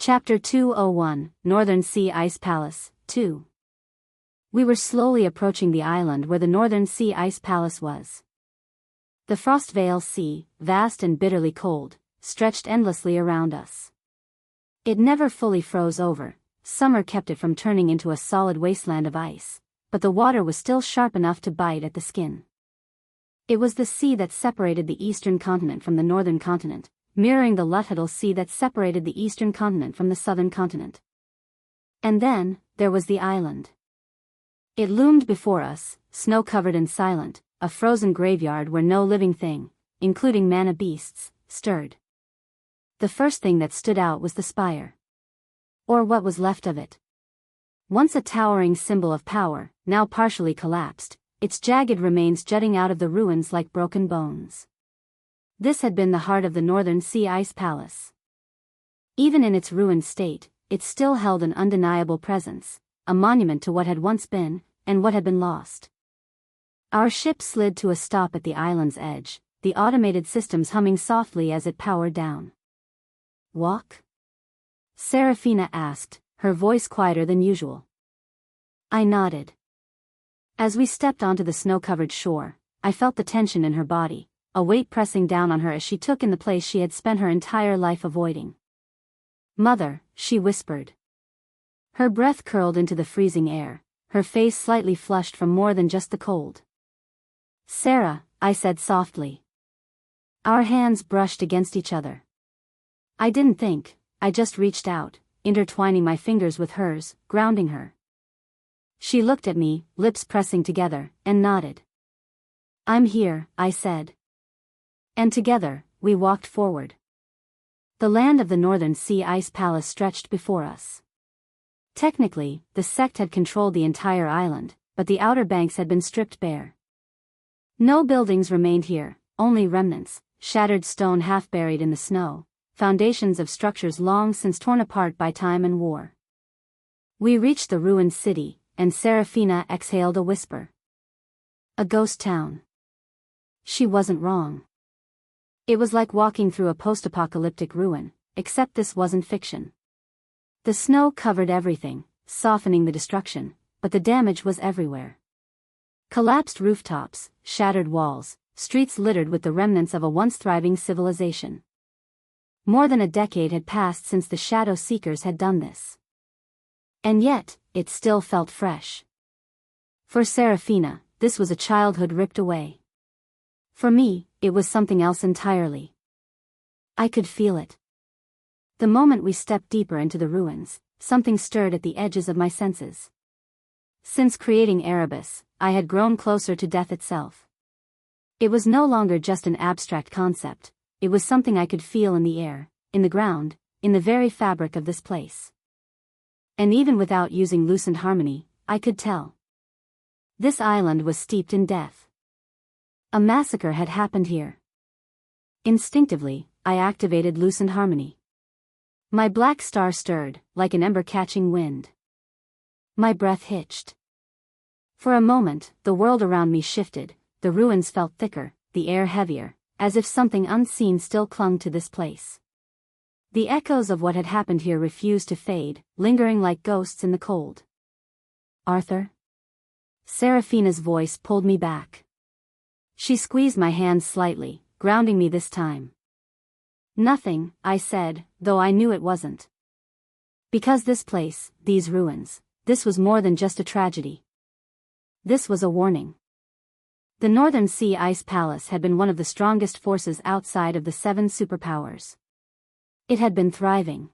Chapter 201, Northern Sea Ice Palace, 2. We were slowly approaching the island where the Northern Sea Ice Palace was. The Frost Veil Sea, vast and bitterly cold, stretched endlessly around us. It never fully froze over, summer kept it from turning into a solid wasteland of ice, but the water was still sharp enough to bite at the skin. It was the sea that separated the eastern continent from the northern continent, mirroring the Luthdal Sea that separated the eastern continent from the southern continent. And then, there was the island. It loomed before us, snow-covered and silent, a frozen graveyard where no living thing, including mana beasts, stirred. The first thing that stood out was the spire. Or what was left of it. Once a towering symbol of power, now partially collapsed, its jagged remains jutting out of the ruins like broken bones. This had been the heart of the Northern Sea Ice Palace. Even in its ruined state, it still held an undeniable presence, a monument to what had once been, and what had been lost. Our ship slid to a stop at the island's edge, the automated systems humming softly as it powered down. "Walk?" Serafina asked, her voice quieter than usual. I nodded. As we stepped onto the snow-covered shore, I felt the tension in her body, a weight pressing down on her as she took in the place she had spent her entire life avoiding. "Mother," she whispered. Her breath curled into the freezing air, her face slightly flushed from more than just the cold. "Sarah," I said softly. Our hands brushed against each other. I didn't think, I just reached out, intertwining my fingers with hers, grounding her. She looked at me, lips pressing together, and nodded. "I'm here," I said. And together, we walked forward. The land of the Northern Sea Ice Palace stretched before us. Technically, the sect had controlled the entire island, but the outer banks had been stripped bare. No buildings remained here, only remnants, shattered stone half buried in the snow, foundations of structures long since torn apart by time and war. We reached the ruined city, and Serafina exhaled a whisper. A ghost town. She wasn't wrong. It was like walking through a post-apocalyptic ruin, except this wasn't fiction. The snow covered everything, softening the destruction, but the damage was everywhere. Collapsed rooftops, shattered walls, streets littered with the remnants of a once thriving civilization. More than a decade had passed since the Shadow Seekers had done this. And yet, it still felt fresh. For Serafina, this was a childhood ripped away. For me, it was something else entirely. I could feel it. The moment we stepped deeper into the ruins, something stirred at the edges of my senses. Since creating Erebus, I had grown closer to death itself. It was no longer just an abstract concept, it was something I could feel in the air, in the ground, in the very fabric of this place. And even without using Lucent Harmony, I could tell. This island was steeped in death. A massacre had happened here. Instinctively, I activated Lucent Harmony. My black star stirred, like an ember catching wind. My breath hitched. For a moment, the world around me shifted, the ruins felt thicker, the air heavier, as if something unseen still clung to this place. The echoes of what had happened here refused to fade, lingering like ghosts in the cold. "Arthur?" Serafina's voice pulled me back. She squeezed my hand slightly, grounding me this time. "Nothing," I said, though I knew it wasn't. Because this place, these ruins, this was more than just a tragedy. This was a warning. The Northern Sea Ice Palace had been one of the strongest forces outside of the 7 superpowers. It had been thriving.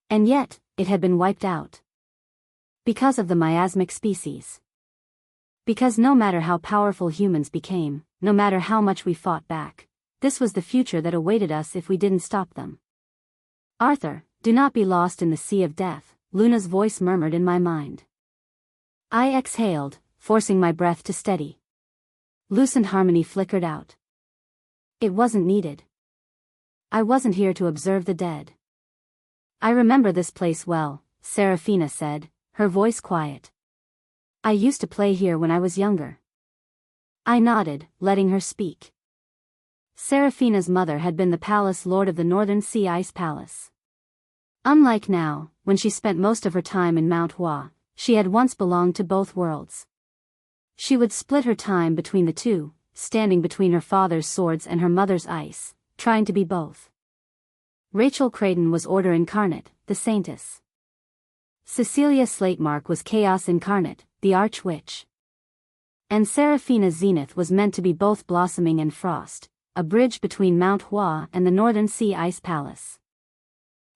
And yet, it had been wiped out. Because of the miasmic species. Because no matter how powerful humans became, no matter how much we fought back, this was the future that awaited us if we didn't stop them. "Arthur, do not be lost in the sea of death," Luna's voice murmured in my mind. I exhaled, forcing my breath to steady. Lucent Harmony flickered out. It wasn't needed. I wasn't here to observe the dead. "I remember this place well," Serafina said, her voice quiet. "I used to play here when I was younger." I nodded, letting her speak. Serafina's mother had been the palace lord of the Northern Sea Ice Palace. Unlike now, when she spent most of her time in Mount Hua, she had once belonged to both worlds. She would split her time between the two, standing between her father's swords and her mother's ice, trying to be both. Rachel Creighton was order incarnate, the saintess. Cecilia Slatemark was chaos incarnate, the arch-witch. And Seraphina Zenith was meant to be both blossoming and frost, a bridge between Mount Hua and the Northern Sea Ice Palace.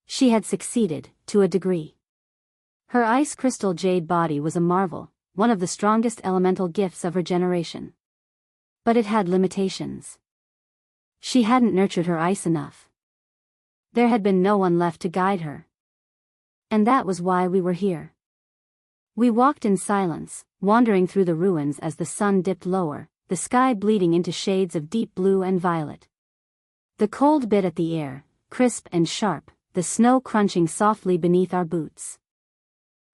She had succeeded, to a degree. Her ice crystal jade body was a marvel, one of the strongest elemental gifts of her generation. But it had limitations. She hadn't nurtured her ice enough. There had been no one left to guide her. And that was why we were here. We walked in silence, wandering through the ruins as the sun dipped lower, the sky bleeding into shades of deep blue and violet. The cold bit at the air, crisp and sharp, the snow crunching softly beneath our boots.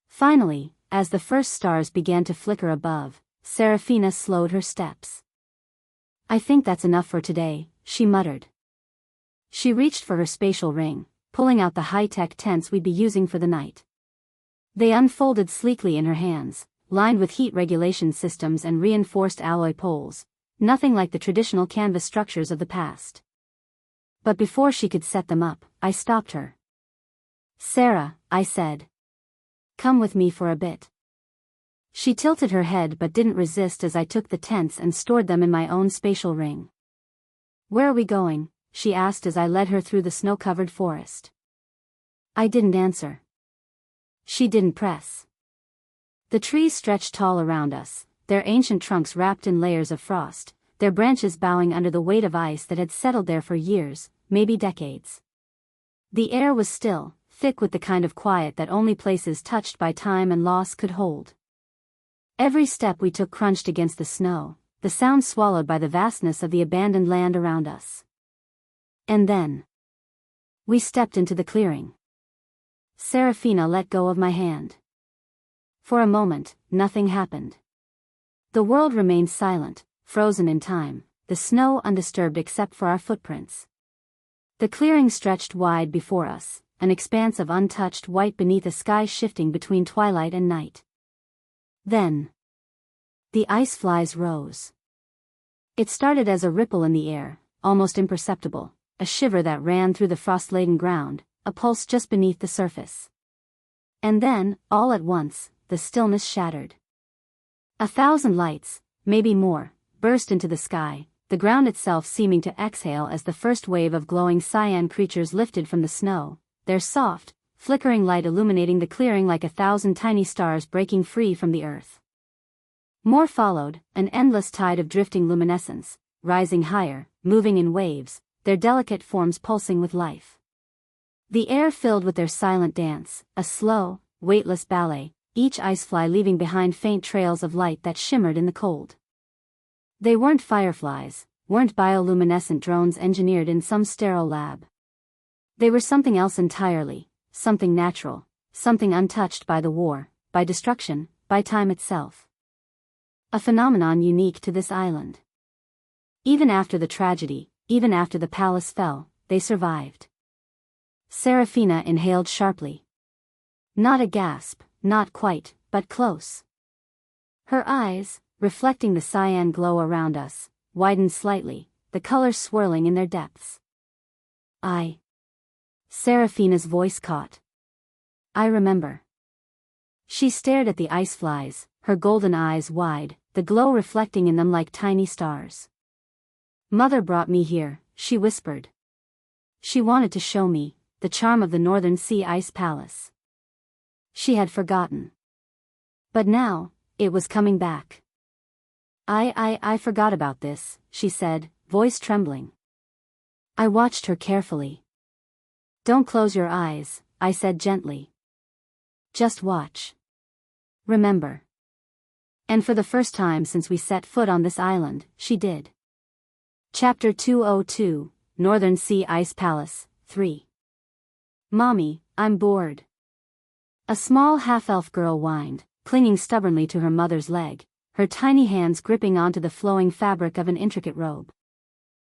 Finally, as the first stars began to flicker above, Seraphina slowed her steps. "I think that's enough for today," she muttered. She reached for her spatial ring, pulling out the high-tech tents we'd be using for the night. They unfolded sleekly in her hands, lined with heat regulation systems and reinforced alloy poles, nothing like the traditional canvas structures of the past. But before she could set them up, I stopped her. "Sarah," I said. "Come with me for a bit." She tilted her head but didn't resist as I took the tents and stored them in my own spatial ring. "Where are we going?" she asked as I led her through the snow-covered forest. I didn't answer. She didn't press. The trees stretched tall around us, their ancient trunks wrapped in layers of frost, their branches bowing under the weight of ice that had settled there for years, maybe decades. The air was still, thick with the kind of quiet that only places touched by time and loss could hold. Every step we took crunched against the snow, the sound swallowed by the vastness of the abandoned land around us. And then we stepped into the clearing. Seraphina let go of my hand. For a moment, nothing happened. The world remained silent, frozen in time, the snow undisturbed except for our footprints. The clearing stretched wide before us, an expanse of untouched white beneath a sky shifting between twilight and night. Then the ice flies rose. It started as a ripple in the air, almost imperceptible, a shiver that ran through the frost-laden ground, a pulse just beneath the surface. And then, all at once, the stillness shattered. 1,000 lights, maybe more, burst into the sky, the ground itself seeming to exhale as the first wave of glowing cyan creatures lifted from the snow, their soft, flickering light illuminating the clearing like 1,000 tiny stars breaking free from the earth. More followed, an endless tide of drifting luminescence, rising higher, moving in waves, their delicate forms pulsing with life. The air filled with their silent dance, a slow, weightless ballet, each icefly leaving behind faint trails of light that shimmered in the cold. They weren't fireflies, weren't bioluminescent drones engineered in some sterile lab. They were something else entirely, something natural, something untouched by the war, by destruction, by time itself. A phenomenon unique to this island. Even after the tragedy, even after the palace fell, they survived. Seraphina inhaled sharply. Not a gasp, not quite, but close. Her eyes, reflecting the cyan glow around us, widened slightly, the colors swirling in their depths. Seraphina's voice caught. "I remember." She stared at the ice flies, her golden eyes wide, the glow reflecting in them like tiny stars. "Mother brought me here," she whispered. "She wanted to show me the charm of the Northern Sea Ice Palace." She had forgotten. But now, it was coming back. I forgot about this," she said, voice trembling. I watched her carefully. "Don't close your eyes," I said gently. "Just watch. Remember." And for the first time since we set foot on this island, she did. Chapter 202, Northern Sea Ice Palace, 3. "Mommy, I'm bored." A small half-elf girl whined, clinging stubbornly to her mother's leg, her tiny hands gripping onto the flowing fabric of an intricate robe.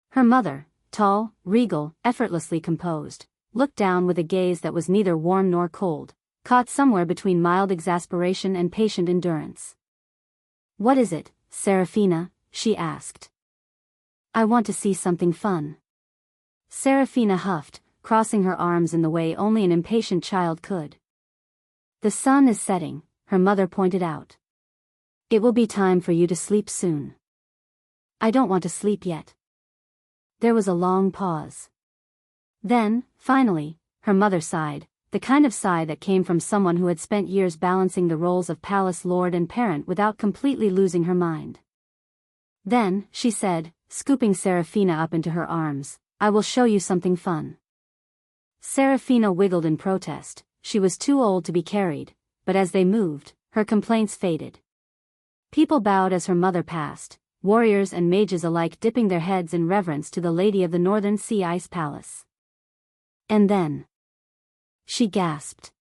Her mother, tall, regal, effortlessly composed, looked down with a gaze that was neither warm nor cold, caught somewhere between mild exasperation and patient endurance. "What is it, Serafina?" she asked. "I want to see something fun." Serafina huffed, crossing her arms in the way only an impatient child could. "The sun is setting," her mother pointed out. "It will be time for you to sleep soon." "I don't want to sleep yet." There was a long pause. Then, finally, her mother sighed, the kind of sigh that came from someone who had spent years balancing the roles of palace lord and parent without completely losing her mind. Then, she said, scooping Serafina up into her arms, "I will show you something fun." Serafina wiggled in protest. She was too old to be carried, but as they moved, her complaints faded. People bowed as her mother passed, warriors and mages alike dipping their heads in reverence to the Lady of the Northern Sea Ice Palace. And then, she gasped.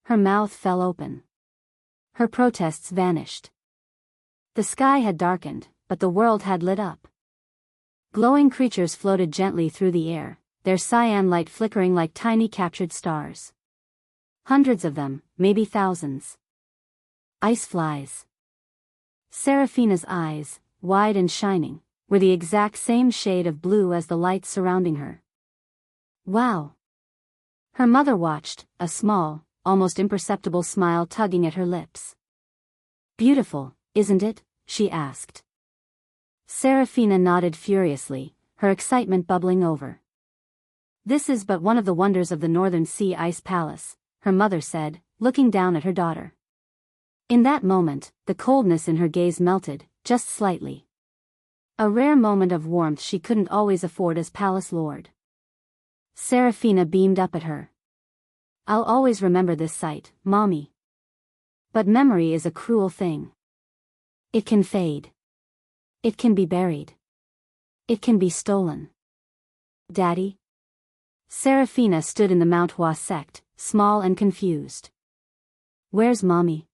Her mouth fell open. Her protests vanished. The sky had darkened, but the world had lit up. Glowing creatures floated gently through the air, their cyan light flickering like tiny captured stars. Hundreds of them, maybe thousands. Ice flies. Serafina's eyes, wide and shining, were the exact same shade of blue as the light surrounding her. "Wow!" Her mother watched, a small, almost imperceptible smile tugging at her lips. "Beautiful, isn't it?" she asked. Serafina nodded furiously, her excitement bubbling over. "This is but one of the wonders of the Northern Sea Ice Palace," her mother said, looking down at her daughter. In that moment, the coldness in her gaze melted, just slightly. A rare moment of warmth she couldn't always afford as palace lord. Serafina beamed up at her. "I'll always remember this sight, Mommy. But memory is a cruel thing. It can fade. It can be buried. It can be stolen." "Daddy?" Serafina stood in the Mount Hua sect, small and confused. "Where's Mommy?"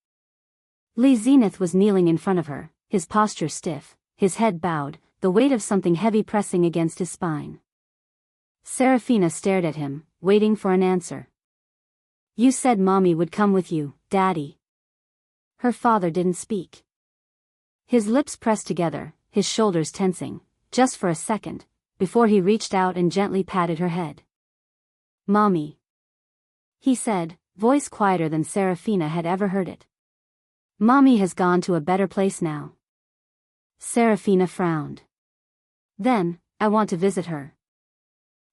Lee Zenith was kneeling in front of her, his posture stiff, his head bowed, the weight of something heavy pressing against his spine. Serafina stared at him, waiting for an answer. "You said Mommy would come with you, Daddy." Her father didn't speak. His lips pressed together, his shoulders tensing, just for a second, before he reached out and gently patted her head. "Mommy," he said, voice quieter than Serafina had ever heard it. "Mommy has gone to a better place now." Serafina frowned. "Then, I want to visit her."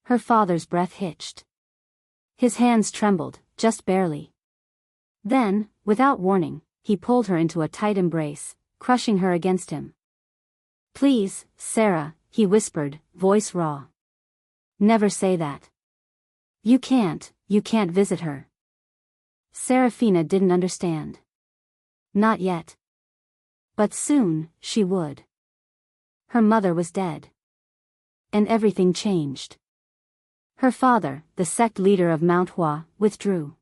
Her father's breath hitched. His hands trembled, just barely. Then, without warning, he pulled her into a tight embrace, crushing her against him. "Please, Sarah," he whispered, voice raw. "Never say that. You can't visit her." Serafina didn't understand. Not yet. But soon, she would. Her mother was dead. And everything changed. Her father, the sect leader of Mount Hua, withdrew.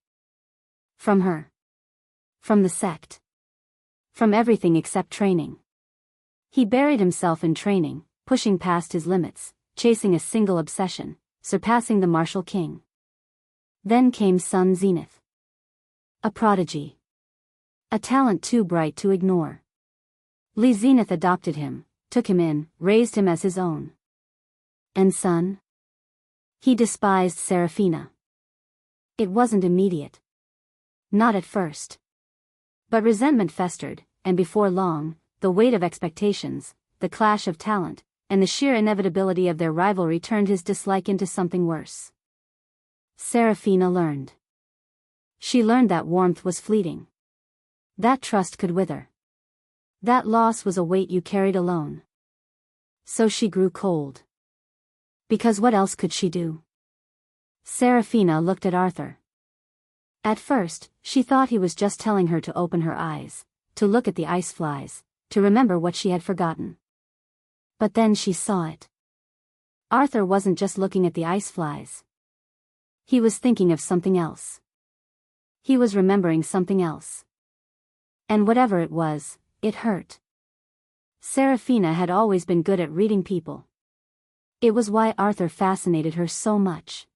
From her. From the sect. From everything except training. He buried himself in training, pushing past his limits, chasing a single obsession, surpassing the martial king. Then came son Zenith. A prodigy. A talent too bright to ignore. Lee Zenith adopted him, took him in, raised him as his own. And son? He despised Serafina. It wasn't immediate. Not at first. But resentment festered, and before long, the weight of expectations, the clash of talent, and the sheer inevitability of their rivalry turned his dislike into something worse. Serafina learned. She learned that warmth was fleeting. That trust could wither. That loss was a weight you carried alone. So she grew cold. Because what else could she do? Serafina looked at Arthur. At first, she thought he was just telling her to open her eyes, to look at the ice flies, to remember what she had forgotten. But then she saw it. Arthur wasn't just looking at the ice flies. He was thinking of something else. He was remembering something else. And whatever it was, it hurt. Serafina had always been good at reading people. It was why Arthur fascinated her so much.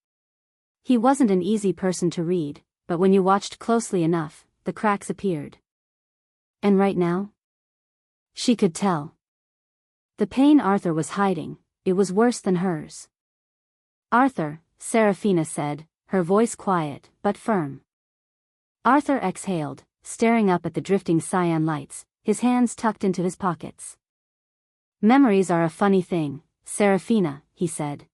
He wasn't an easy person to read, but when you watched closely enough, the cracks appeared. And right now? She could tell. The pain Arthur was hiding, it was worse than hers. Arthur, Serafina said, her voice quiet but firm. Arthur exhaled, staring up at the drifting cyan lights, his hands tucked into his pockets. Memories are a funny thing, Serafina, he said.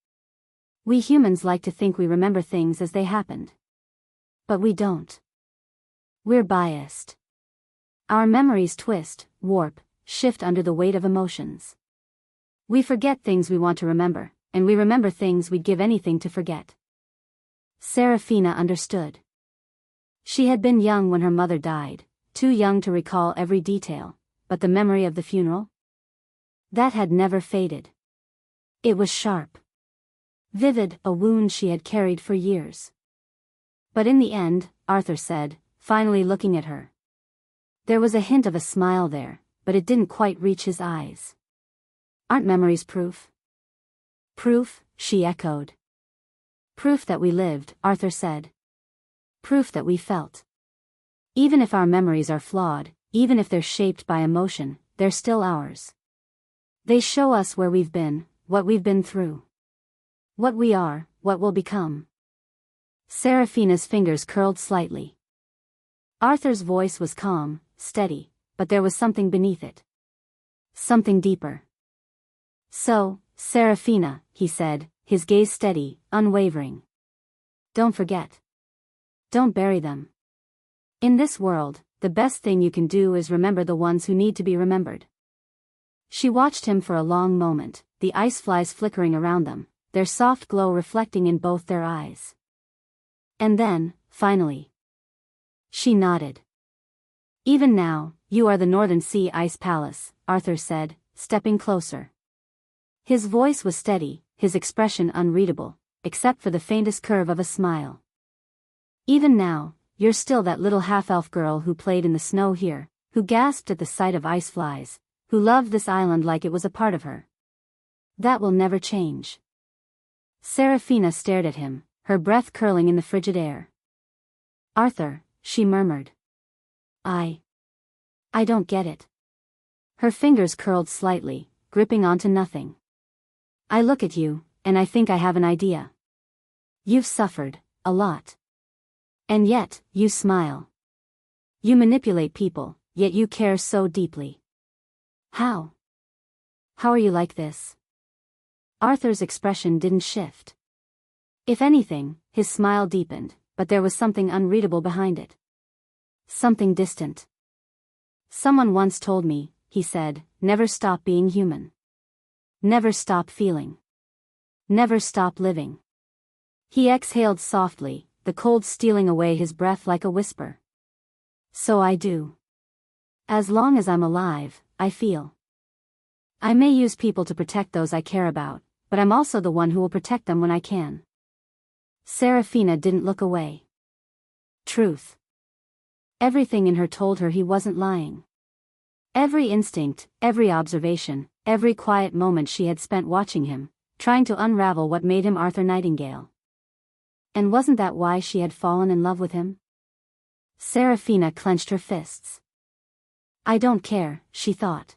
We humans like to think we remember things as they happened. But we don't. We're biased. Our memories twist, warp, shift under the weight of emotions. We forget things we want to remember, and we remember things we'd give anything to forget. Serafina understood. She had been young when her mother died, too young to recall every detail, but the memory of the funeral? That had never faded. It was sharp. Vivid, a wound she had carried for years. But in the end, Arthur said, finally looking at her. There was a hint of a smile there, but it didn't quite reach his eyes. Aren't memories proof? Proof, she echoed. Proof that we lived, Arthur said. Proof that we felt. Even if our memories are flawed, even if they're shaped by emotion, they're still ours. They show us where we've been, what we've been through. What we are, what we'll become. Serafina's fingers curled slightly. Arthur's voice was calm, steady, but there was something beneath it. Something deeper. So, Serafina, he said, his gaze steady, unwavering. Don't forget. Don't bury them. In this world, the best thing you can do is remember the ones who need to be remembered. She watched him for a long moment, the ice flies flickering around them, their soft glow reflecting in both their eyes. And then, finally, she nodded. Even now, you are the Northern Sea Ice Palace, Arthur said, stepping closer. His voice was steady, his expression unreadable, except for the faintest curve of a smile. Even now, you're still that little half-elf girl who played in the snow here, who gasped at the sight of ice flies, who loved this island like it was a part of her. That will never change. Serafina stared at him, her breath curling in the frigid air. Arthur, she murmured. I don't get it. Her fingers curled slightly, gripping onto nothing. I look at you, and I think I have an idea. You've suffered, a lot. And yet, you smile. You manipulate people, yet you care so deeply. How? How are you like this? Arthur's expression didn't shift. If anything, his smile deepened, but there was something unreadable behind it. Something distant. Someone once told me, he said, never stop being human. Never stop feeling. Never stop living. He exhaled softly, the cold stealing away his breath like a whisper. So I do. As long as I'm alive, I feel. I may use people to protect those I care about, but I'm also the one who will protect them when I can. Serafina didn't look away. Truth. Everything in her told her he wasn't lying. Every instinct, every observation, every quiet moment she had spent watching him, trying to unravel what made him Arthur Nightingale. And wasn't that why she had fallen in love with him? Serafina clenched her fists. I don't care, she thought.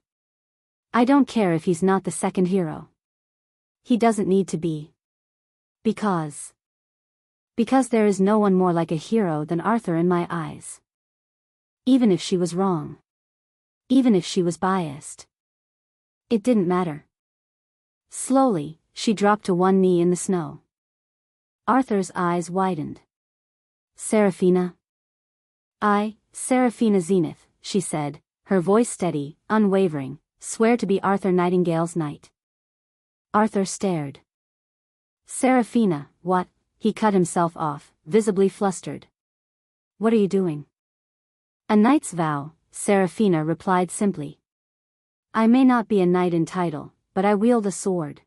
I don't care if he's not the second hero. He doesn't need to be. Because there is no one more like a hero than Arthur in my eyes. Even if she was wrong. Even if she was biased. It didn't matter. Slowly, she dropped to one knee in the snow. Arthur's eyes widened. Serafina? Serafina Zenith, she said, her voice steady, unwavering, swear to be Arthur Nightingale's knight. Arthur stared. Serafina, what? He cut himself off, visibly flustered. What are you doing? A knight's vow, Serafina replied simply. I may not be a knight in title, but I wield a sword.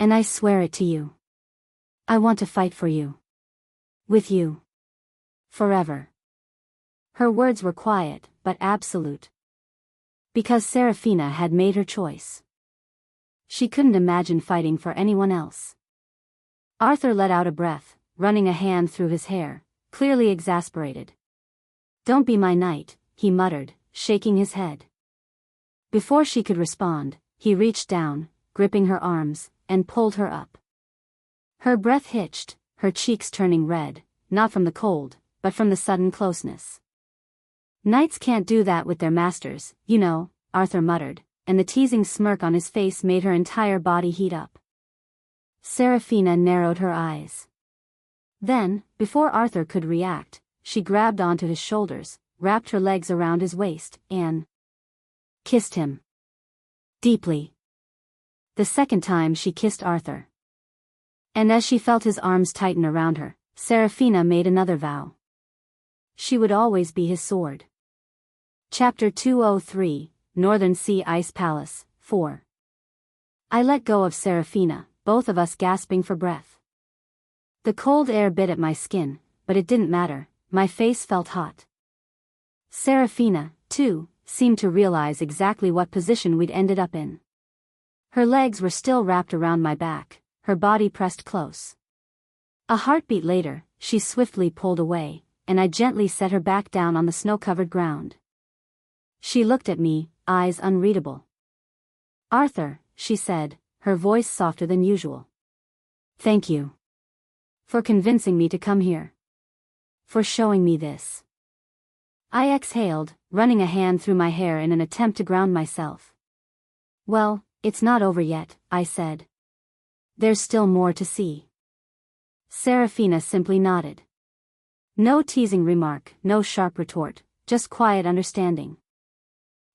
And I swear it to you. I want to fight for you. With you. Forever. Her words were quiet, but absolute. Because Serafina had made her choice. She couldn't imagine fighting for anyone else. Arthur let out a breath, running a hand through his hair, clearly exasperated. "Don't be my knight," he muttered, shaking his head. Before she could respond, he reached down, gripping her arms, and pulled her up. Her breath hitched, her cheeks turning red, not from the cold, but from the sudden closeness. "Knights can't do that with their masters, you know," Arthur muttered, and the teasing smirk on his face made her entire body heat up. Seraphina narrowed her eyes. Then, before Arthur could react, she grabbed onto his shoulders, wrapped her legs around his waist, and kissed him. Deeply. The second time she kissed Arthur. And as she felt his arms tighten around her, Seraphina made another vow. She would always be his sword. Chapter 203, Northern Sea Ice Palace, 4. I let go of Seraphina, both of us gasping for breath. The cold air bit at my skin, but it didn't matter, my face felt hot. Seraphina, too, seemed to realize exactly what position we'd ended up in. Her legs were still wrapped around my back, her body pressed close. A heartbeat later, she swiftly pulled away, and I gently set her back down on the snow-covered ground. She looked at me, eyes unreadable. "Arthur," she said, her voice softer than usual. "Thank you. For convincing me to come here. For showing me this." I exhaled, running a hand through my hair in an attempt to ground myself. "Well, it's not over yet," I said. "There's still more to see." Seraphina simply nodded. No teasing remark, no sharp retort, just quiet understanding.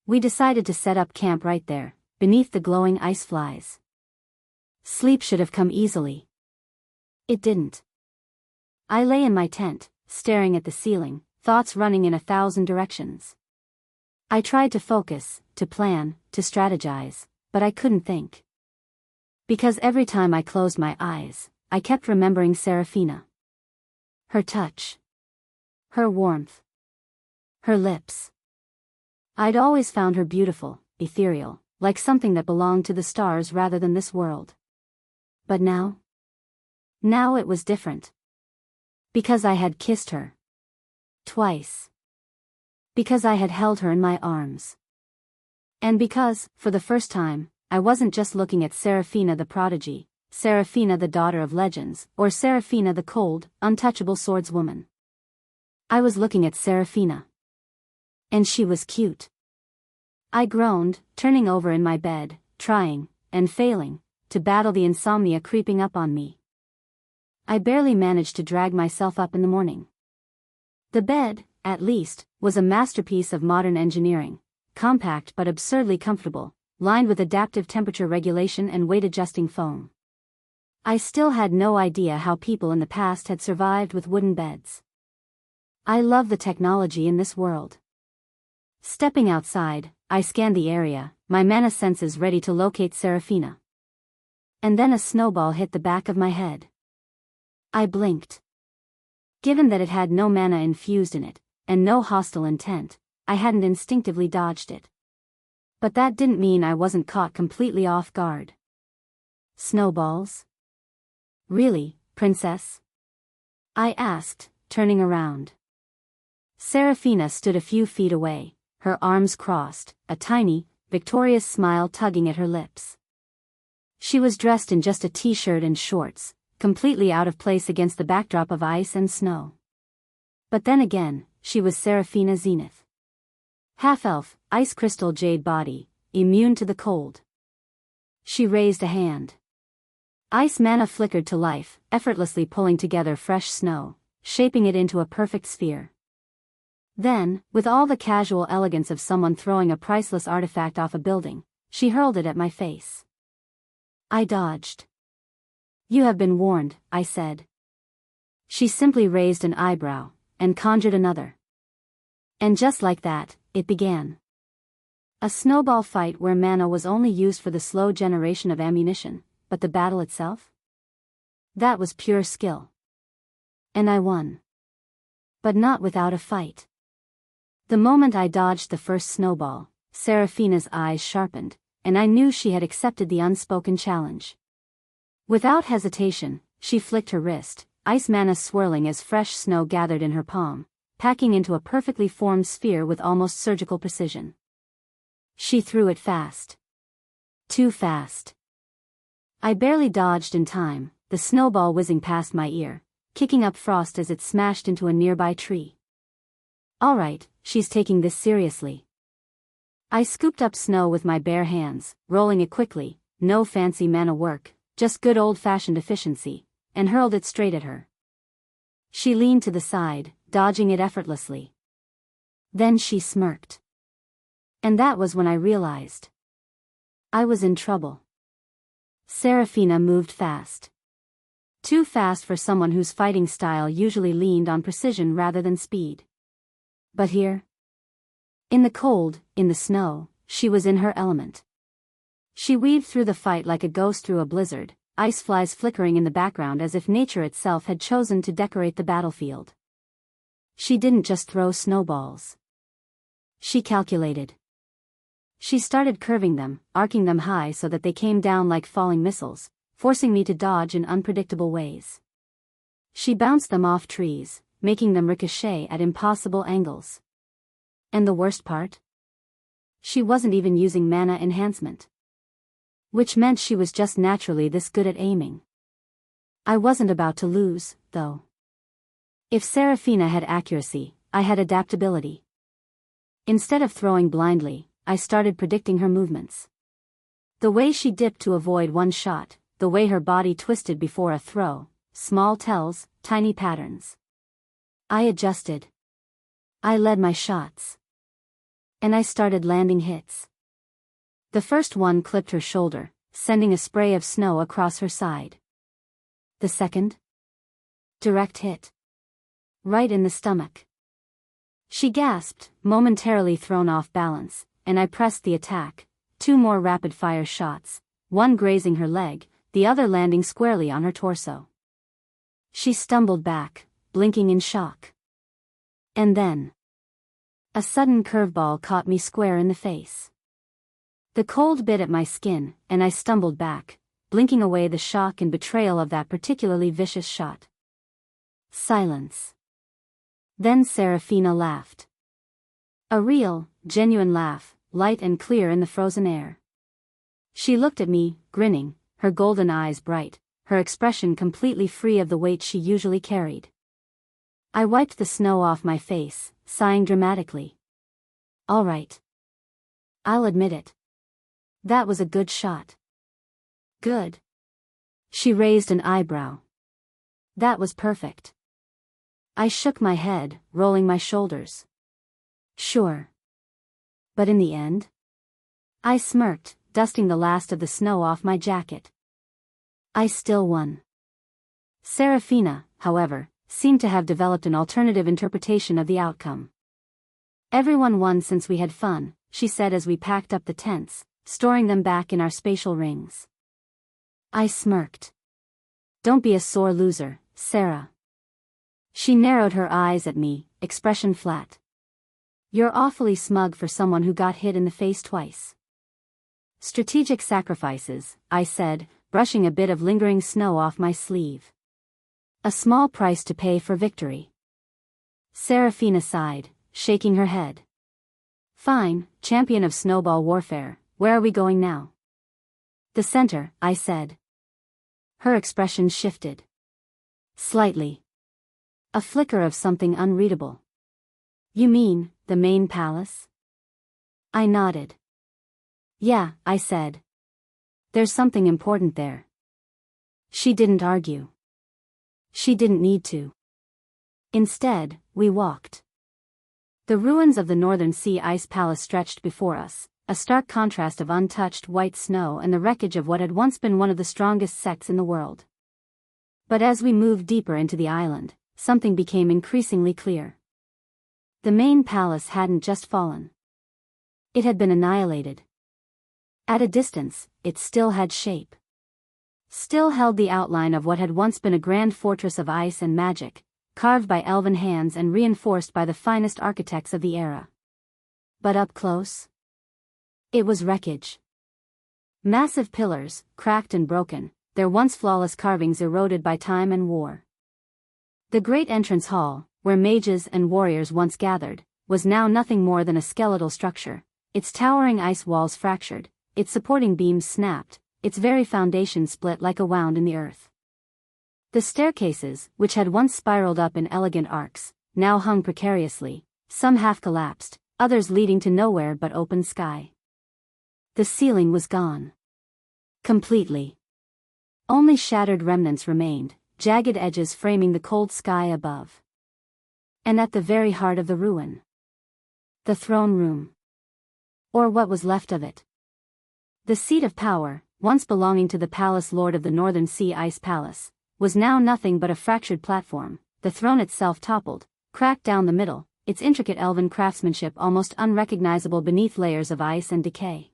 We decided to set up camp right there, beneath the glowing ice flies. Sleep should have come easily. It didn't. I lay in my tent, staring at the ceiling, thoughts running in 1,000 directions. I tried to focus, to plan, to strategize, but I couldn't think. Because every time I closed my eyes, I kept remembering Seraphina. Her touch. Her warmth. Her lips. I'd always found her beautiful, ethereal, like something that belonged to the stars rather than this world. But now? Now it was different. Because I had kissed her. Twice. Because I had held her in my arms. And because, for the first time, I wasn't just looking at Seraphina the prodigy, Seraphina the daughter of legends, or Seraphina the cold, untouchable swordswoman. I was looking at Seraphina. And she was cute. I groaned, turning over in my bed, trying, and failing, to battle the insomnia creeping up on me. I barely managed to drag myself up in the morning. The bed, at least, was a masterpiece of modern engineering, compact but absurdly comfortable, lined with adaptive temperature regulation and weight-adjusting foam. I still had no idea how people in the past had survived with wooden beds. I love the technology in this world. Stepping outside, I scanned the area, my mana senses ready to locate Seraphina. And then a snowball hit the back of my head. I blinked. Given that it had no mana infused in it, and no hostile intent, I hadn't instinctively dodged it. But that didn't mean I wasn't caught completely off guard. Snowballs? Really, princess? I asked, turning around. Seraphina stood a few feet away, her arms crossed, a tiny, victorious smile tugging at her lips. She was dressed in just a t-shirt and shorts, completely out of place against the backdrop of ice and snow. But then again, she was Seraphina Zenith. Half-elf, ice crystal jade body, immune to the cold. She raised a hand. Ice mana flickered to life, effortlessly pulling together fresh snow, shaping it into a perfect sphere. Then, with all the casual elegance of someone throwing a priceless artifact off a building, she hurled it at my face. I dodged. "You have been warned," I said. She simply raised an eyebrow, and conjured another. And just like that, it began. A snowball fight where mana was only used for the slow generation of ammunition, but the battle itself? That was pure skill. And I won. But not without a fight. The moment I dodged the first snowball, Seraphina's eyes sharpened, and I knew she had accepted the unspoken challenge. Without hesitation, she flicked her wrist, ice mana swirling as fresh snow gathered in her palm, packing into a perfectly formed sphere with almost surgical precision. She threw it fast. Too fast. I barely dodged in time, the snowball whizzing past my ear, kicking up frost as it smashed into a nearby tree. All right, she's taking this seriously. I scooped up snow with my bare hands, rolling it quickly, no fancy mana work, just good old-fashioned efficiency, and hurled it straight at her. She leaned to the side, dodging it effortlessly. Then she smirked. And that was when I realized I was in trouble. Seraphina moved fast. Too fast for someone whose fighting style usually leaned on precision rather than speed. But here, in the cold, in the snow, she was in her element. She weaved through the fight like a ghost through a blizzard, ice flies flickering in the background as if nature itself had chosen to decorate the battlefield. She didn't just throw snowballs. She calculated. She started curving them, arcing them high so that they came down like falling missiles, forcing me to dodge in unpredictable ways. She bounced them off trees, making them ricochet at impossible angles. And the worst part? She wasn't even using mana enhancement. Which meant she was just naturally this good at aiming. I wasn't about to lose, though. If Seraphina had accuracy, I had adaptability. Instead of throwing blindly, I started predicting her movements. The way she dipped to avoid one shot, the way her body twisted before a throw, small tells, tiny patterns. I adjusted. I led my shots. And I started landing hits. The first one clipped her shoulder, sending a spray of snow across her side. The second? Direct hit. Right in the stomach. She gasped, momentarily thrown off balance, and I pressed the attack, 2 more rapid-fire shots, one grazing her leg, the other landing squarely on her torso. She stumbled back, blinking in shock. And then a sudden curveball caught me square in the face. The cold bit at my skin, and I stumbled back, blinking away the shock and betrayal of that particularly vicious shot. Silence. Then Seraphina laughed. A real, genuine laugh, light and clear in the frozen air. She looked at me, grinning, her golden eyes bright, her expression completely free of the weight she usually carried. I wiped the snow off my face, sighing dramatically. All right. I'll admit it. That was a good shot. Good. She raised an eyebrow. That was perfect. I shook my head, rolling my shoulders. Sure. But in the end? I smirked, dusting the last of the snow off my jacket. I still won. Seraphina, however, seemed to have developed an alternative interpretation of the outcome. Everyone won since we had fun, she said as we packed up the tents, storing them back in our spatial rings. I smirked. Don't be a sore loser, Sarah. She narrowed her eyes at me, expression flat. You're awfully smug for someone who got hit in the face twice. Strategic sacrifices, I said, brushing a bit of lingering snow off my sleeve. A small price to pay for victory. Seraphina sighed, shaking her head. Fine, champion of snowball warfare, where are we going now? The center, I said. Her expression shifted. Slightly. A flicker of something unreadable. You mean, the main palace? I nodded. Yeah, I said. There's something important there. She didn't argue. She didn't need to. Instead, we walked. The ruins of the Northern Sea Ice Palace stretched before us, a stark contrast of untouched white snow and the wreckage of what had once been one of the strongest sects in the world. But as we moved deeper into the island, something became increasingly clear. The main palace hadn't just fallen. It had been annihilated. At a distance, it still had shape. Still held the outline of what had once been a grand fortress of ice and magic, carved by elven hands and reinforced by the finest architects of the era. But up close? It was wreckage. Massive pillars, cracked and broken, their once flawless carvings eroded by time and war. The great entrance hall, where mages and warriors once gathered, was now nothing more than a skeletal structure, its towering ice walls fractured, its supporting beams snapped, its very foundation split like a wound in the earth. The staircases, which had once spiraled up in elegant arcs, now hung precariously, some half collapsed, others leading to nowhere but open sky. The ceiling was gone. Completely. Only shattered remnants remained, jagged edges framing the cold sky above. And at the very heart of the ruin, the throne room. Or what was left of it. The seat of power, once belonging to the palace lord of the Northern Sea Ice Palace, was now nothing but a fractured platform. The throne itself toppled, cracked down the middle, its intricate elven craftsmanship almost unrecognizable beneath layers of ice and decay.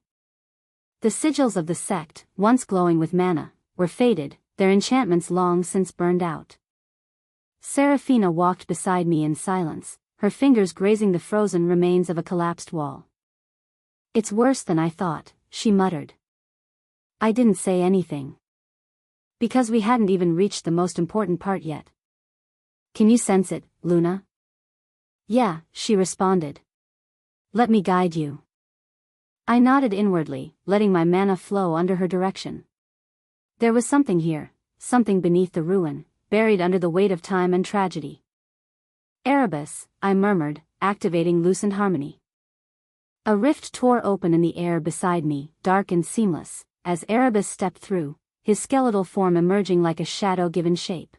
The sigils of the sect, once glowing with mana, were faded, their enchantments long since burned out. Seraphina walked beside me in silence, her fingers grazing the frozen remains of a collapsed wall. "It's worse than I thought," she muttered. I didn't say anything. Because we hadn't even reached the most important part yet. "Can you sense it, Luna?" "Yeah," she responded. "Let me guide you." I nodded inwardly, letting my mana flow under her direction. There was something here, something beneath the ruin, buried under the weight of time and tragedy. "Erebus," I murmured, activating loosened harmony. A rift tore open in the air beside me, dark and seamless, as Erebus stepped through, his skeletal form emerging like a shadow given shape.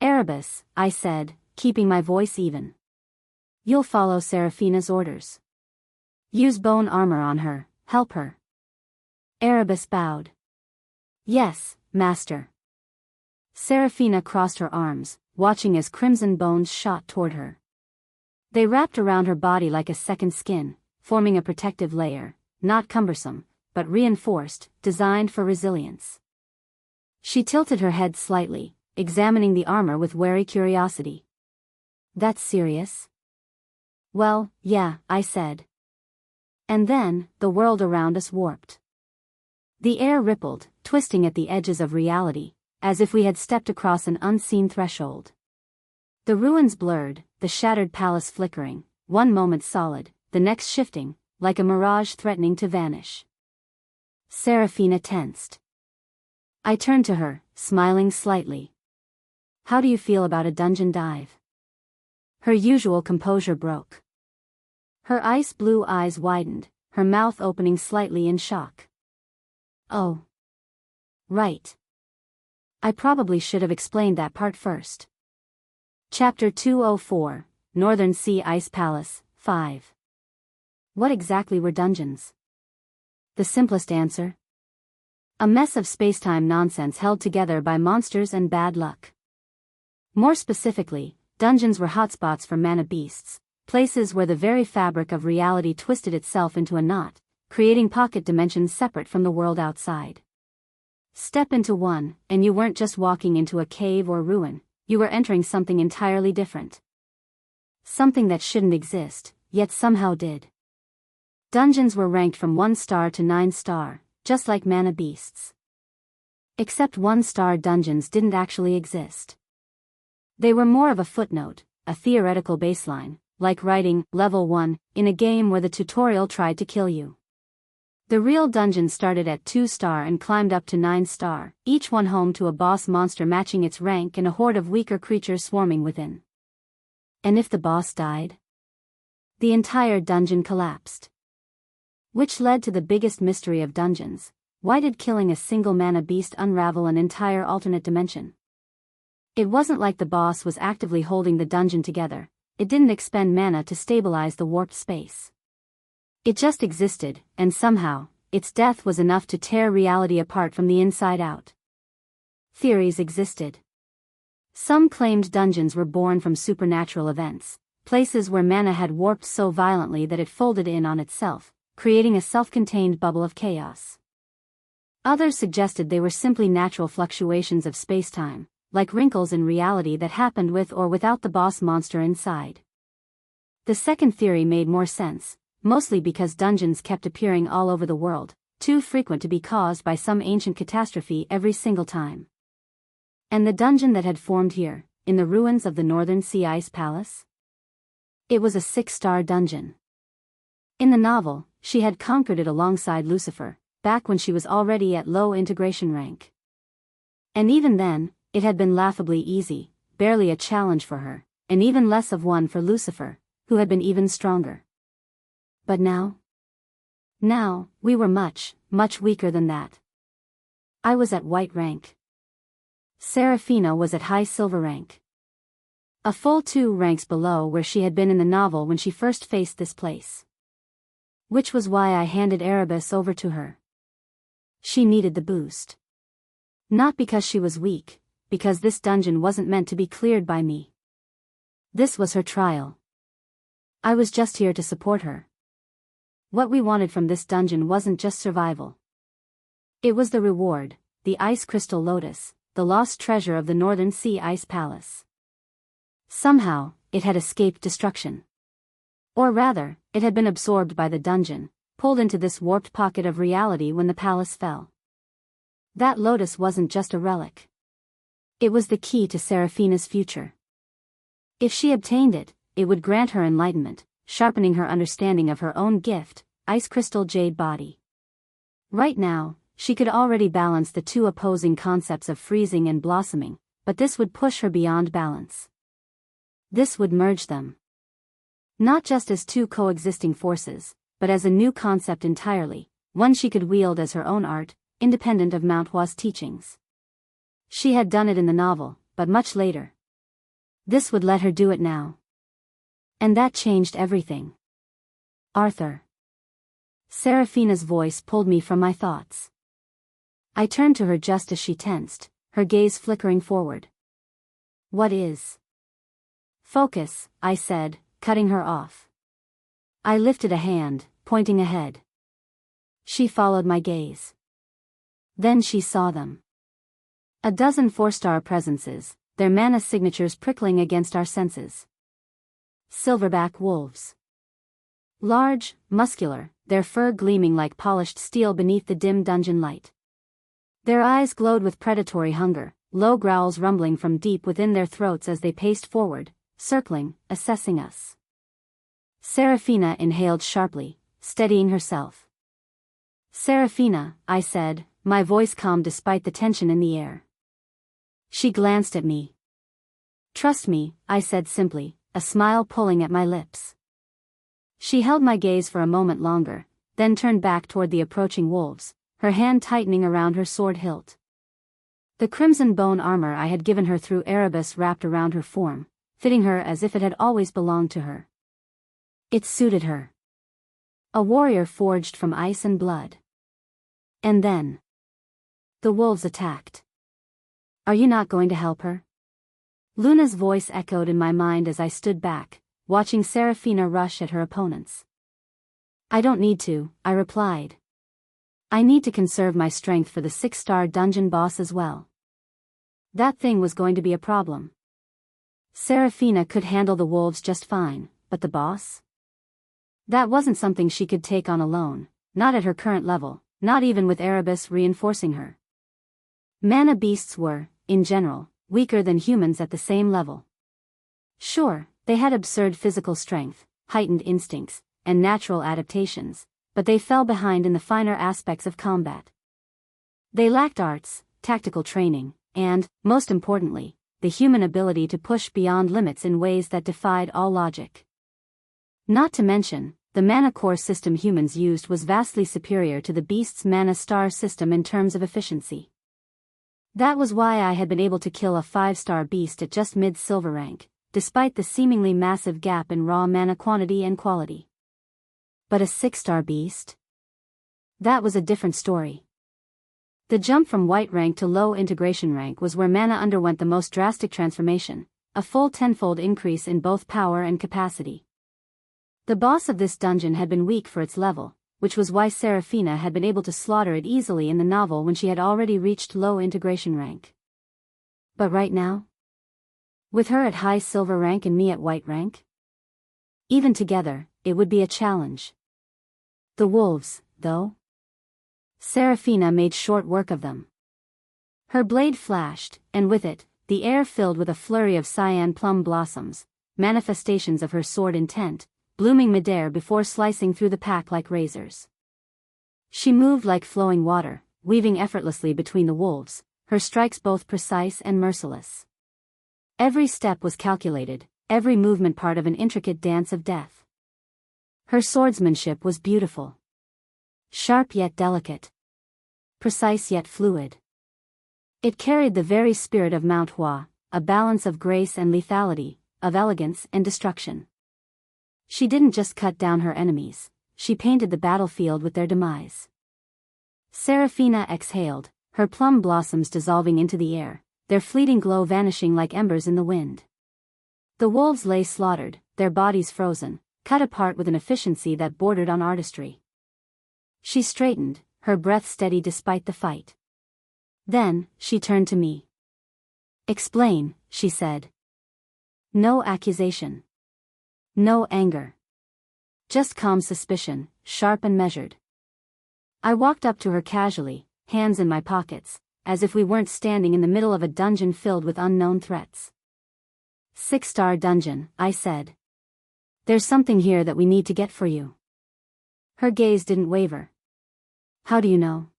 "Erebus," I said, keeping my voice even. "You'll follow Seraphina's orders. Use bone armor on her, help her." Erebus bowed. "Yes, Master." Seraphina crossed her arms, watching as crimson bones shot toward her. They wrapped around her body like a second skin, forming a protective layer, not cumbersome, but reinforced, designed for resilience. She tilted her head slightly, examining the armor with wary curiosity. "That's serious?" "Well, yeah," I said. And then, the world around us warped. The air rippled, twisting at the edges of reality, as if we had stepped across an unseen threshold. The ruins blurred, the shattered palace flickering, one moment solid, the next shifting, like a mirage threatening to vanish. Seraphina tensed. I turned to her, smiling slightly. "How do you feel about a dungeon dive?" Her usual composure broke. Her ice-blue eyes widened, her mouth opening slightly in shock. "Oh. Right. I probably should have explained that part first." Chapter 204, Northern Sea Ice Palace, 5. What exactly were dungeons? The simplest answer. A mess of spacetime nonsense held together by monsters and bad luck. More specifically, dungeons were hotspots for mana beasts, places where the very fabric of reality twisted itself into a knot, creating pocket dimensions separate from the world outside. Step into one, and you weren't just walking into a cave or ruin, you were entering something entirely different. Something that shouldn't exist, yet somehow did. Dungeons were ranked from 1 star to 9 star, just like mana beasts. Except 1-star dungeons didn't actually exist. They were more of a footnote, a theoretical baseline, like writing level 1 in a game where the tutorial tried to kill you. The real dungeon started at 2-star and climbed up to 9-star, each one home to a boss monster matching its rank and a horde of weaker creatures swarming within. And if the boss died? The entire dungeon collapsed. Which led to the biggest mystery of dungeons: why did killing a single mana beast unravel an entire alternate dimension? It wasn't like the boss was actively holding the dungeon together, it didn't expend mana to stabilize the warped space. It just existed, and somehow, its death was enough to tear reality apart from the inside out. Theories existed. Some claimed dungeons were born from supernatural events, places where mana had warped so violently that it folded in on itself, creating a self-contained bubble of chaos. Others suggested they were simply natural fluctuations of spacetime, like wrinkles in reality that happened with or without the boss monster inside. The second theory made more sense, mostly because dungeons kept appearing all over the world, too frequent to be caused by some ancient catastrophe every single time. And the dungeon that had formed here, in the ruins of the Northern Sea Ice Palace? It was a 6-star dungeon. In the novel, she had conquered it alongside Lucifer, back when she was already at low integration rank. And even then, it had been laughably easy, barely a challenge for her, and even less of one for Lucifer, who had been even stronger. But now? Now, we were much, much weaker than that. I was at white rank. Seraphina was at high silver rank. A full 2 ranks below where she had been in the novel when she first faced this place. Which was why I handed Erebus over to her. She needed the boost. Not because she was weak, because this dungeon wasn't meant to be cleared by me. This was her trial. I was just here to support her. What we wanted from this dungeon wasn't just survival. It was the reward, the Ice Crystal Lotus, the lost treasure of the Northern Sea Ice Palace. Somehow, it had escaped destruction. Or rather, it had been absorbed by the dungeon, pulled into this warped pocket of reality when the palace fell. That lotus wasn't just a relic. It was the key to Seraphina's future. If she obtained it, it would grant her enlightenment, sharpening her understanding of her own gift, Ice Crystal Jade Body. Right now, she could already balance the 2 opposing concepts of freezing and blossoming, but this would push her beyond balance. This would merge them. Not just as 2 coexisting forces, but as a new concept entirely, one she could wield as her own art, independent of Mount Hua's teachings. She had done it in the novel, but much later. This would let her do it now. And that changed everything. Arthur. Seraphina's voice pulled me from my thoughts. I turned to her just as she tensed, her gaze flickering forward. What is? Focus, I said, cutting her off. I lifted a hand, pointing ahead. She followed my gaze. Then she saw them. A dozen 4-star presences, their mana signatures prickling against our senses. Silverback wolves. Large, muscular, their fur gleaming like polished steel beneath the dim dungeon light. Their eyes glowed with predatory hunger, low growls rumbling from deep within their throats as they paced forward, circling, assessing us. Seraphina inhaled sharply, steadying herself. Seraphina, I said, my voice calm despite the tension in the air. She glanced at me. Trust me, I said simply, a smile pulling at my lips. She held my gaze for a moment longer, then turned back toward the approaching wolves, her hand tightening around her sword hilt. The crimson bone armor I had given her through Erebus wrapped around her form, fitting her as if it had always belonged to her. It suited her. A warrior forged from ice and blood. And then the wolves attacked. Are you not going to help her? Luna's voice echoed in my mind as I stood back, watching Seraphina rush at her opponents. I don't need to, I replied. I need to conserve my strength for the 6-star dungeon boss as well. That thing was going to be a problem. Seraphina could handle the wolves just fine, but the boss? That wasn't something she could take on alone, not at her current level, not even with Erebus reinforcing her. Mana beasts were, in general, weaker than humans at the same level. Sure, they had absurd physical strength, heightened instincts, and natural adaptations, but they fell behind in the finer aspects of combat. They lacked arts, tactical training, and, most importantly, the human ability to push beyond limits in ways that defied all logic. Not to mention, the mana core system humans used was vastly superior to the beast's mana star system in terms of efficiency. That was why I had been able to kill a 5-star beast at just mid-silver rank, despite the seemingly massive gap in raw mana quantity and quality. But a 6-star beast? That was a different story. The jump from white rank to low integration rank was where mana underwent the most drastic transformation, a full 10-fold increase in both power and capacity. The boss of this dungeon had been weak for its level, which was why Seraphina had been able to slaughter it easily in the novel when she had already reached low integration rank. But right now? With her at high silver rank and me at white rank? Even together, it would be a challenge. The wolves, though? Seraphina made short work of them. Her blade flashed, and with it, the air filled with a flurry of cyan plum blossoms, manifestations of her sword intent, blooming midair before slicing through the pack like razors. She moved like flowing water, weaving effortlessly between the wolves, her strikes both precise and merciless. Every step was calculated, every movement part of an intricate dance of death. Her swordsmanship was beautiful. Sharp yet delicate. Precise yet fluid. It carried the very spirit of Mount Hua, a balance of grace and lethality, of elegance and destruction. She didn't just cut down her enemies, she painted the battlefield with their demise. Seraphina exhaled, her plum blossoms dissolving into the air, their fleeting glow vanishing like embers in the wind. The wolves lay slaughtered, their bodies frozen, cut apart with an efficiency that bordered on artistry. She straightened, her breath steady despite the fight. Then, she turned to me. "Explain," she said. No accusation. No anger. Just calm suspicion, sharp and measured. I walked up to her casually, hands in my pockets, as if we weren't standing in the middle of a dungeon filled with unknown threats. 6-star dungeon, I said. There's something here that we need to get for you. Her gaze didn't waver. How do you know?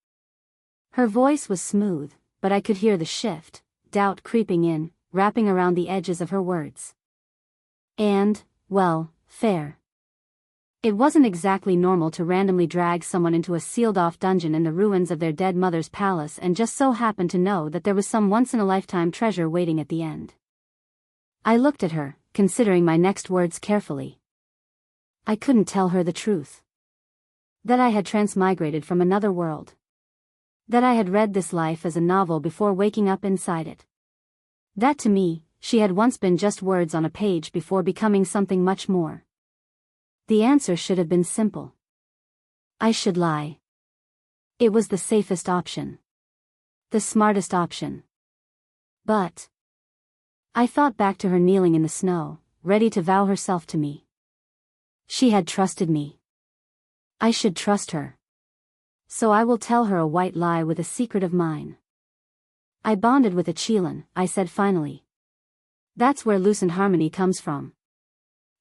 Her voice was smooth, but I could hear the shift, doubt creeping in, wrapping around the edges of her words. And, well, fair. It wasn't exactly normal to randomly drag someone into a sealed-off dungeon in the ruins of their dead mother's palace and just so happen to know that there was some once-in-a-lifetime treasure waiting at the end. I looked at her, considering my next words carefully. I couldn't tell her the truth. That I had transmigrated from another world. That I had read this life as a novel before waking up inside it. That to me, she had once been just words on a page before becoming something much more. The answer should have been simple. I should lie. It was the safest option. The smartest option. But I thought back to her kneeling in the snow, ready to vow herself to me. She had trusted me. I should trust her. So I will tell her a white lie with a secret of mine. I bonded with a Qilin, I said finally. That's where Lucent Harmony comes from.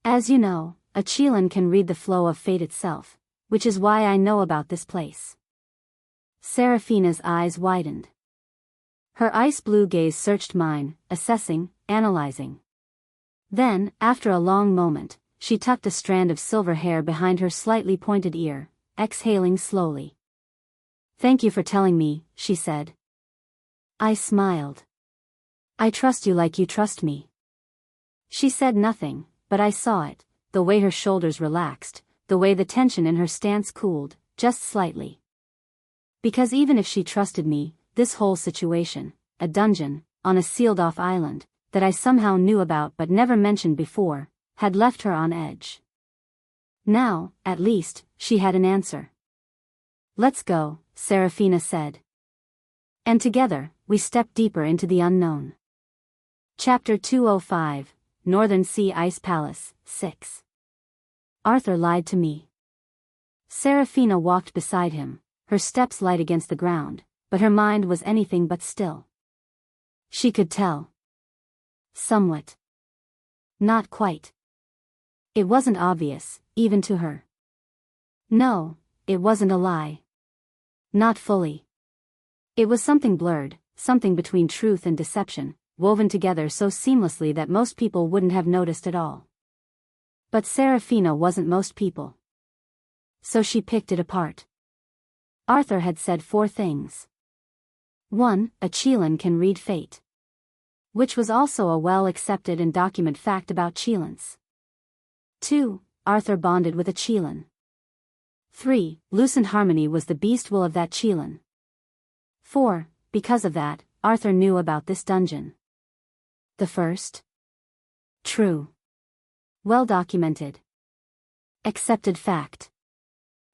As you know, a Qilin can read the flow of fate itself, which is why I know about this place. Seraphina's eyes widened. Her ice-blue gaze searched mine, assessing, analyzing. Then, after a long moment, she tucked a strand of silver hair behind her slightly pointed ear, exhaling slowly. Thank you for telling me, she said. I smiled. I trust you like you trust me. She said nothing, but I saw it, the way her shoulders relaxed, the way the tension in her stance cooled, just slightly. Because even if she trusted me, this whole situation, a dungeon, on a sealed-off island, that I somehow knew about but never mentioned before, had left her on edge. Now, at least, she had an answer. Let's go, Seraphina said. And together, we stepped deeper into the unknown. Chapter 205, Northern Sea Ice Palace, 6. Arthur lied to me. Seraphina walked beside him, her steps light against the ground, but her mind was anything but still. She could tell. Somewhat. Not quite. It wasn't obvious, even to her. No, it wasn't a lie. Not fully. It was something blurred, something between truth and deception, woven together so seamlessly that most people wouldn't have noticed at all. But Seraphina wasn't most people. So she picked it apart. Arthur had said 4 things. 1. A Qilin can read fate. Which was also a well-accepted and documented fact about Qilins. 2. Arthur bonded with a Qilin. 3. Lucent Harmony was the beast will of that Qilin. 4. Because of that, Arthur knew about this dungeon. The first? True. Well documented. Accepted fact.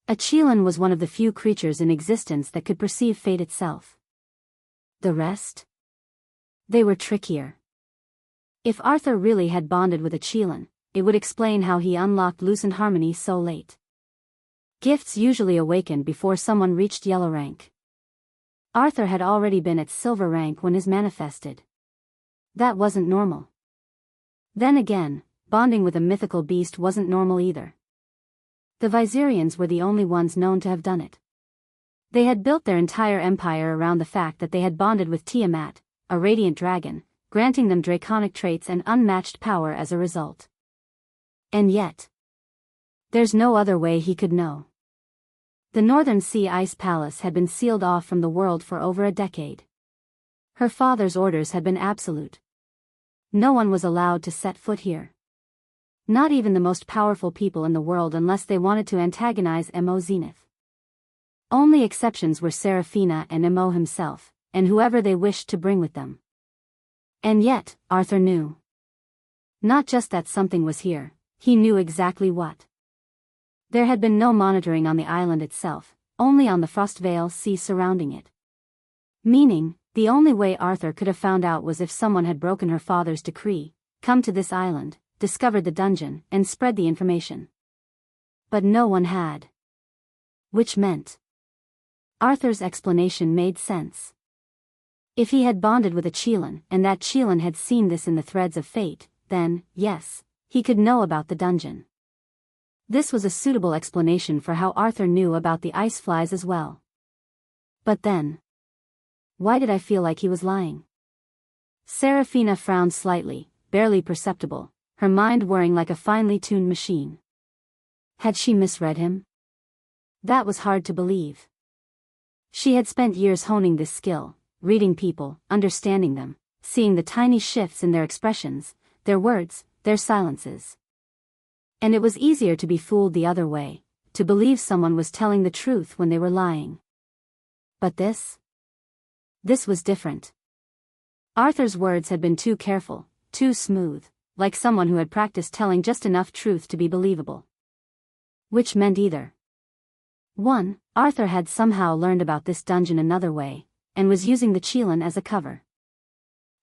A Qilin was one of the few creatures in existence that could perceive fate itself. The rest? They were trickier. If Arthur really had bonded with a Qilin, it would explain how he unlocked Lucent Harmony so late. Gifts usually awakened before someone reached yellow rank. Arthur had already been at silver rank when his manifested. That wasn't normal. Then again, bonding with a mythical beast wasn't normal either. The Viserians were the only ones known to have done it. They had built their entire empire around the fact that they had bonded with Tiamat, a radiant dragon, granting them draconic traits and unmatched power as a result. And yet, there's no other way he could know. The Northern Sea Ice Palace had been sealed off from the world for over a decade. Her father's orders had been absolute. No one was allowed to set foot here. Not even the most powerful people in the world unless they wanted to antagonize Mo Zenith. Only exceptions were Seraphina and Mo himself, and whoever they wished to bring with them. And yet, Arthur knew. Not just that something was here, he knew exactly what. There had been no monitoring on the island itself, only on the Frostvale Sea surrounding it. Meaning, the only way Arthur could have found out was if someone had broken her father's decree, come to this island, discovered the dungeon, and spread the information. But no one had. Which meant Arthur's explanation made sense. If he had bonded with a Qilin, and that Qilin had seen this in the threads of fate, then, yes, he could know about the dungeon. This was a suitable explanation for how Arthur knew about the ice flies as well. But then, why did I feel like he was lying? Seraphina frowned slightly, barely perceptible, her mind whirring like a finely tuned machine. Had she misread him? That was hard to believe. She had spent years honing this skill, reading people, understanding them, seeing the tiny shifts in their expressions, their words, their silences. And it was easier to be fooled the other way, to believe someone was telling the truth when they were lying. But this was different. Arthur's words had been too careful, too smooth, like someone who had practiced telling just enough truth to be believable. Which meant either 1. Arthur had somehow learned about this dungeon another way, and was using the Qilin as a cover.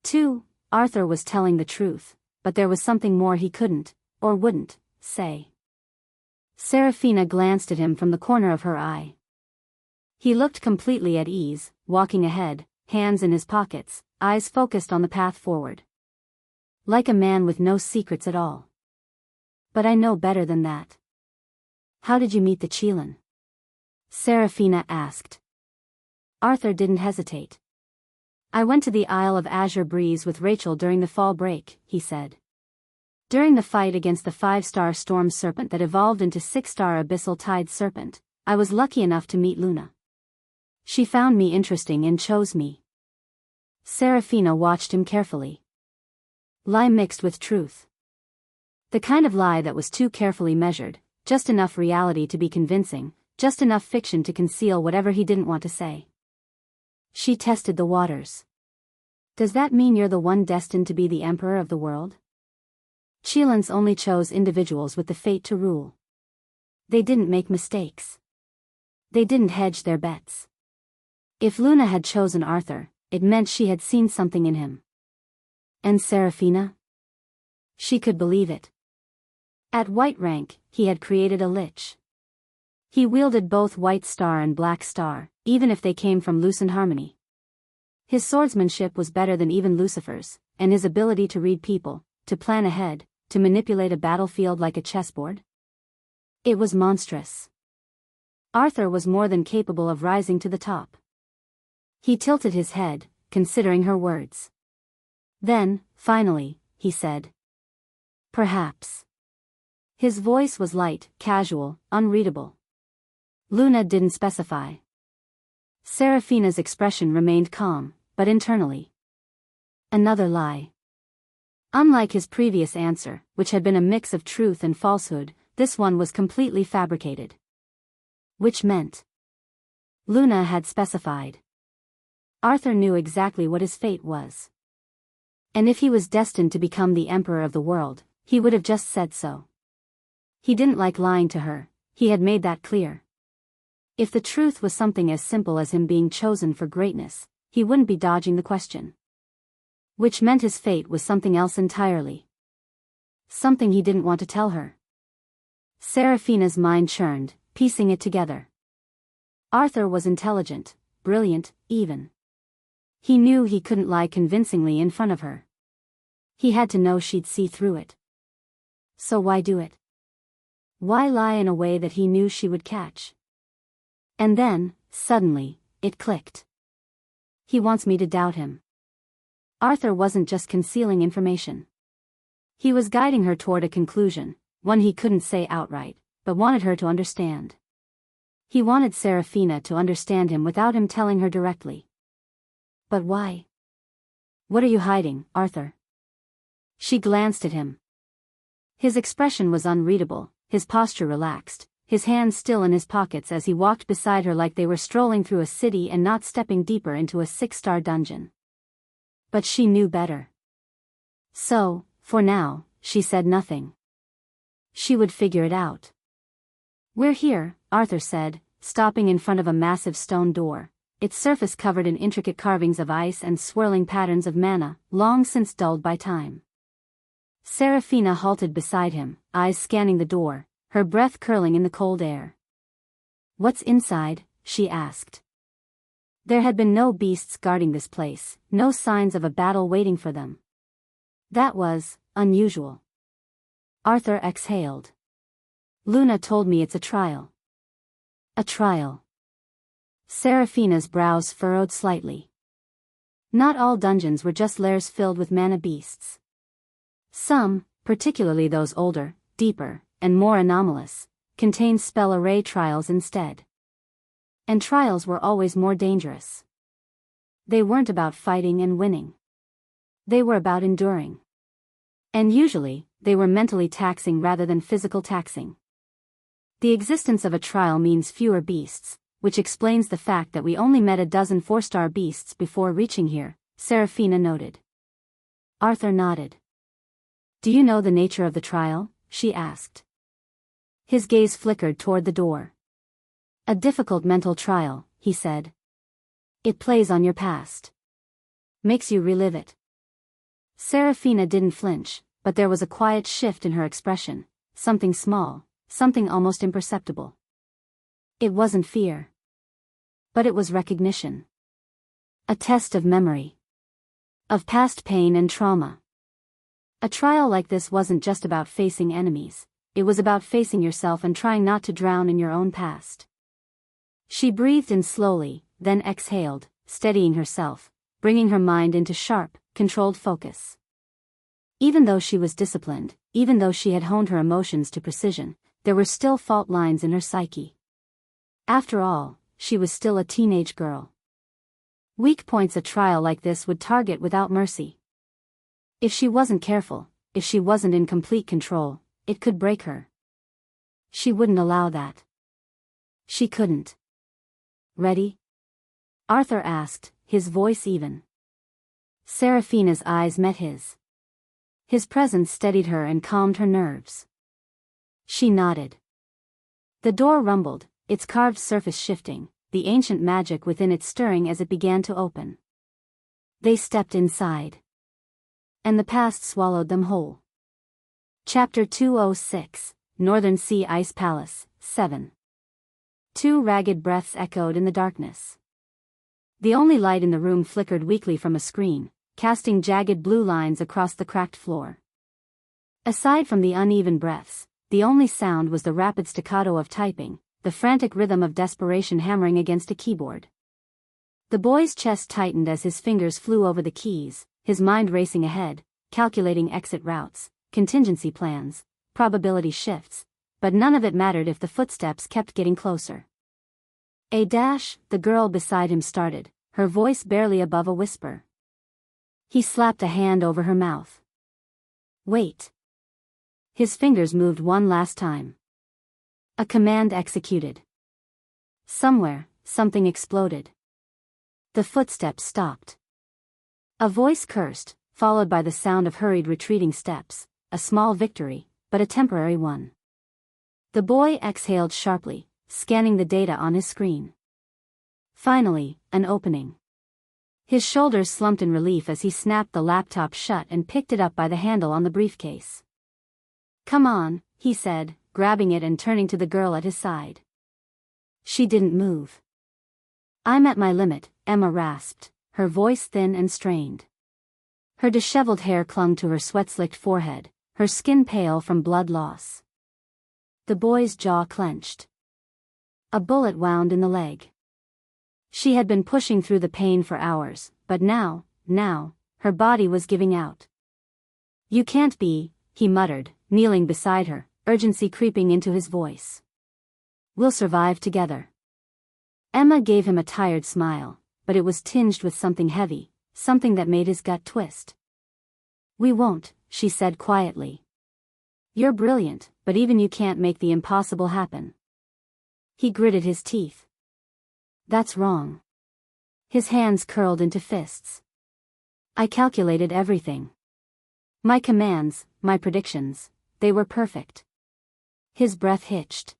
2. Arthur was telling the truth, but there was something more he couldn't, or wouldn't, say. Seraphina glanced at him from the corner of her eye. He looked completely at ease, walking ahead, hands in his pockets, eyes focused on the path forward. Like a man with no secrets at all. But I know better than that. How did you meet the Qilin? Seraphina asked. Arthur didn't hesitate. I went to the Isle of Azure Breeze with Rachel during the fall break, he said. During the fight against the 5-star storm serpent that evolved into 6-star abyssal tide serpent, I was lucky enough to meet Luna. She found me interesting and chose me. Seraphina watched him carefully. Lie mixed with truth. The kind of lie that was too carefully measured, just enough reality to be convincing, just enough fiction to conceal whatever he didn't want to say. She tested the waters. Does that mean you're the one destined to be the emperor of the world? Qilins only chose individuals with the fate to rule. They didn't make mistakes. They didn't hedge their bets. If Luna had chosen Arthur, it meant she had seen something in him. And Seraphina? She could believe it. At White Rank, he had created a lich. He wielded both White Star and Black Star, even if they came from Lucent Harmony. His swordsmanship was better than even Lucifer's, and his ability to read people, to plan ahead, to manipulate a battlefield like a chessboard? It was monstrous. Arthur was more than capable of rising to the top. He tilted his head, considering her words. Then, finally, he said. Perhaps. His voice was light, casual, unreadable. Luna didn't specify. Seraphina's expression remained calm, but internally. Another lie. Unlike his previous answer, which had been a mix of truth and falsehood, this one was completely fabricated. Which meant Luna had specified. Arthur knew exactly what his fate was. And if he was destined to become the emperor of the world, he would have just said so. He didn't like lying to her, he had made that clear. If the truth was something as simple as him being chosen for greatness, he wouldn't be dodging the question. Which meant his fate was something else entirely. Something he didn't want to tell her. Seraphina's mind churned, piecing it together. Arthur was intelligent, brilliant, even. He knew he couldn't lie convincingly in front of her. He had to know she'd see through it. So why do it? Why lie in a way that he knew she would catch? And then, suddenly, it clicked. He wants me to doubt him. Arthur wasn't just concealing information. He was guiding her toward a conclusion, one he couldn't say outright, but wanted her to understand. He wanted Serafina to understand him without him telling her directly. But why? What are you hiding, Arthur? She glanced at him. His expression was unreadable, his posture relaxed, his hands still in his pockets as he walked beside her like they were strolling through a city and not stepping deeper into a 6-star dungeon. But she knew better. So, for now, she said nothing. She would figure it out. "We're here," Arthur said, stopping in front of a massive stone door, its surface covered in intricate carvings of ice and swirling patterns of mana, long since dulled by time. Serafina halted beside him, eyes scanning the door, her breath curling in the cold air. "What's inside?" she asked. There had been no beasts guarding this place, no signs of a battle waiting for them. That was unusual. Arthur exhaled. "Luna told me it's a trial." "A trial?" Serafina's brows furrowed slightly. Not all dungeons were just lairs filled with mana beasts. Some, particularly those older, deeper, and more anomalous, contained spell array trials instead. And trials were always more dangerous. They weren't about fighting and winning. They were about enduring. And usually, they were mentally taxing rather than physical taxing. The existence of a trial means fewer beasts, which explains the fact that we only met a dozen 4-star beasts before reaching here, Serafina noted. Arthur nodded. "Do you know the nature of the trial?" she asked. His gaze flickered toward the door. "A difficult mental trial," he said. "It plays on your past. Makes you relive it." Serafina didn't flinch, but there was a quiet shift in her expression, something small, something almost imperceptible. It wasn't fear. But it was recognition. A test of memory. Of past pain and trauma. A trial like this wasn't just about facing enemies, it was about facing yourself and trying not to drown in your own past. She breathed in slowly, then exhaled, steadying herself, bringing her mind into sharp, controlled focus. Even though she was disciplined, even though she had honed her emotions to precision, there were still fault lines in her psyche. After all, she was still a teenage girl. Weak points a trial like this would target without mercy. If she wasn't careful, if she wasn't in complete control, it could break her. She wouldn't allow that. She couldn't. "Ready?" Arthur asked, his voice even. Serafina's eyes met his. His presence steadied her and calmed her nerves. She nodded. The door rumbled, its carved surface shifting, the ancient magic within it stirring as it began to open. They stepped inside. And the past swallowed them whole. Chapter 206, Northern Sea Ice Palace, 7. 2 ragged breaths echoed in the darkness. The only light in the room flickered weakly from a screen, casting jagged blue lines across the cracked floor. Aside from the uneven breaths, the only sound was the rapid staccato of typing, the frantic rhythm of desperation hammering against a keyboard. The boy's chest tightened as his fingers flew over the keys, his mind racing ahead, calculating exit routes, contingency plans, probability shifts, but none of it mattered if the footsteps kept getting closer. The girl beside him started, her voice barely above a whisper. He slapped a hand over her mouth. "Wait." His fingers moved one last time. A command executed. Somewhere, something exploded. The footsteps stopped. A voice cursed, followed by the sound of hurried retreating steps, a small victory, but a temporary one. The boy exhaled sharply, scanning the data on his screen. Finally, an opening. His shoulders slumped in relief as he snapped the laptop shut and picked it up by the handle on the briefcase. "Come on," he said, grabbing it and turning to the girl at his side. She didn't move. "I'm at my limit," Emma rasped, her voice thin and strained. Her disheveled hair clung to her sweat-slicked forehead, her skin pale from blood loss. The boy's jaw clenched. A bullet wound in the leg. She had been pushing through the pain for hours, but now, her body was giving out. "You can't be," he muttered, kneeling beside her, urgency creeping into his voice. "We'll survive together." Emma gave him a tired smile, but it was tinged with something heavy, something that made his gut twist. "We won't," she said quietly. "You're brilliant, but even you can't make the impossible happen." He gritted his teeth. "That's wrong." His hands curled into fists. "I calculated everything. My commands, my predictions, they were perfect." His breath hitched.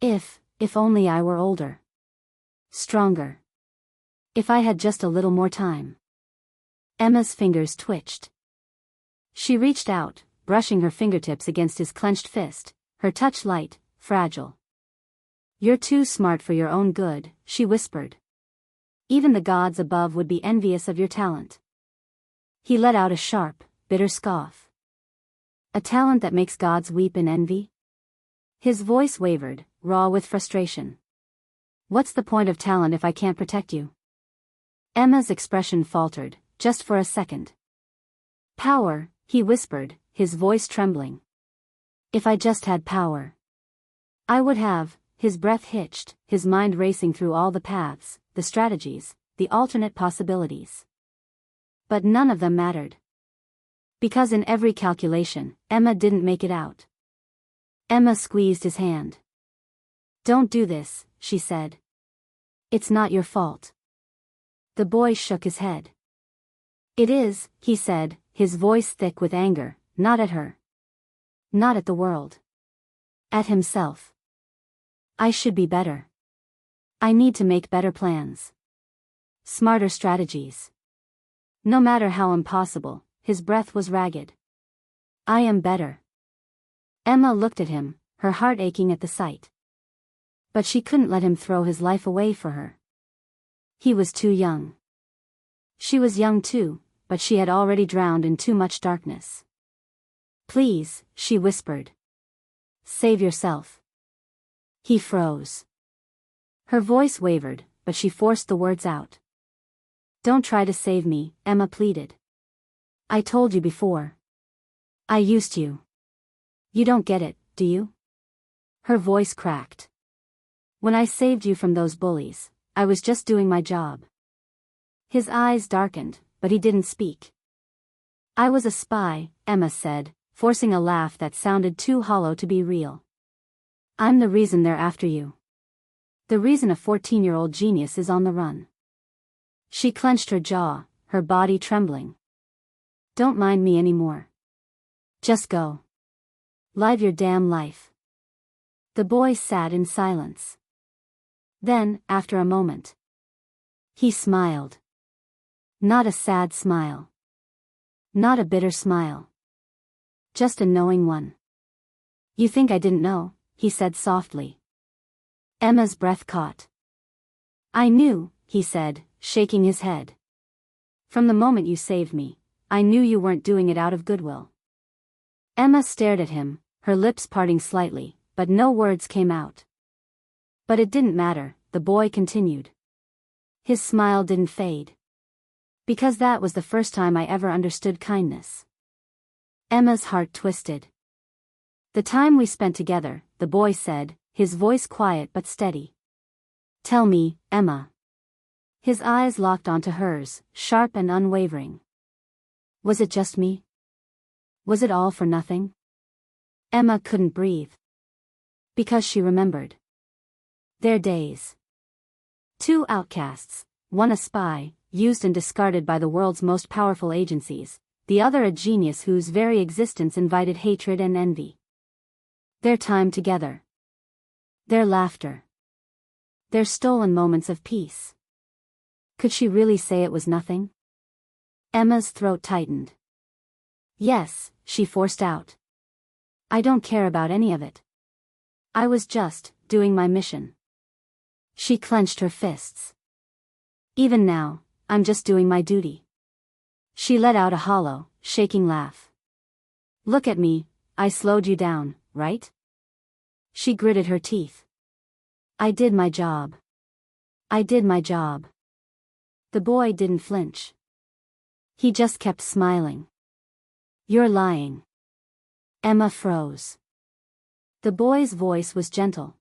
If only I were older. Stronger. If I had just a little more time." Emma's fingers twitched. She reached out, brushing her fingertips against his clenched fist, her touch light, fragile. "You're too smart for your own good," she whispered. "Even the gods above would be envious of your talent." He let out a sharp, bitter scoff. "A talent that makes gods weep in envy?" His voice wavered, raw with frustration. "What's the point of talent if I can't protect you?" Emma's expression faltered, just for a second. "Power," he whispered, his voice trembling. "If I just had power. I would have." His breath hitched, his mind racing through all the paths, the strategies, the alternate possibilities. But none of them mattered. Because in every calculation, Emma didn't make it out. Emma squeezed his hand. "Don't do this," she said. "It's not your fault." The boy shook his head. "It is," he said, his voice thick with anger, not at her. Not at the world. At himself. "I should be better. I need to make better plans. Smarter strategies." No matter how impossible, his breath was ragged. "I am better." Emma looked at him, her heart aching at the sight. But she couldn't let him throw his life away for her. He was too young. She was young too, but she had already drowned in too much darkness. "Please," she whispered. "Save yourself." He froze. Her voice wavered, but she forced the words out. "Don't try to save me," Emma pleaded. "I told you before. I used you. You don't get it, do you?" Her voice cracked. "When I saved you from those bullies, I was just doing my job." His eyes darkened, but he didn't speak. "I was a spy," Emma said, forcing a laugh that sounded too hollow to be real. "I'm the reason they're after you. The reason a 14-year-old genius is on the run." She clenched her jaw, her body trembling. "Don't mind me anymore. Just go. Live your damn life." The boy sat in silence. Then, after a moment, he smiled. Not a sad smile. Not a bitter smile. Just a knowing one. "You think I didn't know?" he said softly. Emma's breath caught. "I knew," he said, shaking his head. "From the moment you saved me, I knew you weren't doing it out of goodwill." Emma stared at him, her lips parting slightly, but no words came out. "But it didn't matter," the boy continued. His smile didn't fade. "Because that was the first time I ever understood kindness." Emma's heart twisted. "The time we spent together," the boy said, his voice quiet but steady. "Tell me, Emma." His eyes locked onto hers, sharp and unwavering. "Was it just me? Was it all for nothing?" Emma couldn't breathe. Because she remembered. Their days. Two outcasts, one a spy, used and discarded by the world's most powerful agencies, the other a genius whose very existence invited hatred and envy. Their time together. Their laughter. Their stolen moments of peace. Could she really say it was nothing? Emma's throat tightened. "Yes," she forced out. "I don't care about any of it. I was just doing my mission." She clenched her fists. "Even now, I'm just doing my duty." She let out a hollow, shaking laugh. Look at me, I slowed you down, right? She gritted her teeth. I did my job. I did my job. The boy didn't flinch. He just kept smiling. You're lying. Emma froze. The boy's voice was gentle.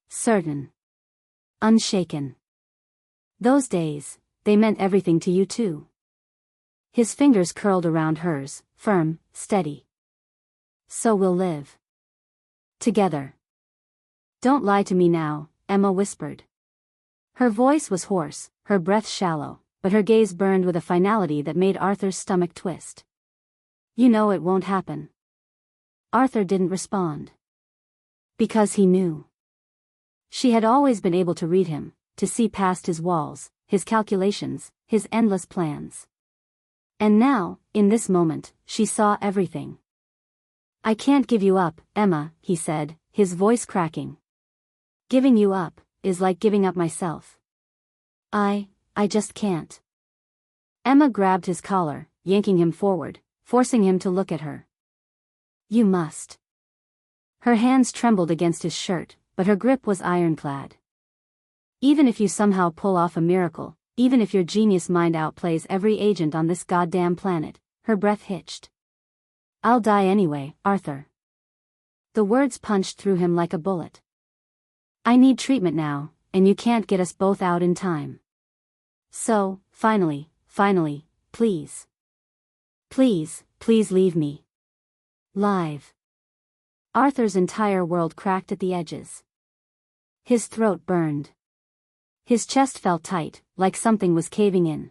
Certain. Unshaken. Those days, they meant everything to you too. His fingers curled around hers, firm, steady. So we'll live. Together. Don't lie to me now, Emma whispered. Her voice was hoarse, her breath shallow, but her gaze burned with a finality that made Arthur's stomach twist. You know it won't happen. Arthur didn't respond. Because he knew. She had always been able to read him, to see past his walls, his calculations, his endless plans. And now, in this moment, she saw everything. I can't give you up, Emma, he said, his voice cracking. Giving you up is like giving up myself. I just can't. Emma grabbed his collar, yanking him forward, forcing him to look at her. You must. Her hands trembled against his shirt, but her grip was ironclad. Even if you somehow pull off a miracle, even if your genius mind outplays every agent on this goddamn planet, her breath hitched. I'll die anyway, Arthur. The words punched through him like a bullet. I need treatment now, and you can't get us both out in time. So, finally, please. Please leave me. Live. Arthur's entire world cracked at the edges. His throat burned. His chest felt tight, like something was caving in.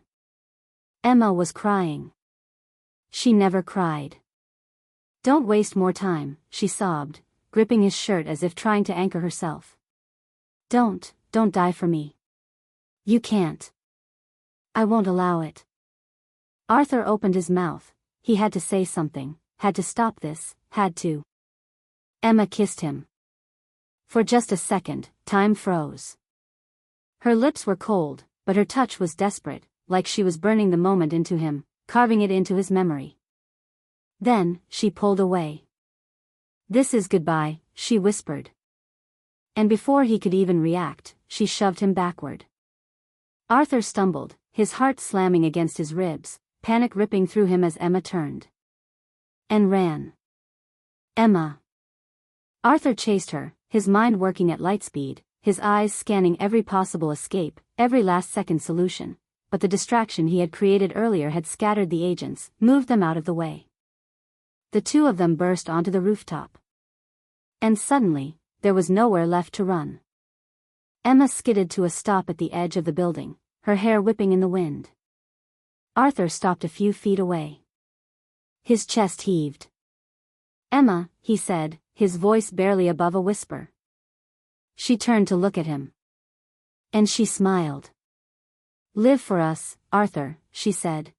Emma was crying. She never cried. Don't waste more time, she sobbed, gripping his shirt as if trying to anchor herself. Don't die for me. You can't. I won't allow it. Arthur opened his mouth. He had to say something, had to stop this, had to. Emma kissed him. For just a second, time froze. Her lips were cold, but her touch was desperate, like she was burning the moment into him, carving it into his memory. Then, she pulled away. This is goodbye, she whispered. And before he could even react, she shoved him backward. Arthur stumbled, his heart slamming against his ribs, panic ripping through him as Emma turned. And ran. Emma. Arthur chased her, his mind working at light speed, his eyes scanning every possible escape, every last-second solution, but the distraction he had created earlier had scattered the agents, moved them out of the way. The two of them burst onto the rooftop. And suddenly, there was nowhere left to run. Emma skidded to a stop at the edge of the building, her hair whipping in the wind. Arthur stopped a few feet away. His chest heaved. Emma, he said, his voice barely above a whisper. She turned to look at him. And she smiled. Live for us, Arthur, she said.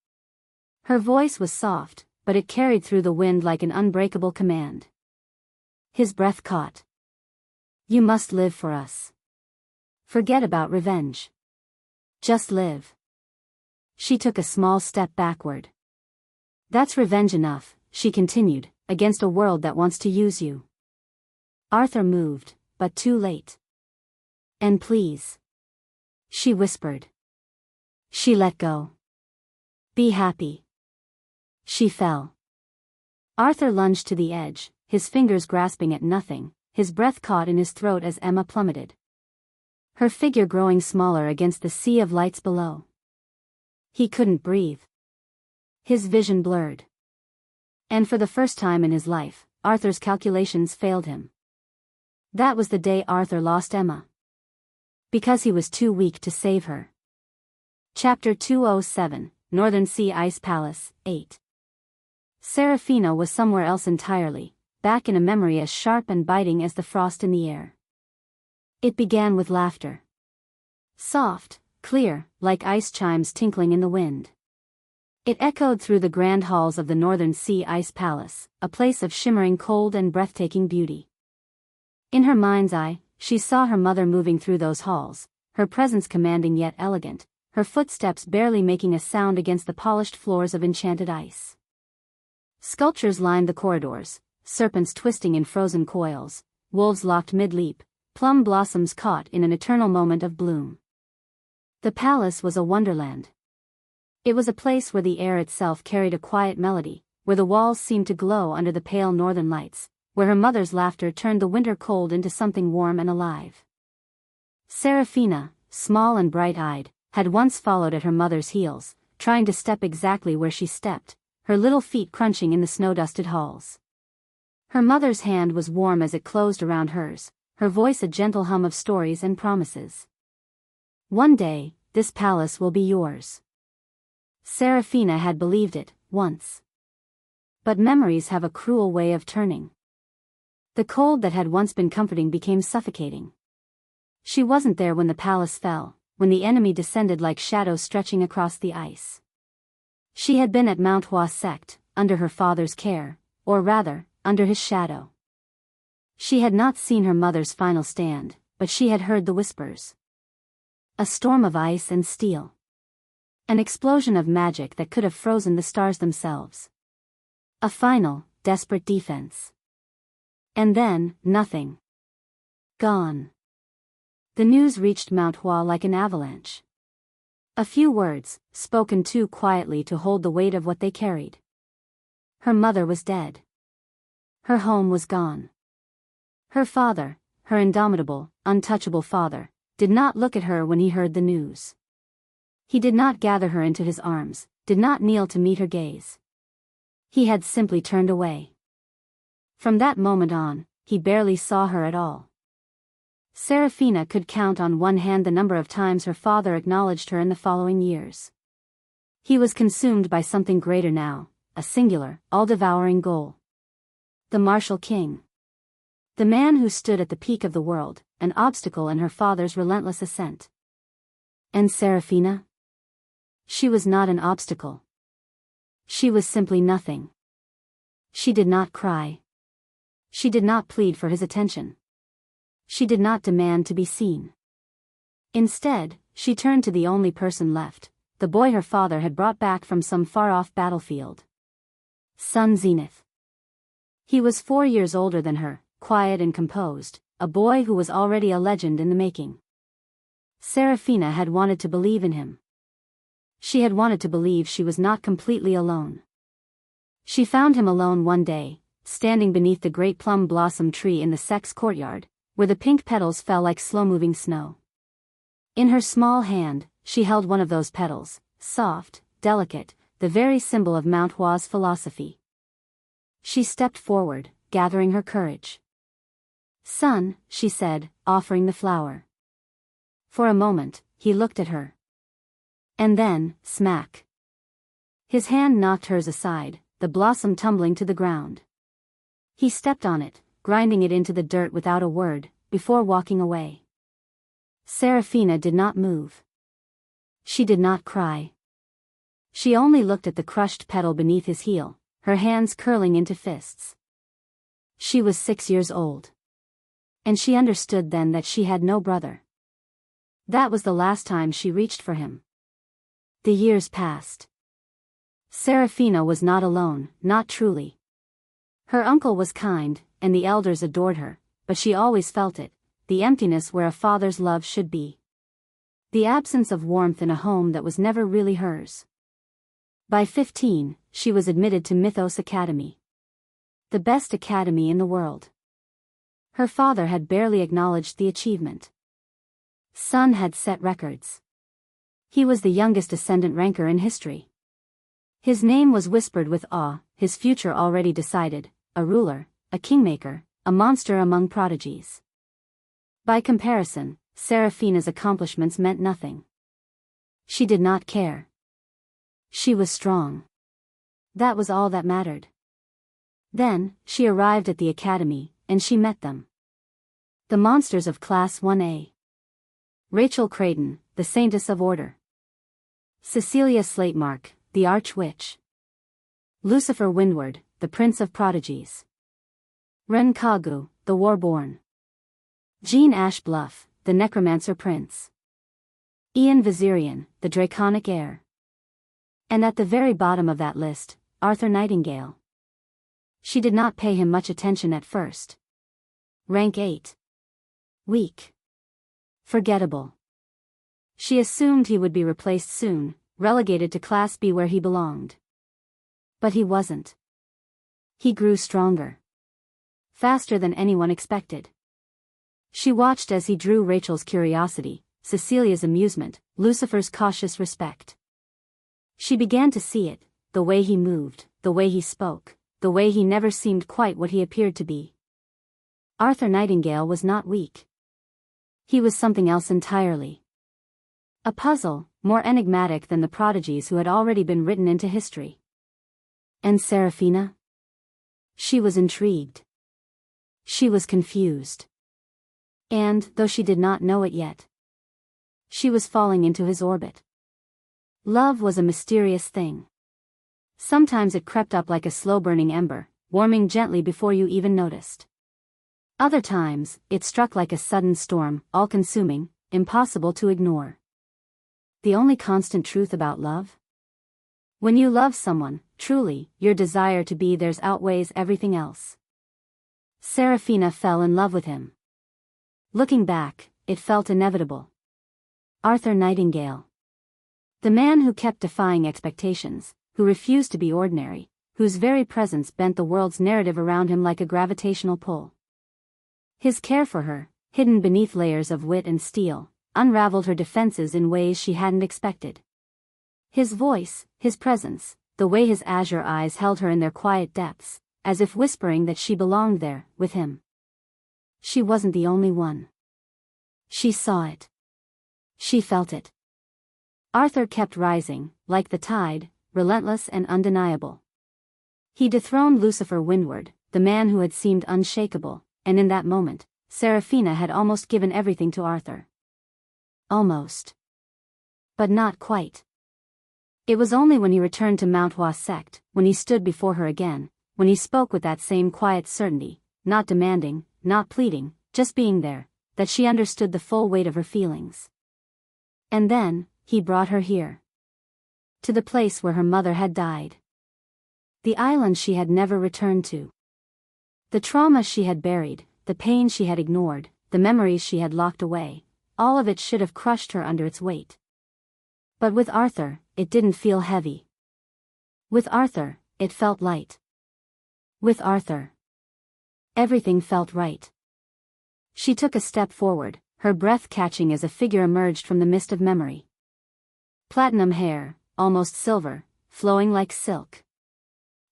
Her voice was soft, but it carried through the wind like an unbreakable command. His breath caught. You must live for us. Forget about revenge. Just live. She took a small step backward. That's revenge enough, she continued, against a world that wants to use you. Arthur moved, but too late. And please. She whispered. She let go. Be happy. She fell. Arthur lunged to the edge, his fingers grasping at nothing, his breath caught in his throat as Emma plummeted. Her figure growing smaller against the sea of lights below. He couldn't breathe. His vision blurred. And for the first time in his life, Arthur's calculations failed him. That was the day Arthur lost Emma. Because he was too weak to save her. Chapter 207, Northern Sea Ice Palace, 8. Serafina was somewhere else entirely, back in a memory as sharp and biting as the frost in the air. It began with laughter. Soft, clear, like ice chimes tinkling in the wind. It echoed through the grand halls of the Northern Sea Ice Palace, a place of shimmering cold and breathtaking beauty. In her mind's eye, she saw her mother moving through those halls, her presence commanding yet elegant, her footsteps barely making a sound against the polished floors of enchanted ice. Sculptures lined the corridors, serpents twisting in frozen coils, wolves locked mid-leap, plum blossoms caught in an eternal moment of bloom. The palace was a wonderland. It was a place where the air itself carried a quiet melody, where the walls seemed to glow under the pale northern lights, where her mother's laughter turned the winter cold into something warm and alive. Serafina, small and bright-eyed, had once followed at her mother's heels, trying to step exactly where she stepped, her little feet crunching in the snow-dusted halls. Her mother's hand was warm as it closed around hers, her voice a gentle hum of stories and promises. One day, this palace will be yours. Serafina had believed it, once. But memories have a cruel way of turning. The cold that had once been comforting became suffocating. She wasn't there when the palace fell, when the enemy descended like shadows stretching across the ice. She had been at Mount Hua Sect, under her father's care, or rather, under his shadow. She had not seen her mother's final stand, but she had heard the whispers. A storm of ice and steel. An explosion of magic that could have frozen the stars themselves. A final, desperate defense. And then, nothing. Gone. The news reached Mount Hua like an avalanche. A few words, spoken too quietly to hold the weight of what they carried. Her mother was dead. Her home was gone. Her father, her indomitable, untouchable father, did not look at her when he heard the news. He did not gather her into his arms, did not kneel to meet her gaze. He had simply turned away. From that moment on, he barely saw her at all. Serafina could count on one hand the number of times her father acknowledged her in the following years. He was consumed by something greater now, a singular, all-devouring goal. The martial king. The man who stood at the peak of the world, an obstacle in her father's relentless ascent. And Serafina? She was not an obstacle. She was simply nothing. She did not cry. She did not plead for his attention. She did not demand to be seen. Instead, she turned to the only person left, the boy her father had brought back from some far-off battlefield. Son Zenith. He was 4 years older than her, quiet and composed, a boy who was already a legend in the making. Serafina had wanted to believe in him. She had wanted to believe she was not completely alone. She found him alone one day, standing beneath the great plum blossom tree in the sect's courtyard, where the pink petals fell like slow-moving snow. In her small hand, she held one of those petals, soft, delicate, the very symbol of Mount Hua's philosophy. She stepped forward, gathering her courage. "Son," she said, offering the flower. For a moment, he looked at her. And then, smack. His hand knocked hers aside, the blossom tumbling to the ground. He stepped on it, grinding it into the dirt without a word, before walking away. Serafina did not move. She did not cry. She only looked at the crushed petal beneath his heel, her hands curling into fists. She was 6 years old. And she understood then that she had no brother. That was the last time she reached for him. The years passed. Serafina was not alone, not truly. Her uncle was kind, and the elders adored her, but she always felt it, the emptiness where a father's love should be. The absence of warmth in a home that was never really hers. By 15, she was admitted to Mythos Academy. The best academy in the world. Her father had barely acknowledged the achievement. Son had set records. He was the youngest ascendant ranker in history. His name was whispered with awe, his future already decided, a ruler, a kingmaker, a monster among prodigies. By comparison, Serafina's accomplishments meant nothing. She did not care. She was strong. That was all that mattered. Then, she arrived at the academy, and she met them. The monsters of Class 1A. Rachel Creighton, the Saintess of Order. Cecilia Slatemark, the Arch-Witch. Lucifer Windward, the Prince of Prodigies. Ren Kagu, the War-Born. Jean Ashbluff, the Necromancer Prince. Ian Vizirian, the draconic heir. And at the very bottom of that list, Arthur Nightingale. She did not pay him much attention at first. Rank 8. Weak. Forgettable. She assumed he would be replaced soon, relegated to Class B where he belonged. But he wasn't. He grew stronger. Faster than anyone expected. She watched as he drew Rachel's curiosity, Cecilia's amusement, Lucifer's cautious respect. She began to see it, the way he moved, the way he spoke, the way he never seemed quite what he appeared to be. Arthur Nightingale was not weak. He was something else entirely. A puzzle, more enigmatic than the prodigies who had already been written into history. And Serafina? She was intrigued. She was confused. And, though she did not know it yet, she was falling into his orbit. Love was a mysterious thing. Sometimes it crept up like a slow-burning ember, warming gently before you even noticed. Other times, it struck like a sudden storm, all-consuming, impossible to ignore. The only constant truth about love? When you love someone, truly, your desire to be theirs outweighs everything else. Serafina fell in love with him. Looking back, it felt inevitable. Arthur Nightingale. The man who kept defying expectations, who refused to be ordinary, whose very presence bent the world's narrative around him like a gravitational pull. His care for her, hidden beneath layers of wit and steel, unraveled her defenses in ways she hadn't expected. His voice, his presence, the way his azure eyes held her in their quiet depths, as if whispering that she belonged there, with him. She wasn't the only one. She saw it. She felt it. Arthur kept rising, like the tide, relentless and undeniable. He dethroned Lucifer windward, the man who had seemed unshakable, and in that moment, Serafina had almost given everything to Arthur. Almost. But not quite. It was only when he returned to Mount Huasect, when he stood before her again, when he spoke with that same quiet certainty, not demanding, not pleading, just being there, that she understood the full weight of her feelings. And then, he brought her here. To the place where her mother had died. The island she had never returned to. The trauma she had buried, the pain she had ignored, the memories she had locked away, all of it should have crushed her under its weight. But with Arthur, it didn't feel heavy. With Arthur, it felt light. With Arthur, everything felt right. She took a step forward, her breath catching as a figure emerged from the mist of memory. Platinum hair, almost silver, flowing like silk.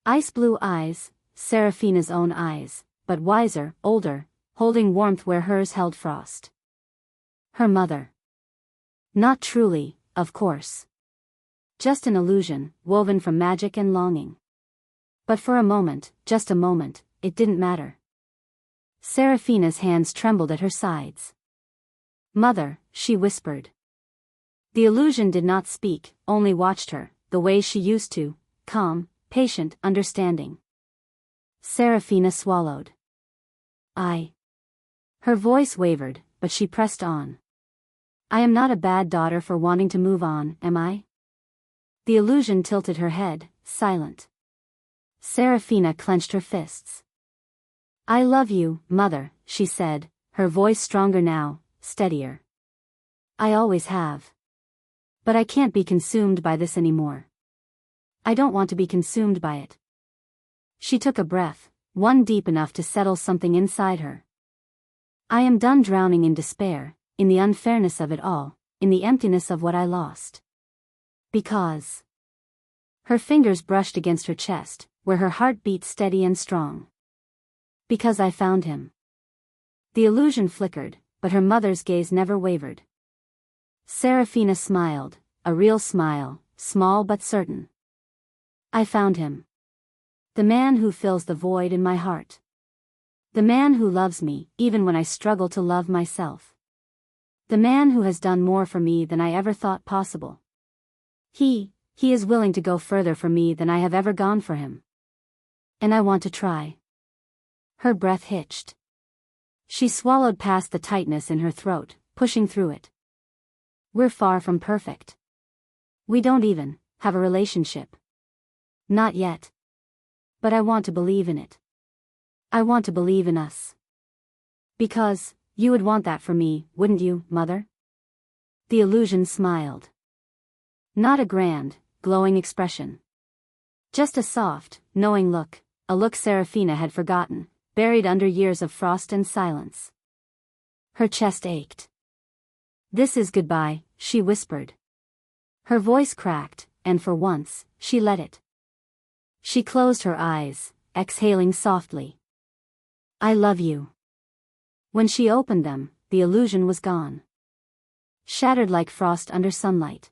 Ice blue eyes, Serafina's own eyes, but wiser, older, holding warmth where hers held frost. Her mother. Not truly, of course. Just an illusion, woven from magic and longing. But for a moment, just a moment, it didn't matter. Serafina's hands trembled at her sides. "Mother," she whispered. The illusion did not speak, only watched her, the way she used to, calm, patient, understanding. Serafina swallowed. Her voice wavered, but she pressed on. "I am not a bad daughter for wanting to move on, am I?" The illusion tilted her head, silent. Serafina clenched her fists. "I love you, Mother," she said, her voice stronger now, steadier. "I always have. But I can't be consumed by this anymore. I don't want to be consumed by it." She took a breath, one deep enough to settle something inside her. "I am done drowning in despair, in the unfairness of it all, in the emptiness of what I lost. Because..." Her fingers brushed against her chest, where her heart beat steady and strong. "Because I found him." The illusion flickered, but her mother's gaze never wavered. Serafina smiled, a real smile, small but certain. "I found him. The man who fills the void in my heart. The man who loves me, even when I struggle to love myself. The man who has done more for me than I ever thought possible. He is willing to go further for me than I have ever gone for him. And I want to try." Her breath hitched. She swallowed past the tightness in her throat, pushing through it. We're far from perfect. We don't even have a relationship. Not yet. But I want to believe in it. I want to believe in us. Because, you would want that for me, wouldn't you, Mother? The illusion smiled. Not a grand, glowing expression. Just a soft, knowing look, a look Seraphina had forgotten, buried under years of frost and silence. Her chest ached. This is goodbye, she whispered. Her voice cracked, and for once, she let it. She closed her eyes, exhaling softly. I love you. When she opened them, the illusion was gone. Shattered like frost under sunlight.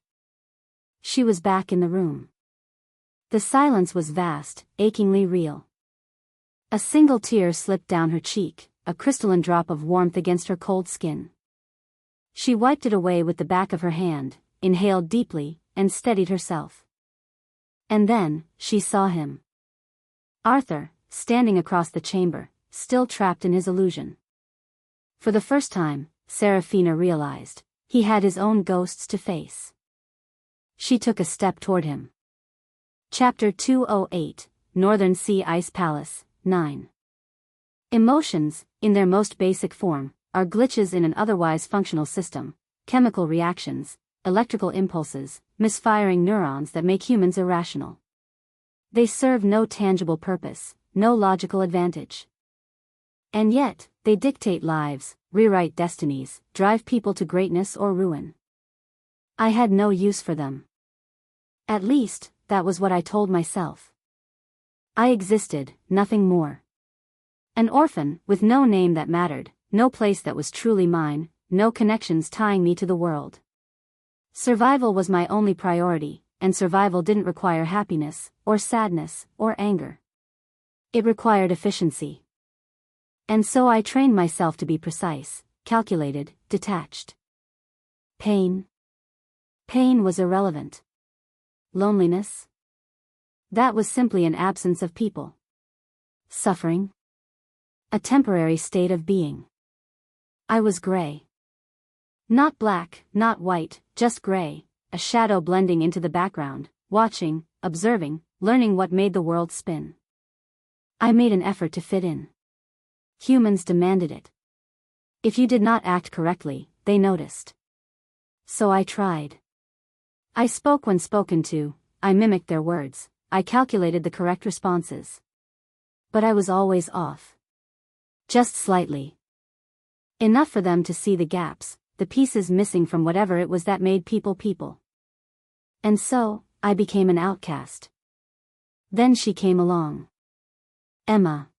She was back in the room. The silence was vast, achingly real. A single tear slipped down her cheek, a crystalline drop of warmth against her cold skin. She wiped it away with the back of her hand, inhaled deeply, and steadied herself. And then, she saw him. Arthur, standing across the chamber, still trapped in his illusion. For the first time, Seraphina realized, he had his own ghosts to face. She took a step toward him. Chapter 208, Northern Sea Ice Palace, 9. Emotions, in their most basic form, are glitches in an otherwise functional system, chemical reactions, electrical impulses, misfiring neurons that make humans irrational. They serve no tangible purpose, no logical advantage. And yet, they dictate lives, rewrite destinies, drive people to greatness or ruin. I had no use for them. At least, that was what I told myself. I existed, nothing more. An orphan, with no name that mattered, no place that was truly mine, no connections tying me to the world. Survival was my only priority, and survival didn't require happiness, or sadness, or anger. It required efficiency. And so I trained myself to be precise, calculated, detached. Pain. Pain was irrelevant. Loneliness? That was simply an absence of people. Suffering? A temporary state of being. I was gray. Not black, not white, just gray, a shadow blending into the background, watching, observing, learning what made the world spin. I made an effort to fit in. Humans demanded it. If you did not act correctly, they noticed. So I tried. I spoke when spoken to, I mimicked their words, I calculated the correct responses. But I was always off. Just slightly. Enough for them to see the gaps, the pieces missing from whatever it was that made people people. And so, I became an outcast. Then she came along. Emma.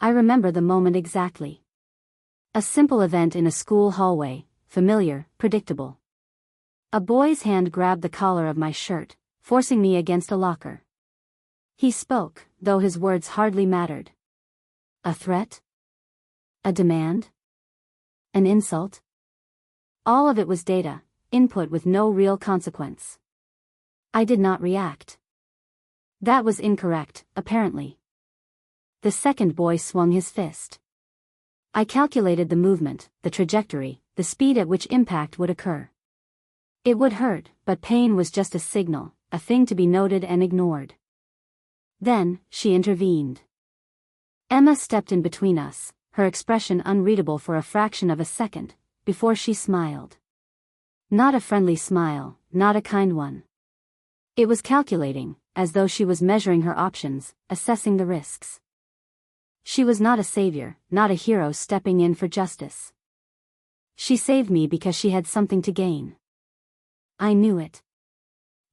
I remember the moment exactly. A simple event in a school hallway, familiar, predictable. A boy's hand grabbed the collar of my shirt, forcing me against a locker. He spoke, though his words hardly mattered. A threat? A demand? An insult? All of it was data, input with no real consequence. I did not react. That was incorrect, apparently. The second boy swung his fist. I calculated the movement, the trajectory, the speed at which impact would occur. It would hurt, but pain was just a signal, a thing to be noted and ignored. Then, she intervened. Emma stepped in between us, her expression unreadable for a fraction of a second, before she smiled. Not a friendly smile, not a kind one. It was calculating, as though she was measuring her options, assessing the risks. She was not a savior, not a hero stepping in for justice. She saved me because she had something to gain. I knew it.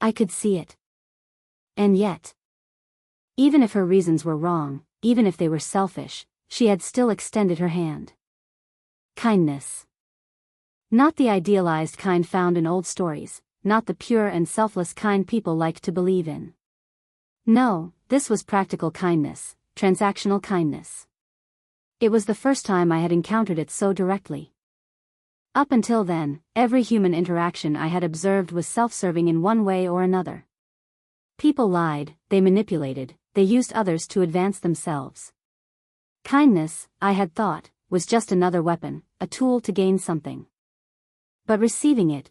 I could see it. And yet, even if her reasons were wrong, even if they were selfish, she had still extended her hand. Kindness. Not the idealized kind found in old stories, not the pure and selfless kind people like to believe in. No, this was practical kindness, transactional kindness. It was the first time I had encountered it so directly. Up until then, every human interaction I had observed was self-serving in one way or another. People lied, they manipulated, they used others to advance themselves. Kindness, I had thought, was just another weapon, a tool to gain something. But receiving it,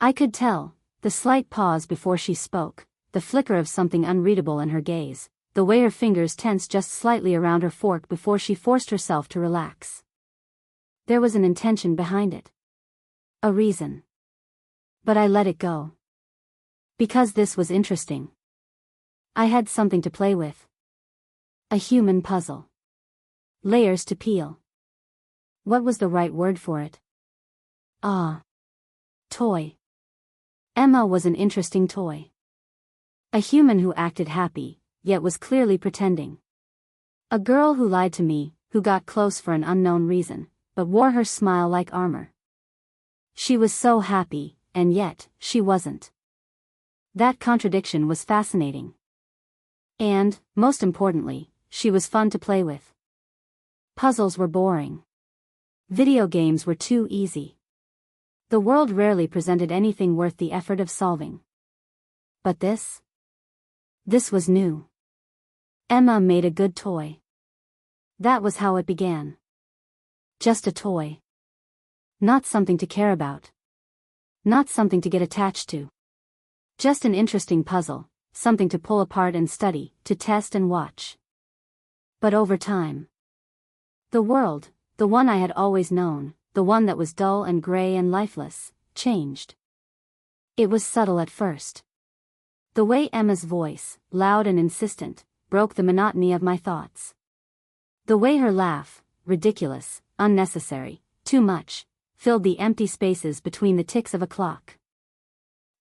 I could tell, the slight pause before she spoke, the flicker of something unreadable in her gaze, the way her fingers tensed just slightly around her fork before she forced herself to relax. There was an intention behind it. A reason. But I let it go. Because this was interesting. I had something to play with. A human puzzle. Layers to peel. What was the right word for it? Ah. Toy. Emma was an interesting toy. A human who acted happy, yet was clearly pretending. A girl who lied to me, who got close for an unknown reason, but wore her smile like armor. She was so happy, and yet, she wasn't. That contradiction was fascinating. And, most importantly, she was fun to play with. Puzzles were boring. Video games were too easy. The world rarely presented anything worth the effort of solving. But this? This was new. Emma made a good toy. That was how it began. Just a toy. Not something to care about. Not something to get attached to. Just an interesting puzzle, something to pull apart and study, to test and watch. But over time, the world, the one I had always known, the one that was dull and gray and lifeless, changed. It was subtle at first. The way Emma's voice, loud and insistent, broke the monotony of my thoughts. The way her laugh, ridiculous, unnecessary, too much, filled the empty spaces between the ticks of a clock.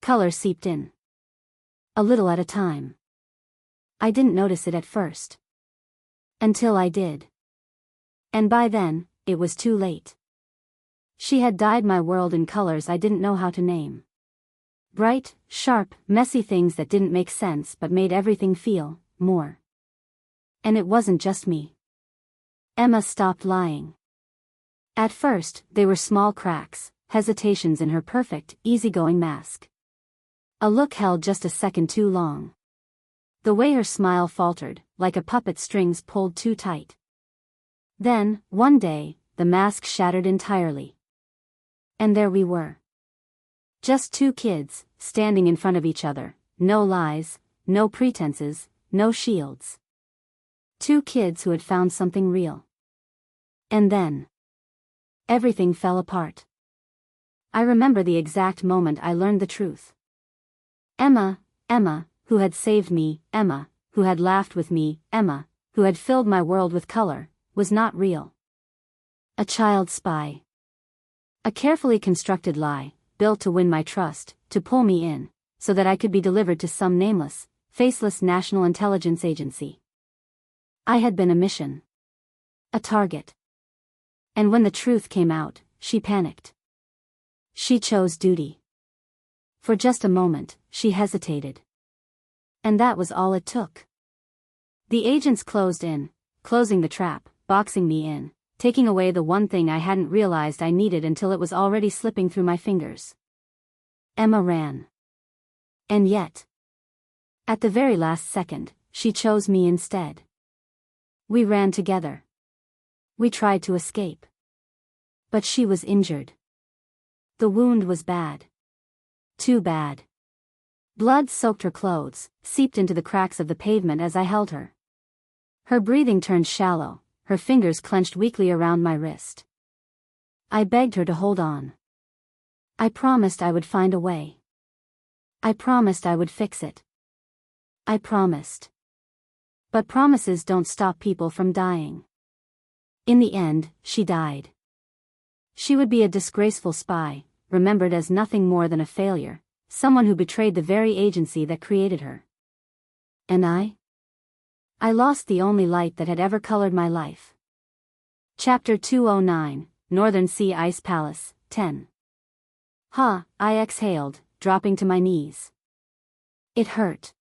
Color seeped in. A little at a time. I didn't notice it at first. Until I did. And by then, it was too late. She had dyed my world in colors I didn't know how to name. Bright, sharp, messy things that didn't make sense but made everything feel more. And it wasn't just me. Emma stopped lying. At first, they were small cracks, hesitations in her perfect, easygoing mask. A look held just a second too long. The way her smile faltered, like a puppet strings pulled too tight. Then, one day, the mask shattered entirely. And there we were. Just two kids, standing in front of each other, no lies, no pretenses, no shields. Two kids who had found something real. And then, everything fell apart. I remember the exact moment I learned the truth. Emma, who had saved me, Emma, who had laughed with me, Emma, who had filled my world with color, was not real. A child spy. A carefully constructed lie, built to win my trust, to pull me in, so that I could be delivered to some nameless, faceless national intelligence agency. I had been a mission. A target. And when the truth came out, she panicked. She chose duty. For just a moment, she hesitated. And that was all it took. The agents closed in, closing the trap, boxing me in, taking away the one thing I hadn't realized I needed until it was already slipping through my fingers. Emma ran. And yet, at the very last second, she chose me instead. We ran together. We tried to escape. But she was injured. The wound was bad. Too bad. Blood soaked her clothes, seeped into the cracks of the pavement as I held her. Her breathing turned shallow, her fingers clenched weakly around my wrist. I begged her to hold on. I promised I would find a way. I promised I would fix it. I promised. But promises don't stop people from dying. In the end, she died. She would be a disgraceful spy, remembered as nothing more than a failure, someone who betrayed the very agency that created her. And I? I lost the only light that had ever colored my life. Chapter 209, Northern Sea Ice Palace, 10. I exhaled, dropping to my knees. It hurt.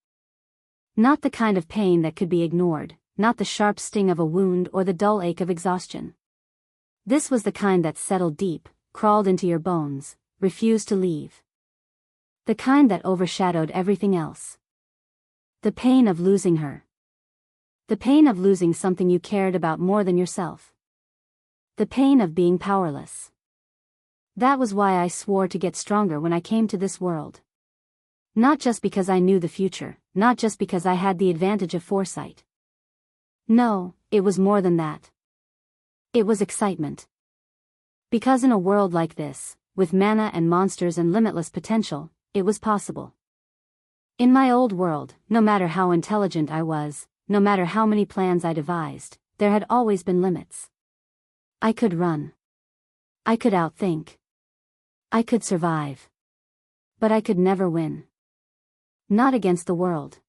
Not the kind of pain that could be ignored, not the sharp sting of a wound or the dull ache of exhaustion. This was the kind that settled deep, crawled into your bones, refused to leave. The kind that overshadowed everything else. The pain of losing her. The pain of losing something you cared about more than yourself. The pain of being powerless. That was why I swore to get stronger when I came to this world. Not just because I knew the future, not just because I had the advantage of foresight. No, it was more than that. It was excitement. Because in a world like this, with mana and monsters and limitless potential, it was possible. In my old world, no matter how intelligent I was, no matter how many plans I devised, there had always been limits. I could run. I could outthink. I could survive. But I could never win. Not against the world.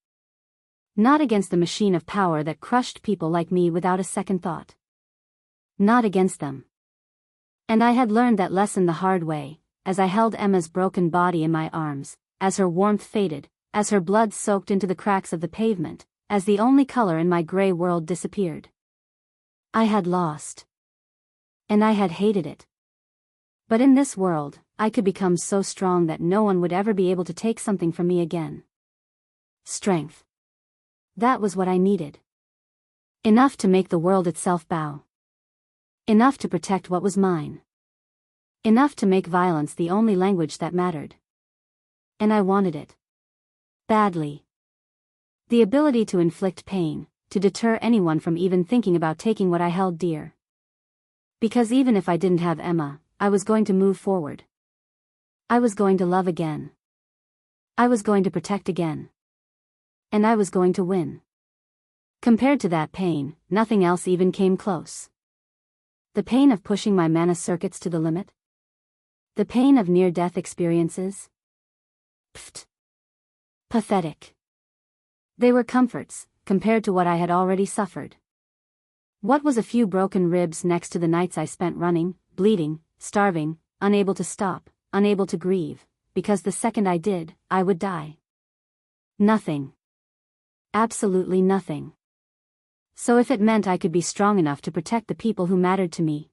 Not against the machine of power that crushed people like me without a second thought. Not against them. And I had learned that lesson the hard way, as I held Emma's broken body in my arms, as her warmth faded, as her blood soaked into the cracks of the pavement, as the only color in my gray world disappeared. I had lost. And I had hated it. But in this world, I could become so strong that no one would ever be able to take something from me again. Strength. That was what I needed. Enough to make the world itself bow. Enough to protect what was mine. Enough to make violence the only language that mattered. And I wanted it. Badly. The ability to inflict pain, to deter anyone from even thinking about taking what I held dear. Because even if I didn't have Emma, I was going to move forward. I was going to love again. I was going to protect again. And I was going to win. Compared to that pain, nothing else even came close. The pain of pushing my mana circuits to the limit. The pain of near-death experiences. Pfft. Pathetic. They were comforts, compared to what I had already suffered. What was a few broken ribs next to the nights I spent running, bleeding, starving, unable to stop, unable to grieve, because the second I did, I would die. Nothing. Absolutely nothing. So if it meant I could be strong enough to protect the people who mattered to me.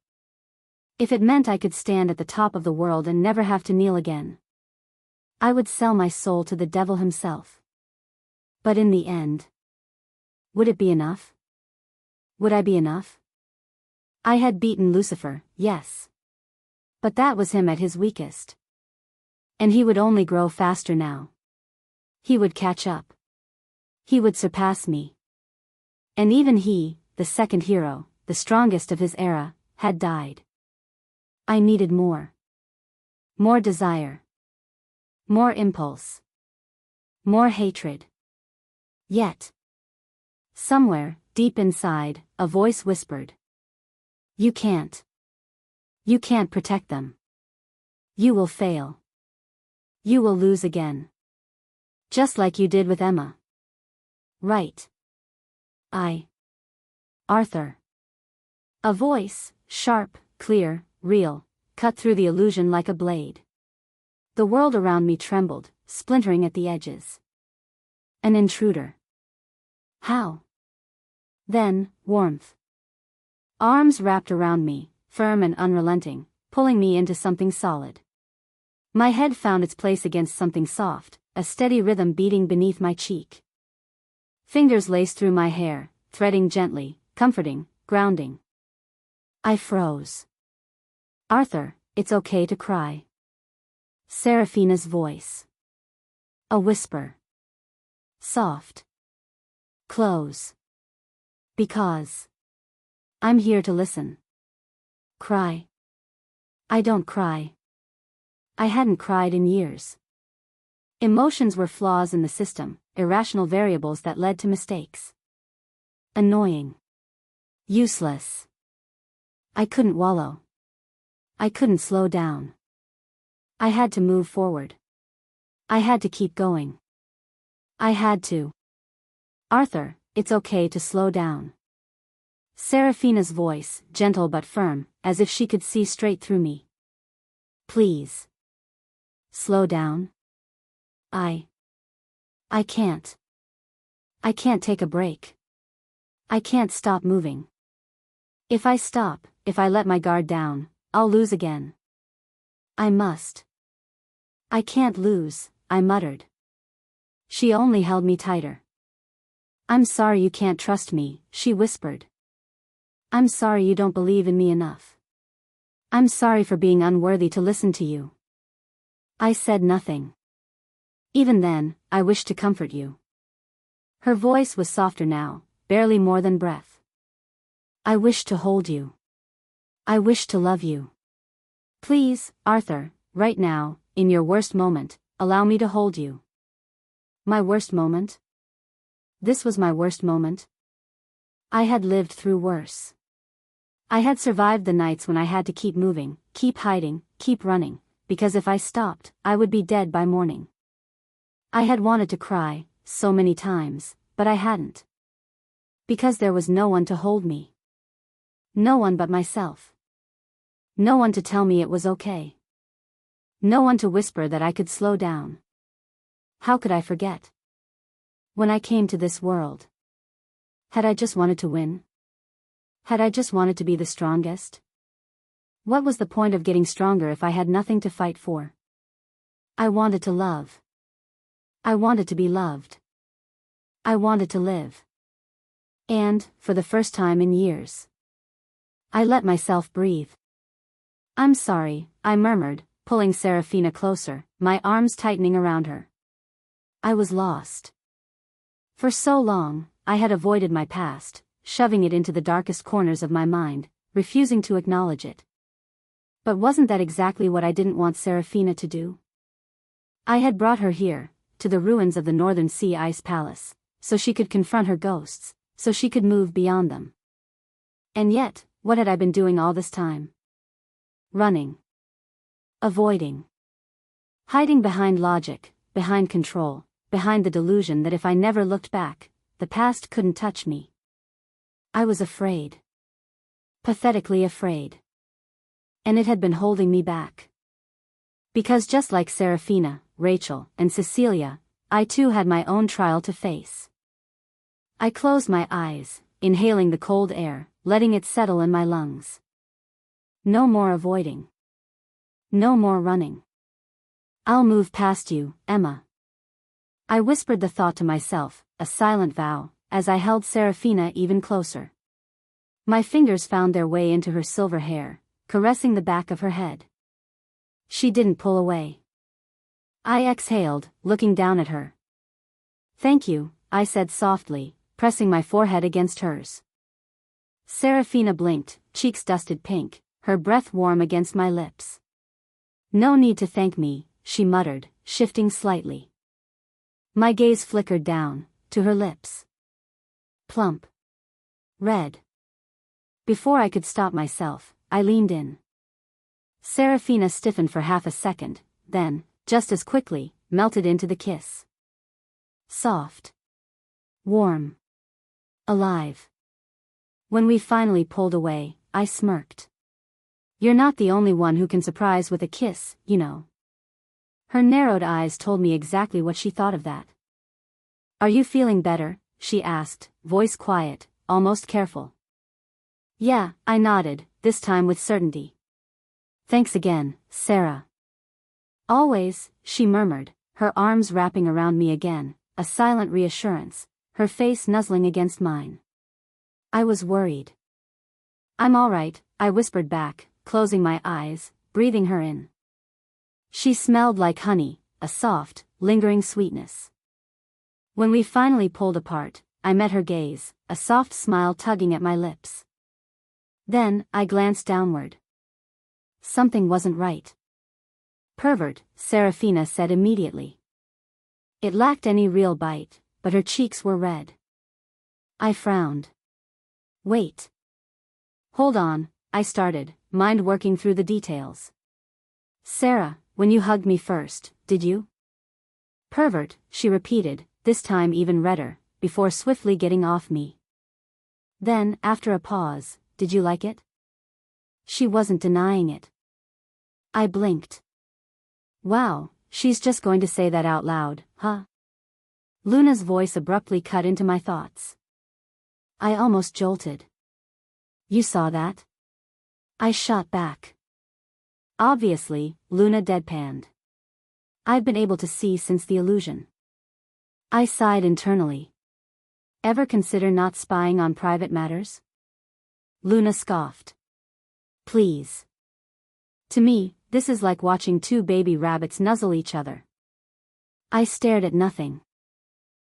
If it meant I could stand at the top of the world and never have to kneel again. I would sell my soul to the devil himself. But in the end, would it be enough? Would I be enough? I had beaten Lucifer, yes. But that was him at his weakest. And he would only grow faster now. He would catch up. He would surpass me. And even he, the second hero, the strongest of his era, had died. I needed more. More desire. More impulse. More hatred. Yet. Somewhere, deep inside, a voice whispered. You can't. You can't protect them. You will fail. You will lose again. Just like you did with Emma. Right. Arthur. A voice, sharp, clear, real, cut through the illusion like a blade. The world around me trembled, splintering at the edges. An intruder. How? Then, warmth. Arms wrapped around me, firm and unrelenting, pulling me into something solid. My head found its place against something soft, a steady rhythm beating beneath my cheek. Fingers laced through my hair, threading gently, comforting, grounding. I froze. Arthur, it's okay to cry. Seraphina's voice. A whisper. Soft. Close. Because. I'm here to listen. Cry. I don't cry. I hadn't cried in years. Emotions were flaws in the system, irrational variables that led to mistakes. Annoying. Useless. I couldn't wallow. I couldn't slow down. I had to move forward. I had to keep going. I had to. Arthur, it's okay to slow down. Seraphina's voice, gentle but firm, as if she could see straight through me. Please. Slow down. I can't. I can't take a break. I can't stop moving. If I stop, if I let my guard down, I'll lose again. I must. I can't lose, I muttered. She only held me tighter. I'm sorry you can't trust me, she whispered. I'm sorry you don't believe in me enough. I'm sorry for being unworthy to listen to you. I said nothing. Even then, I wished to comfort you. Her voice was softer now, barely more than breath. I wish to hold you. I wish to love you. Please, Arthur, right now, in your worst moment, allow me to hold you. My worst moment? This was my worst moment? I had lived through worse. I had survived the nights when I had to keep moving, keep hiding, keep running, because if I stopped, I would be dead by morning. I had wanted to cry, so many times, but I hadn't. Because there was no one to hold me. No one but myself. No one to tell me it was okay. No one to whisper that I could slow down. How could I forget? When I came to this world. Had I just wanted to win? Had I just wanted to be the strongest? What was the point of getting stronger if I had nothing to fight for? I wanted to love. I wanted to be loved. I wanted to live. And, for the first time in years, I let myself breathe. I'm sorry, I murmured, pulling Serafina closer, my arms tightening around her. I was lost. For so long, I had avoided my past, shoving it into the darkest corners of my mind, refusing to acknowledge it. But wasn't that exactly what I didn't want Serafina to do? I had brought her here, to the ruins of the Northern Sea Ice Palace, so she could confront her ghosts, so she could move beyond them. And yet, what had I been doing all this time? Running. Avoiding. Hiding behind logic, behind control, behind the delusion that if I never looked back, the past couldn't touch me. I was afraid. Pathetically afraid. And it had been holding me back. Because just like Serafina, Rachel, and Cecilia, I too had my own trial to face. I closed my eyes, inhaling the cold air, letting it settle in my lungs. No more avoiding. No more running. I'll move past you, Emma. I whispered the thought to myself, a silent vow, as I held Serafina even closer. My fingers found their way into her silver hair, caressing the back of her head. She didn't pull away. I exhaled, looking down at her. Thank you, I said softly, pressing my forehead against hers. Serafina blinked, cheeks dusted pink, her breath warm against my lips. No need to thank me, she muttered, shifting slightly. My gaze flickered down, to her lips. Plump. Red. Before I could stop myself, I leaned in. Serafina stiffened for half a second, then, just as quickly, melted into the kiss. Soft. Warm. Alive. When we finally pulled away, I smirked. You're not the only one who can surprise with a kiss, you know. Her narrowed eyes told me exactly what she thought of that. Are you feeling better? She asked, voice quiet, almost careful. Yeah, I nodded, this time with certainty. Thanks again, Sarah. Always, she murmured, her arms wrapping around me again, a silent reassurance, her face nuzzling against mine. I was worried. I'm all right, I whispered back, closing my eyes, breathing her in. She smelled like honey, a soft, lingering sweetness. When we finally pulled apart, I met her gaze, a soft smile tugging at my lips. Then, I glanced downward. Something wasn't right. Pervert, Serafina said immediately. It lacked any real bite, but her cheeks were red. I frowned. Wait. Hold on, I started, mind working through the details. Sarah, when you hugged me first, did you? Pervert, she repeated, this time even redder, before swiftly getting off me. Then, after a pause, did you like it? She wasn't denying it. I blinked. Wow, she's just going to say that out loud, huh? Luna's voice abruptly cut into my thoughts. I almost jolted. You saw that? I shot back. Obviously, Luna deadpanned. I've been able to see since the illusion. I sighed internally. Ever consider not spying on private matters? Luna scoffed. Please. To me, this is like watching two baby rabbits nuzzle each other. I stared at nothing.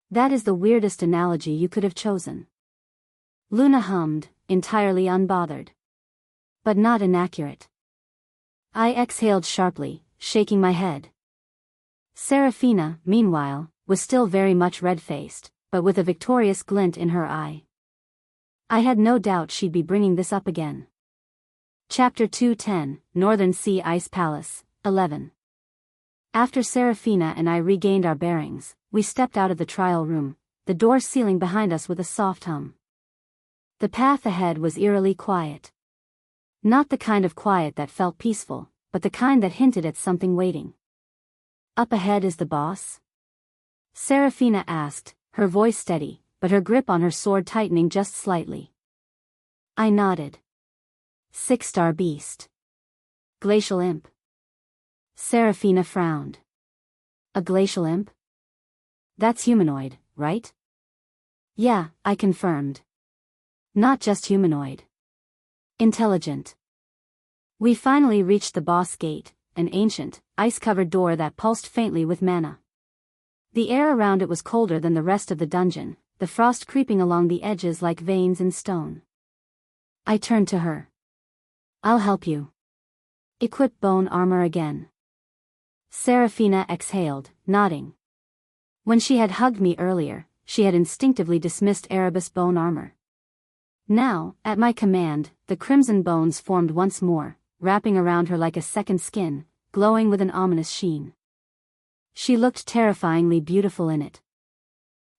That is the weirdest analogy you could have chosen. Luna hummed, entirely unbothered. But not inaccurate. I exhaled sharply, shaking my head. Serafina, meanwhile, was still very much red-faced, but with a victorious glint in her eye. I had no doubt she'd be bringing this up again. Chapter 210, Northern Sea Ice Palace, 11. After Serafina and I regained our bearings, we stepped out of the trial room, the door sealing behind us with a soft hum. The path ahead was eerily quiet. Not the kind of quiet that felt peaceful, but the kind that hinted at something waiting. Up ahead is the boss? Serafina asked, her voice steady, but her grip on her sword tightening just slightly. I nodded. 6-star beast. Glacial imp. Serafina frowned. A glacial imp? That's humanoid, right? Yeah, I confirmed. Not just humanoid. Intelligent. We finally reached the boss gate, an ancient, ice-covered door that pulsed faintly with mana. The air around it was colder than the rest of the dungeon, the frost creeping along the edges like veins in stone. I turned to her. I'll help you. Equip bone armor again. Serafina exhaled, nodding. When she had hugged me earlier, she had instinctively dismissed Erebus bone armor. Now, at my command, the crimson bones formed once more, wrapping around her like a second skin, glowing with an ominous sheen. She looked terrifyingly beautiful in it.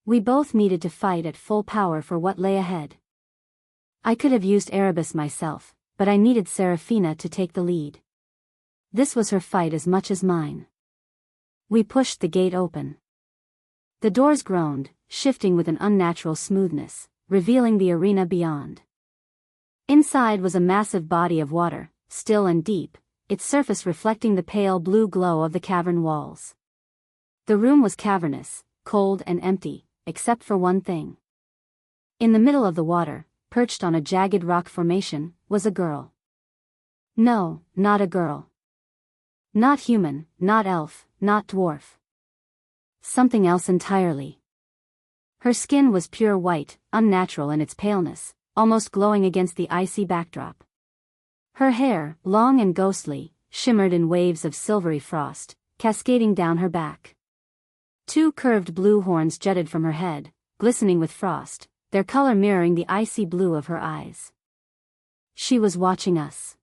We both needed to fight at full power for what lay ahead. I could have used Erebus myself, but I needed Serafina to take the lead. This was her fight as much as mine. We pushed the gate open. The doors groaned, shifting with an unnatural smoothness, revealing the arena beyond. Inside was a massive body of water, still and deep, its surface reflecting the pale blue glow of the cavern walls. The room was cavernous, cold and empty, except for one thing. In the middle of the water, perched on a jagged rock formation, was a girl. No, not a girl. Not human, not elf, not dwarf. Something else entirely. Her skin was pure white, unnatural in its paleness, almost glowing against the icy backdrop. Her hair, long and ghostly, shimmered in waves of silvery frost, cascading down her back. 2 curved blue horns jutted from her head, glistening with frost, their color mirroring the icy blue of her eyes. She was watching us.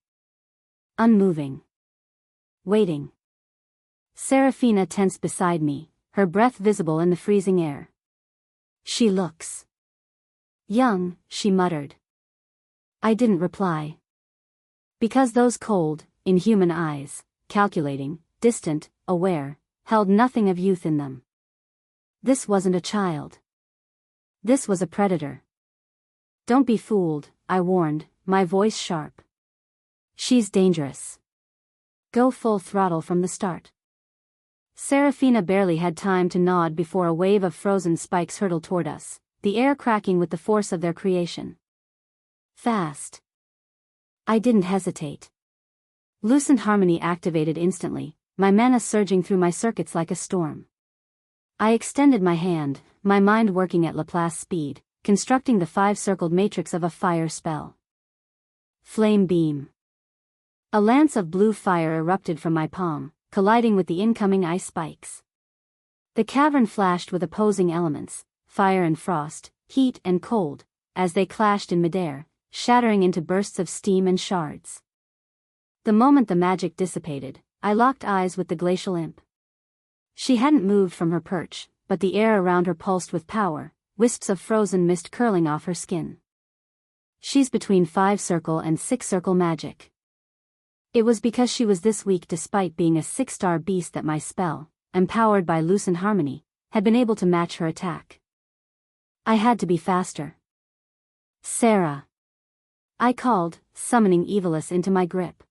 Unmoving. Waiting. Serafina tensed beside me, her breath visible in the freezing air. She looks young, she muttered. I didn't reply. Because those cold, inhuman eyes, calculating, distant, aware, held nothing of youth in them. This wasn't a child. This was a predator. Don't be fooled, I warned, my voice sharp. She's dangerous. Go full throttle from the start. Serafina barely had time to nod before a wave of frozen spikes hurtled toward us, the air cracking with the force of their creation. Fast. I didn't hesitate. Lucent Harmony activated instantly, my mana surging through my circuits like a storm. I extended my hand, my mind working at Laplace speed, constructing the 5-circled matrix of a fire spell. Flame beam. A lance of blue fire erupted from my palm, colliding with the incoming ice spikes. The cavern flashed with opposing elements, fire and frost, heat and cold, as they clashed in midair, shattering into bursts of steam and shards. The moment the magic dissipated, I locked eyes with the glacial imp. She hadn't moved from her perch, but the air around her pulsed with power, wisps of frozen mist curling off her skin. She's between 5-circle and 6-circle magic. It was because she was this weak despite being a 6-star beast that my spell, empowered by Lucent Harmony, had been able to match her attack. I had to be faster. Sarah. I called, summoning Evilus into my grip.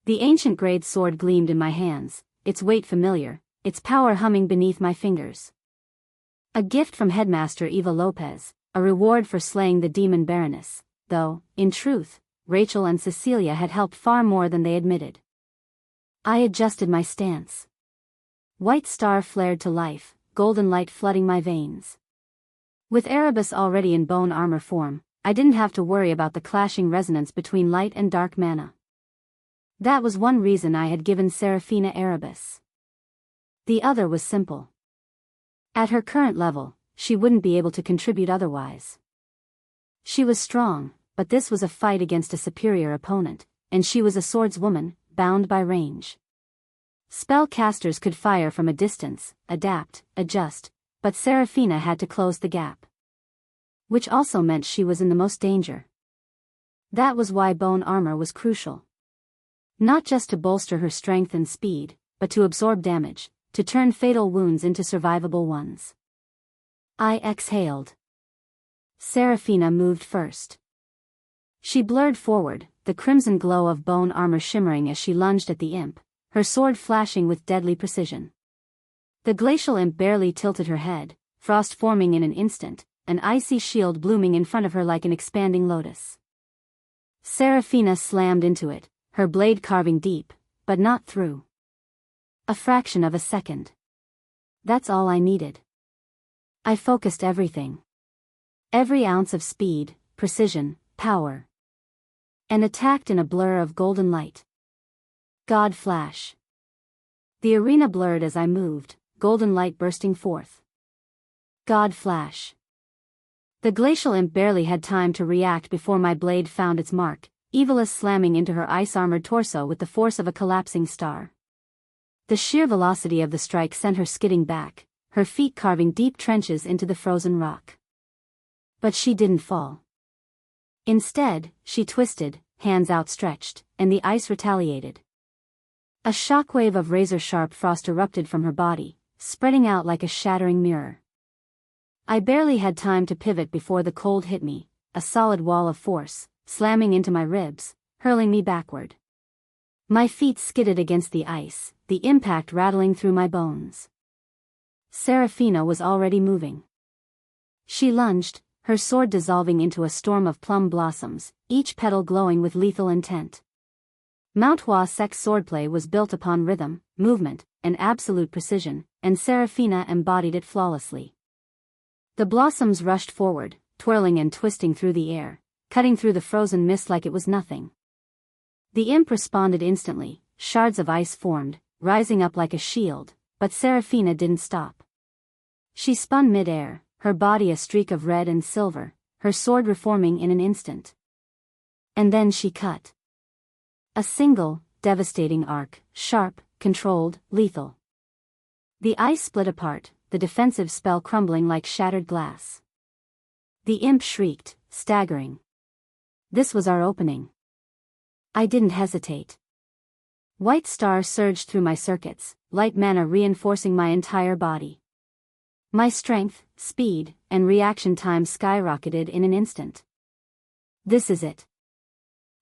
The ancient grade sword gleamed in my hands, its weight familiar, its power humming beneath my fingers. A gift from Headmaster Eva Lopez, a reward for slaying the demon Baroness, though, in truth, Rachel and Cecilia had helped far more than they admitted. I adjusted my stance. White Star flared to life, golden light flooding my veins. With Erebus already in bone armor form, I didn't have to worry about the clashing resonance between light and dark mana. That was one reason I had given Seraphina Erebus. The other was simple. At her current level, she wouldn't be able to contribute otherwise. She was strong, but this was a fight against a superior opponent, and she was a swordswoman, bound by range. Spellcasters could fire from a distance, adapt, adjust, but Seraphina had to close the gap. Which also meant she was in the most danger. That was why bone armor was crucial. Not just to bolster her strength and speed, but to absorb damage, to turn fatal wounds into survivable ones. I exhaled. Seraphina moved first. She blurred forward, the crimson glow of bone armor shimmering as she lunged at the imp, her sword flashing with deadly precision. The glacial imp barely tilted her head, frost forming in an instant, an icy shield blooming in front of her like an expanding lotus. Seraphina slammed into it, her blade carving deep, but not through. A fraction of a second. That's all I needed. I focused everything. Every ounce of speed, precision, power. And attacked in a blur of golden light. God flash. The arena blurred as I moved, golden light bursting forth. God flash. The glacial imp barely had time to react before my blade found its mark, Evilus slamming into her ice-armored torso with the force of a collapsing star. The sheer velocity of the strike sent her skidding back, her feet carving deep trenches into the frozen rock. But she didn't fall. Instead, she twisted, hands outstretched, and the ice retaliated. A shockwave of razor-sharp frost erupted from her body, spreading out like a shattering mirror. I barely had time to pivot before the cold hit me, a solid wall of force, slamming into my ribs, hurling me backward. My feet skidded against the ice, the impact rattling through my bones. Seraphina was already moving. She lunged, her sword dissolving into a storm of plum blossoms, each petal glowing with lethal intent. Mount Hua-Sek's swordplay was built upon rhythm, movement, and absolute precision, and Seraphina embodied it flawlessly. The blossoms rushed forward, twirling and twisting through the air, cutting through the frozen mist like it was nothing. The imp responded instantly, shards of ice formed, rising up like a shield, but Seraphina didn't stop. She spun mid-air, her body a streak of red and silver, her sword reforming in an instant. And then she cut. A single, devastating arc, sharp, controlled, lethal. The ice split apart, the defensive spell crumbling like shattered glass. The imp shrieked, staggering. This was our opening. I didn't hesitate. White Star surged through my circuits, light mana reinforcing my entire body. My strength, speed, and reaction time skyrocketed in an instant. This is it.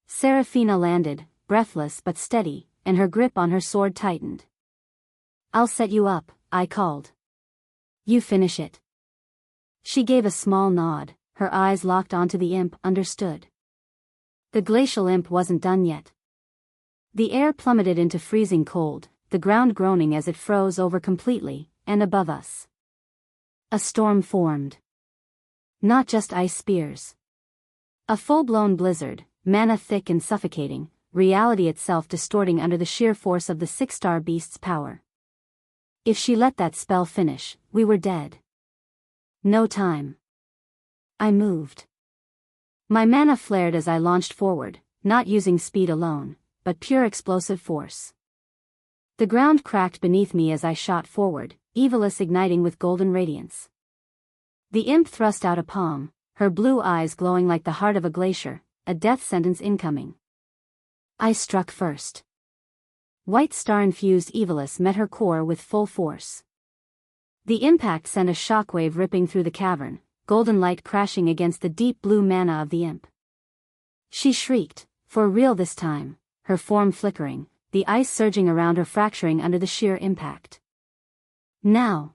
Seraphina landed, breathless but steady, and her grip on her sword tightened. I'll set you up, I called. You finish it. She gave a small nod, her eyes locked onto the imp, understood. The glacial imp wasn't done yet. The air plummeted into freezing cold, the ground groaning as it froze over completely, and above us. A storm formed. Not just ice spears. A full-blown blizzard, mana thick and suffocating, reality itself distorting under the sheer force of the six-star beast's power. If she let that spell finish, we were dead. No time. I moved. My mana flared as I launched forward, not using speed alone, but pure explosive force. The ground cracked beneath me as I shot forward, Evilus igniting with golden radiance. The imp thrust out a palm, her blue eyes glowing like the heart of a glacier, a death sentence incoming. I struck first. White Star-infused Evilus met her core with full force. The impact sent a shockwave ripping through the cavern, golden light crashing against the deep blue mana of the imp. She shrieked, for real this time, her form flickering, the ice surging around her fracturing under the sheer impact. Now!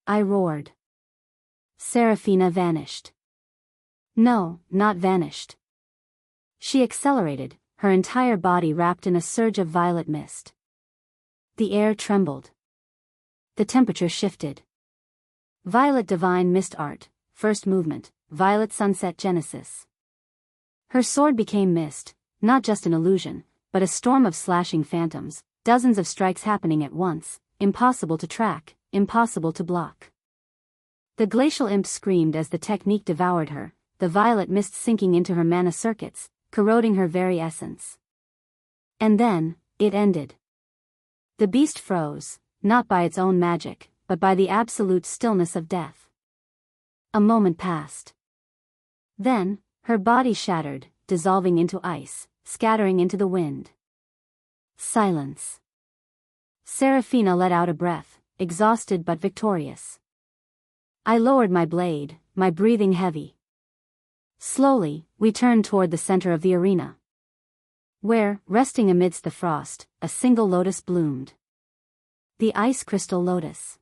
I roared. Seraphina vanished. No, not vanished. She accelerated, her entire body wrapped in a surge of violet mist. The air trembled. The temperature shifted. Violet Divine Mist Art, First Movement, Violet Sunset Genesis. Her sword became mist, not just an illusion, but a storm of slashing phantoms, dozens of strikes happening at once, impossible to track, impossible to block. The glacial imp screamed as the technique devoured her, the violet mist sinking into her mana circuits, corroding her very essence. And then, it ended. The beast froze, not by its own magic, but by the absolute stillness of death. A moment passed. Then, her body shattered, dissolving into ice, scattering into the wind. Silence. Seraphina let out a breath, exhausted but victorious. I lowered my blade, my breathing heavy. Slowly, we turned toward the center of the arena, where, resting amidst the frost, a single lotus bloomed. The Ice Crystal Lotus.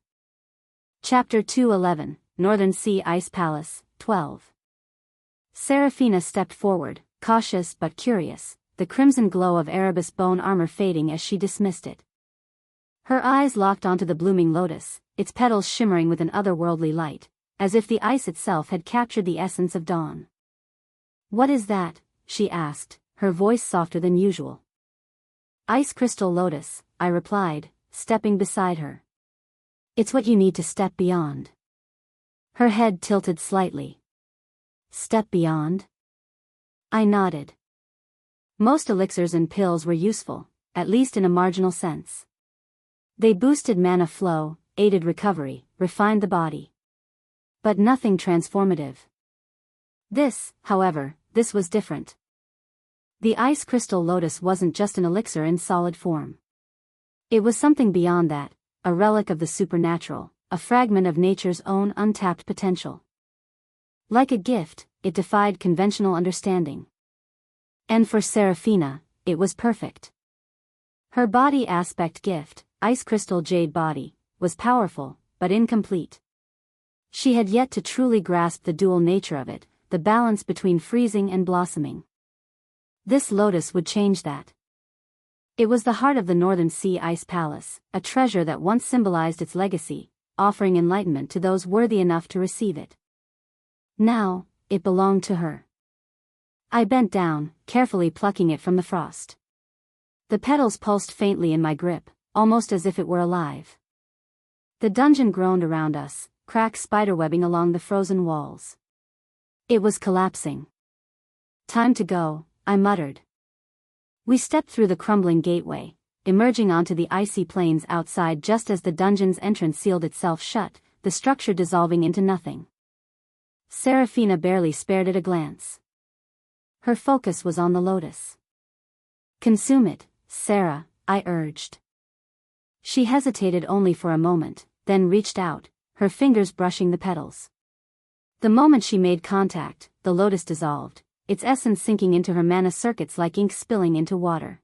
Chapter 211, Northern Sea Ice Palace, 12. Seraphina stepped forward, cautious but curious, the crimson glow of Erebus bone armor fading as she dismissed it. Her eyes locked onto the blooming lotus, its petals shimmering with an otherworldly light, as if the ice itself had captured the essence of dawn. "What is that?" she asked, her voice softer than usual. "Ice Crystal Lotus," I replied, stepping beside her. "It's what you need to step beyond." Her head tilted slightly. "Step beyond?" I nodded. Most elixirs and pills were useful, at least in a marginal sense. They boosted mana flow, aided recovery, refined the body. But nothing transformative. This, however, this was different. The Ice Crystal Lotus wasn't just an elixir in solid form. It was something beyond that, a relic of the supernatural, a fragment of nature's own untapped potential. Like a gift, it defied conventional understanding. And for Seraphina, it was perfect. Her body aspect gift, Ice Crystal Jade Body, was powerful, but incomplete. She had yet to truly grasp the dual nature of it, the balance between freezing and blossoming. This lotus would change that. It was the heart of the Northern Sea Ice Palace, a treasure that once symbolized its legacy, offering enlightenment to those worthy enough to receive it. Now, it belonged to her. I bent down, carefully plucking it from the frost. The petals pulsed faintly in my grip, almost as if it were alive. The dungeon groaned around us, cracks spiderwebbing along the frozen walls. It was collapsing. "Time to go," I muttered. We stepped through the crumbling gateway, emerging onto the icy plains outside just as the dungeon's entrance sealed itself shut, the structure dissolving into nothing. Seraphina barely spared it a glance. Her focus was on the lotus. "Consume it, Sarah," I urged. She hesitated only for a moment, then reached out, her fingers brushing the petals. The moment she made contact, the lotus dissolved, its essence sinking into her mana circuits like ink spilling into water.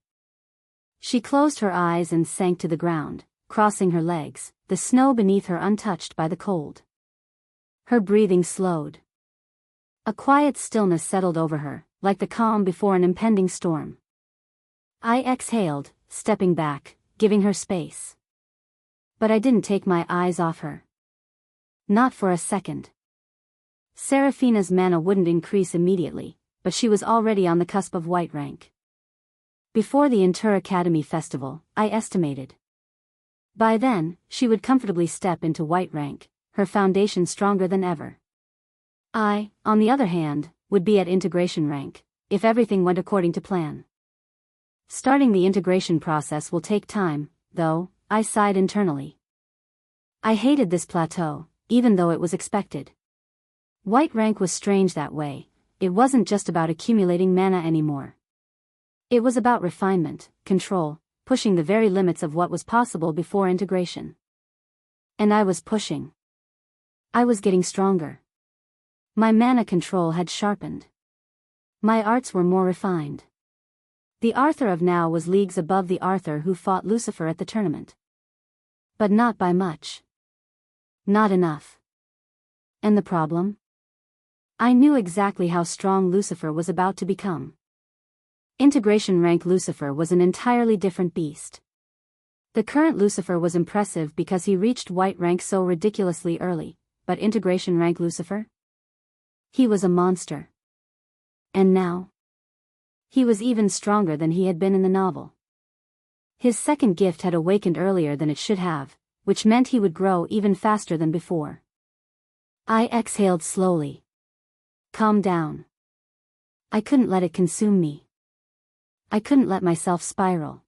She closed her eyes and sank to the ground, crossing her legs, the snow beneath her untouched by the cold. Her breathing slowed. A quiet stillness settled over her, like the calm before an impending storm. I exhaled, stepping back, giving her space. But I didn't take my eyes off her. Not for a second. Seraphina's mana wouldn't increase immediately, but she was already on the cusp of white rank. Before the Inter Academy Festival, I estimated. By then, she would comfortably step into white rank, her foundation stronger than ever. I, on the other hand, would be at integration rank, if everything went according to plan. Starting the integration process will take time, though, I sighed internally. I hated this plateau, even though it was expected. White rank was strange that way. It wasn't just about accumulating mana anymore. It was about refinement, control, pushing the very limits of what was possible before integration. And I was pushing. I was getting stronger. My mana control had sharpened. My arts were more refined. The Arthur of now was leagues above the Arthur who fought Lucifer at the tournament. But not by much. Not enough. And the problem? I knew exactly how strong Lucifer was about to become. Integration rank Lucifer was an entirely different beast. The current Lucifer was impressive because he reached white rank so ridiculously early, but integration rank Lucifer? He was a monster. And now? He was even stronger than he had been in the novel. His second gift had awakened earlier than it should have, which meant he would grow even faster than before. I exhaled slowly. Calm down. I couldn't let it consume me. I couldn't let myself spiral.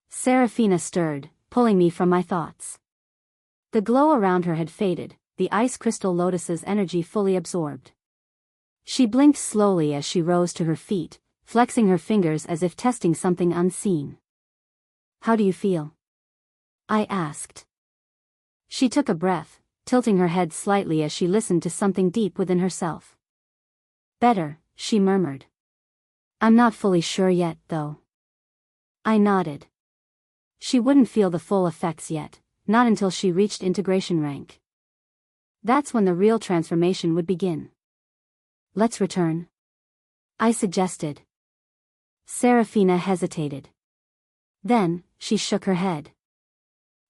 Seraphina stirred, pulling me from my thoughts. The glow around her had faded, the ice crystal lotus's energy fully absorbed. She blinked slowly as she rose to her feet, flexing her fingers as if testing something unseen. How do you feel? I asked. She took a breath, tilting her head slightly as she listened to something deep within herself. Better, she murmured. I'm not fully sure yet, though. I nodded. She wouldn't feel the full effects yet, not until she reached integration rank. That's when the real transformation would begin. Let's return, I suggested. Seraphina hesitated. Then, she shook her head.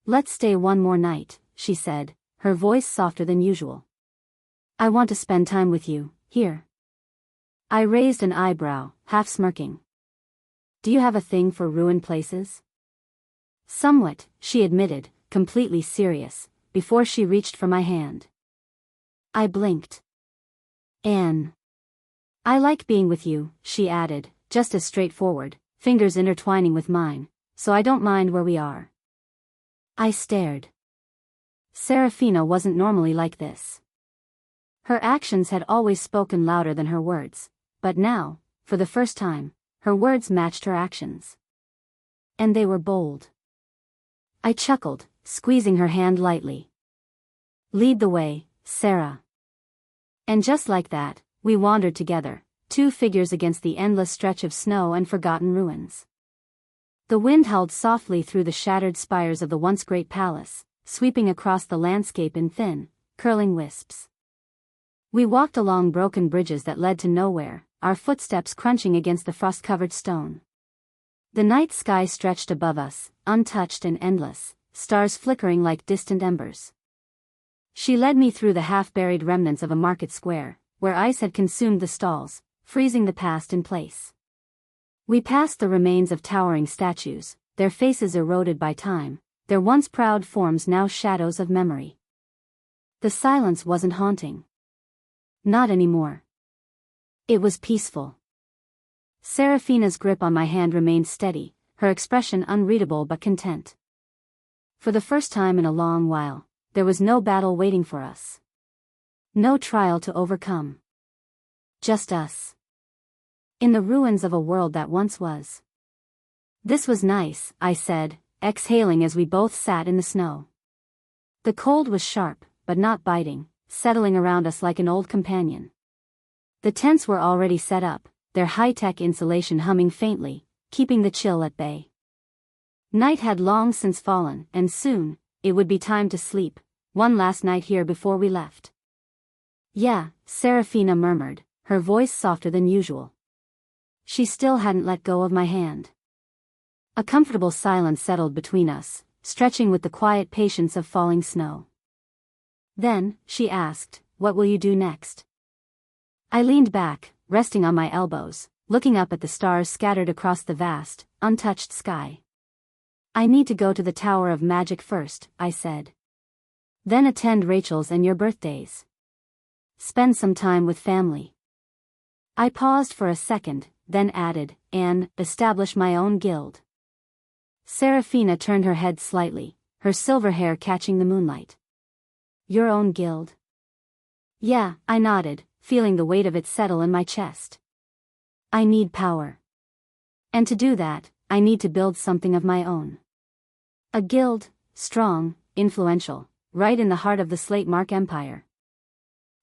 Let's stay one more night, she said, her voice softer than usual. I want to spend time with you, here. I raised an eyebrow, half smirking. Do you have a thing for ruined places? Somewhat, she admitted, completely serious, before she reached for my hand. I blinked. Anne. I like being with you, she added, just as straightforward, fingers intertwining with mine, so I don't mind where we are. I stared. Seraphina wasn't normally like this. Her actions had always spoken louder than her words, but now, for the first time, her words matched her actions. And they were bold. I chuckled, squeezing her hand lightly. Lead the way, Sarah. And just like that, we wandered together, two figures against the endless stretch of snow and forgotten ruins. The wind howled softly through the shattered spires of the once great palace, sweeping across the landscape in thin, curling wisps. We walked along broken bridges that led to nowhere, our footsteps crunching against the frost-covered stone. The night sky stretched above us, untouched and endless, stars flickering like distant embers. She led me through the half-buried remnants of a market square, where ice had consumed the stalls, freezing the past in place. We passed the remains of towering statues, their faces eroded by time, their once proud forms now shadows of memory. The silence wasn't haunting. Not anymore. It was peaceful. Seraphina's grip on my hand remained steady, her expression unreadable but content. For the first time in a long while, there was no battle waiting for us. No trial to overcome. Just us. In the ruins of a world that once was. This was nice, I said, exhaling as we both sat in the snow. The cold was sharp, but not biting, settling around us like an old companion. The tents were already set up, their high-tech insulation humming faintly, keeping the chill at bay. Night had long since fallen, and soon, it would be time to sleep, one last night here before we left. Yeah, Seraphina murmured, her voice softer than usual. She still hadn't let go of my hand. A comfortable silence settled between us, stretching with the quiet patience of falling snow. Then, she asked, what will you do next? I leaned back, resting on my elbows, looking up at the stars scattered across the vast, untouched sky. I need to go to the Tower of Magic first, I said. Then attend Rachel's and your birthdays. Spend some time with family. I paused for a second, then added, and establish my own guild. Seraphina turned her head slightly, her silver hair catching the moonlight. Your own guild? Yeah, I nodded, feeling the weight of it settle in my chest. I need power. And to do that, I need to build something of my own. A guild, strong, influential, right in the heart of the Slate Mark Empire.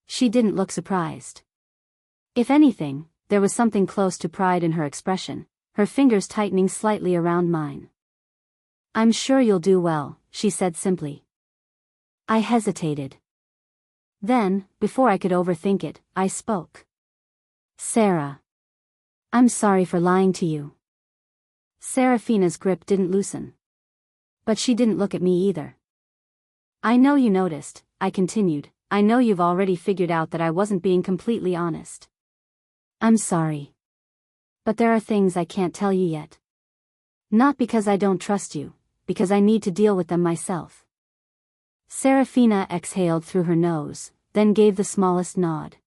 She didn't look surprised. If anything, there was something close to pride in her expression, her fingers tightening slightly around mine. I'm sure you'll do well, she said simply. I hesitated. Then, before I could overthink it, I spoke. Sarah. I'm sorry for lying to you. Seraphina's grip didn't loosen. But she didn't look at me either. I know you noticed, I continued. I know you've already figured out that I wasn't being completely honest. I'm sorry. But there are things I can't tell you yet. Not because I don't trust you, because I need to deal with them myself. Serafina exhaled through her nose, then gave the smallest nod.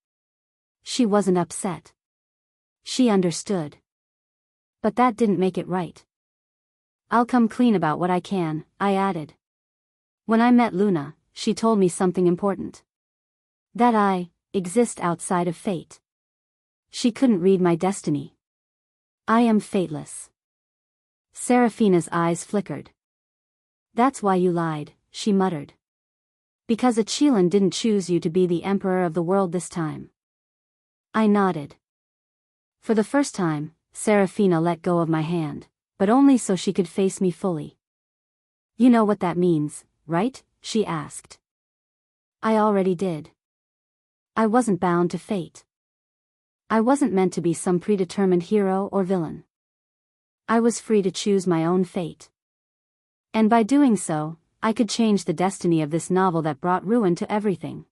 She wasn't upset. She understood. But that didn't make it right. I'll come clean about what I can, I added. When I met Luna, she told me something important. That I exist outside of fate. She couldn't read my destiny. I am fateless. Serafina's eyes flickered. That's why you lied, she muttered. Because a Qilin didn't choose you to be the emperor of the world this time. I nodded. For the first time, Serafina let go of my hand, but only so she could face me fully. You know what that means, right? She asked. I already did. I wasn't bound to fate. I wasn't meant to be some predetermined hero or villain. I was free to choose my own fate. And by doing so, I could change the destiny of this novel that brought ruin to everything.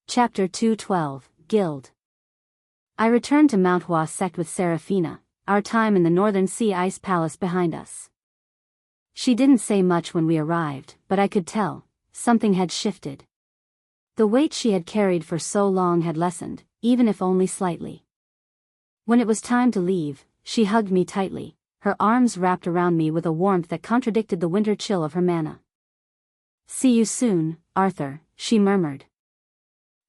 Chapter 212, Guild. I returned to Mount Hua Sect with Serafina, our time in the Northern Sea Ice Palace behind us. She didn't say much when we arrived, but I could tell, something had shifted. The weight she had carried for so long had lessened, even if only slightly. When it was time to leave, she hugged me tightly, her arms wrapped around me with a warmth that contradicted the winter chill of her manna. See you soon, Arthur, she murmured.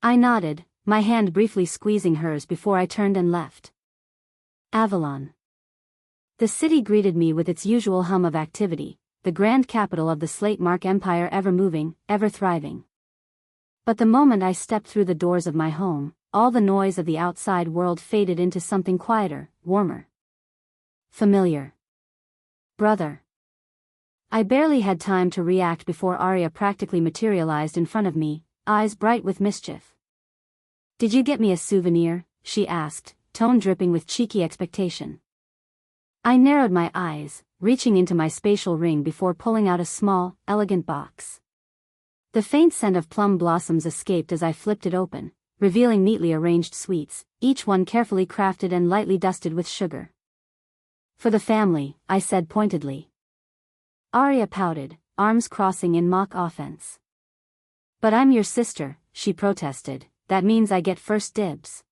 I nodded, my hand briefly squeezing hers before I turned and left. Avalon. The city greeted me with its usual hum of activity, the grand capital of the Slate Mark Empire ever moving, ever thriving. But the moment I stepped through the doors of my home, all the noise of the outside world faded into something quieter, warmer. Familiar. Brother. I barely had time to react before Arya practically materialized in front of me, eyes bright with mischief. Did you get me a souvenir? She asked, tone dripping with cheeky expectation. I narrowed my eyes, reaching into my spatial ring before pulling out a small, elegant box. The faint scent of plum blossoms escaped as I flipped it open, revealing neatly arranged sweets, each one carefully crafted and lightly dusted with sugar. For the family, I said pointedly. Arya pouted, arms crossing in mock offense. But I'm your sister, she protested, that means I get first dibs.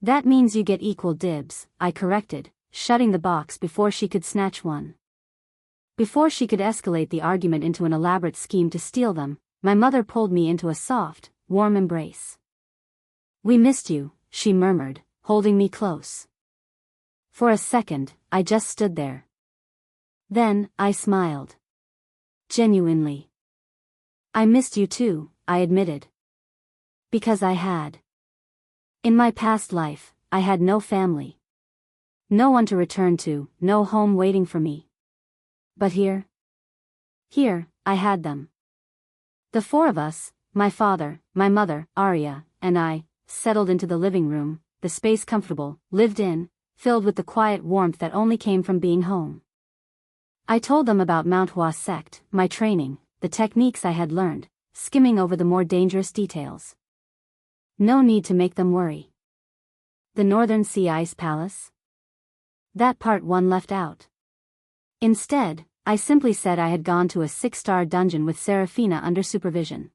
That means you get equal dibs, I corrected, shutting the box before she could snatch one. Before she could escalate the argument into an elaborate scheme to steal them, my mother pulled me into a soft, warm embrace. We missed you, she murmured, holding me close. For a second, I just stood there. Then, I smiled. Genuinely. I missed you too, I admitted. Because I had. In my past life, I had no family. No one to return to, no home waiting for me. But here? Here, I had them. The four of us, my father, my mother, Arya, and I, settled into the living room, the space comfortable, lived in, filled with the quiet warmth that only came from being home. I told them about Mount Hua Sect, my training, the techniques I had learned, skimming over the more dangerous details. No need to make them worry. The Northern Sea Ice Palace? That part one left out. Instead, I simply said I had gone to a 6-star dungeon with Serafina under supervision.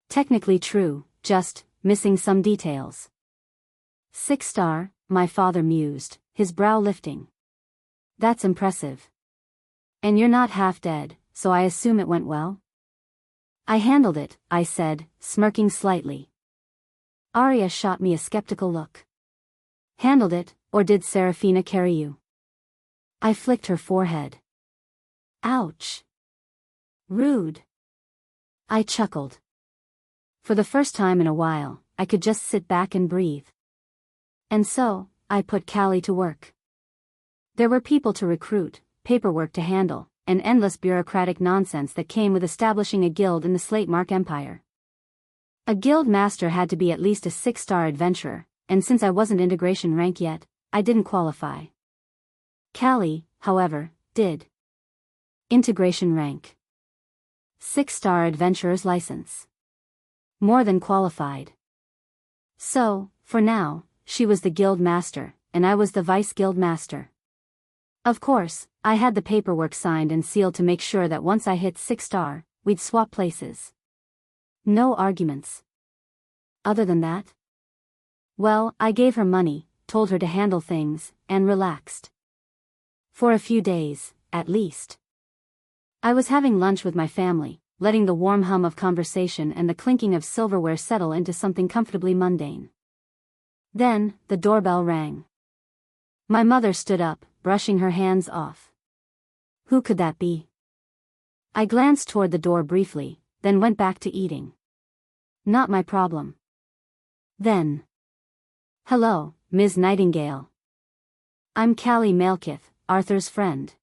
Technically true, just missing some details. 6-star, my father mused, his brow lifting. That's impressive. And you're not half dead, so I assume it went well? I handled it, I said, smirking slightly. Arya shot me a skeptical look. Handled it, or did Serafina carry you? I flicked her forehead. Ouch. Rude. I chuckled. For the first time in a while, I could just sit back and breathe. And so, I put Callie to work. There were people to recruit, paperwork to handle, and endless bureaucratic nonsense that came with establishing a guild in the Slate Mark Empire. A guild master had to be at least a 6-star adventurer, and since I wasn't integration rank yet, I didn't qualify. Callie, however, did. Integration rank. 6-star adventurer's license. More than qualified. So, for now, she was the guild master, and I was the vice guild master. Of course, I had the paperwork signed and sealed to make sure that once I hit 6-star, we'd swap places. No arguments. Other than that? Well, I gave her money, told her to handle things, and relaxed. For a few days, at least. I was having lunch with my family, letting the warm hum of conversation and the clinking of silverware settle into something comfortably mundane. Then, the doorbell rang. My mother stood up, brushing her hands off. Who could that be? I glanced toward the door briefly, then went back to eating. Not my problem. Then. Hello, Ms. Nightingale. I'm Callie Malekith, Arthur's friend.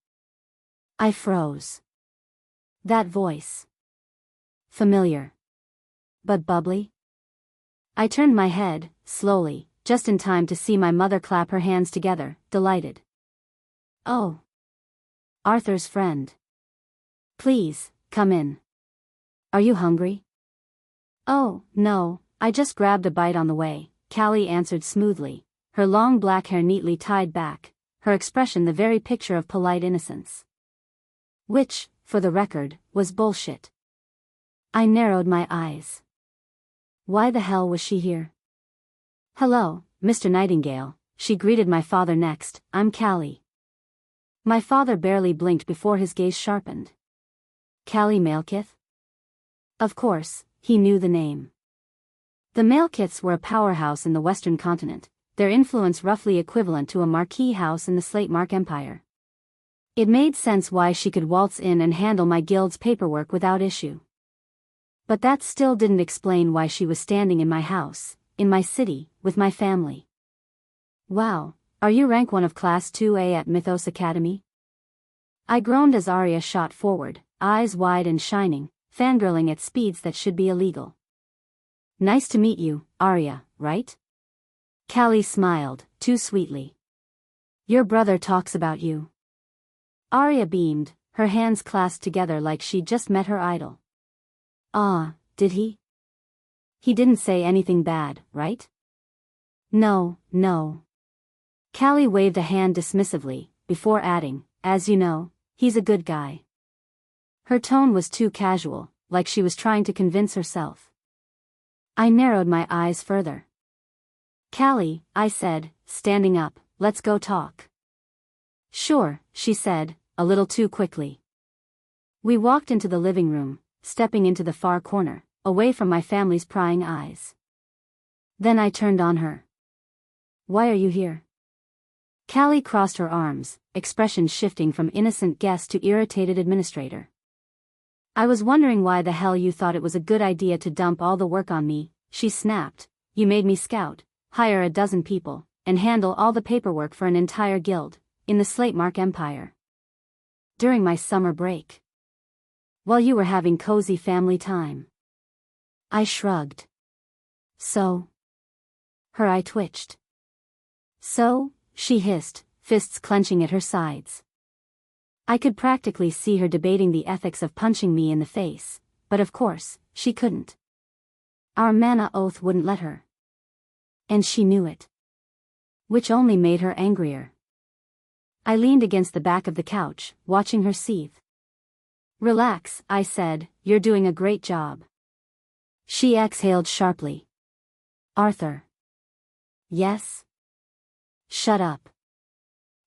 I froze. That voice. Familiar. But bubbly? I turned my head, slowly, just in time to see my mother clap her hands together, delighted. Oh. Arthur's friend. Please, come in. Are you hungry? Oh, no, I just grabbed a bite on the way, Callie answered smoothly, her long black hair neatly tied back, her expression the very picture of polite innocence. Which, for the record, was bullshit. I narrowed my eyes. Why the hell was she here? Hello, Mr. Nightingale, she greeted my father next. I'm Callie. My father barely blinked before his gaze sharpened. Callie Malekith? Of course, he knew the name. The Malekiths were a powerhouse in the Western continent, their influence roughly equivalent to a marquee house in the Slatemark Empire. It made sense why she could waltz in and handle my guild's paperwork without issue. But that still didn't explain why she was standing in my house, in my city, with my family. Wow, are you rank 1 of Class 2A at Mythos Academy? I groaned as Arya shot forward, eyes wide and shining, fangirling at speeds that should be illegal. Nice to meet you, Arya, right? Callie smiled, too sweetly. Your brother talks about you. Arya beamed, her hands clasped together like she'd just met her idol. Ah, did he? He didn't say anything bad, right? No, no. Callie waved a hand dismissively, before adding, as you know, he's a good guy. Her tone was too casual, like she was trying to convince herself. I narrowed my eyes further. Callie, I said, standing up, let's go talk. Sure, she said, a little too quickly. We walked into the living room, stepping into the far corner, away from my family's prying eyes. Then I turned on her. Why are you here? Callie crossed her arms, expression shifting from innocent guest to irritated administrator. I was wondering why the hell you thought it was a good idea to dump all the work on me, she snapped. You made me scout, hire a dozen people, and handle all the paperwork for an entire guild, in the Slatemark Empire. During my summer break. While you were having cozy family time. I shrugged. So? Her eye twitched. So? She hissed, fists clenching at her sides. I could practically see her debating the ethics of punching me in the face, but of course, she couldn't. Our mana oath wouldn't let her. And she knew it. Which only made her angrier. I leaned against the back of the couch, watching her seethe. Relax, I said, you're doing a great job. She exhaled sharply. Arthur. Yes? Shut up.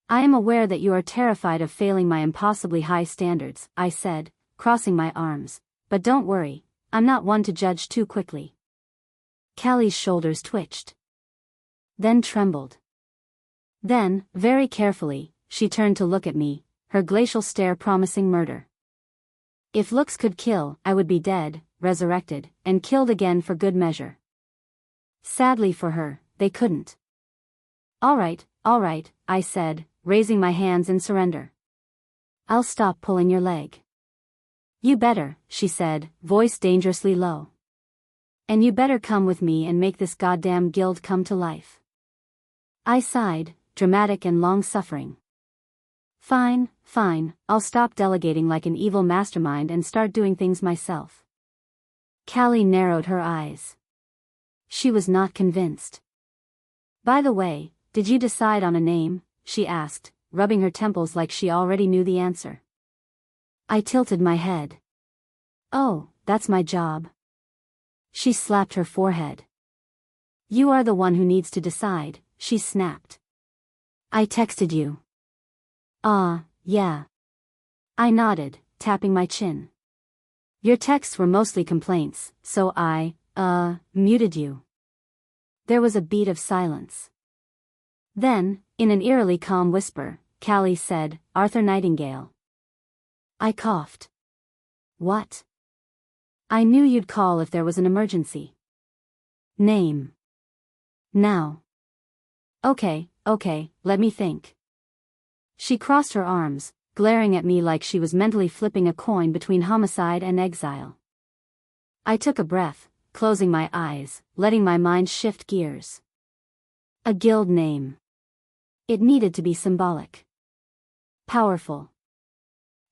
I am aware that you are terrified of failing my impossibly high standards, I said, crossing my arms, but don't worry, I'm not one to judge too quickly. Callie's shoulders twitched. Then trembled. Then, very carefully, she turned to look at me, her glacial stare promising murder. If looks could kill, I would be dead, resurrected, and killed again for good measure. Sadly for her, they couldn't. All right, I said, raising my hands in surrender. I'll stop pulling your leg. You better, she said, voice dangerously low. And you better come with me and make this goddamn guild come to life. I sighed, dramatic and long-suffering. Fine, fine, I'll stop delegating like an evil mastermind and start doing things myself. Callie narrowed her eyes. She was not convinced. By the way, did you decide on a name? She asked, rubbing her temples like she already knew the answer. I tilted my head. Oh, that's my job. She slapped her forehead. You are the one who needs to decide, she snapped. I texted you. Yeah. I nodded, tapping my chin. Your texts were mostly complaints, so I, muted you. There was a beat of silence. Then, in an eerily calm whisper, Callie said, Arthur Nightingale. I coughed. What? I knew you'd call if there was an emergency. Name. Now. Okay, let me think. She crossed her arms, glaring at me like she was mentally flipping a coin between homicide and exile. I took a breath, closing my eyes, letting my mind shift gears. A guild name. It needed to be symbolic. Powerful.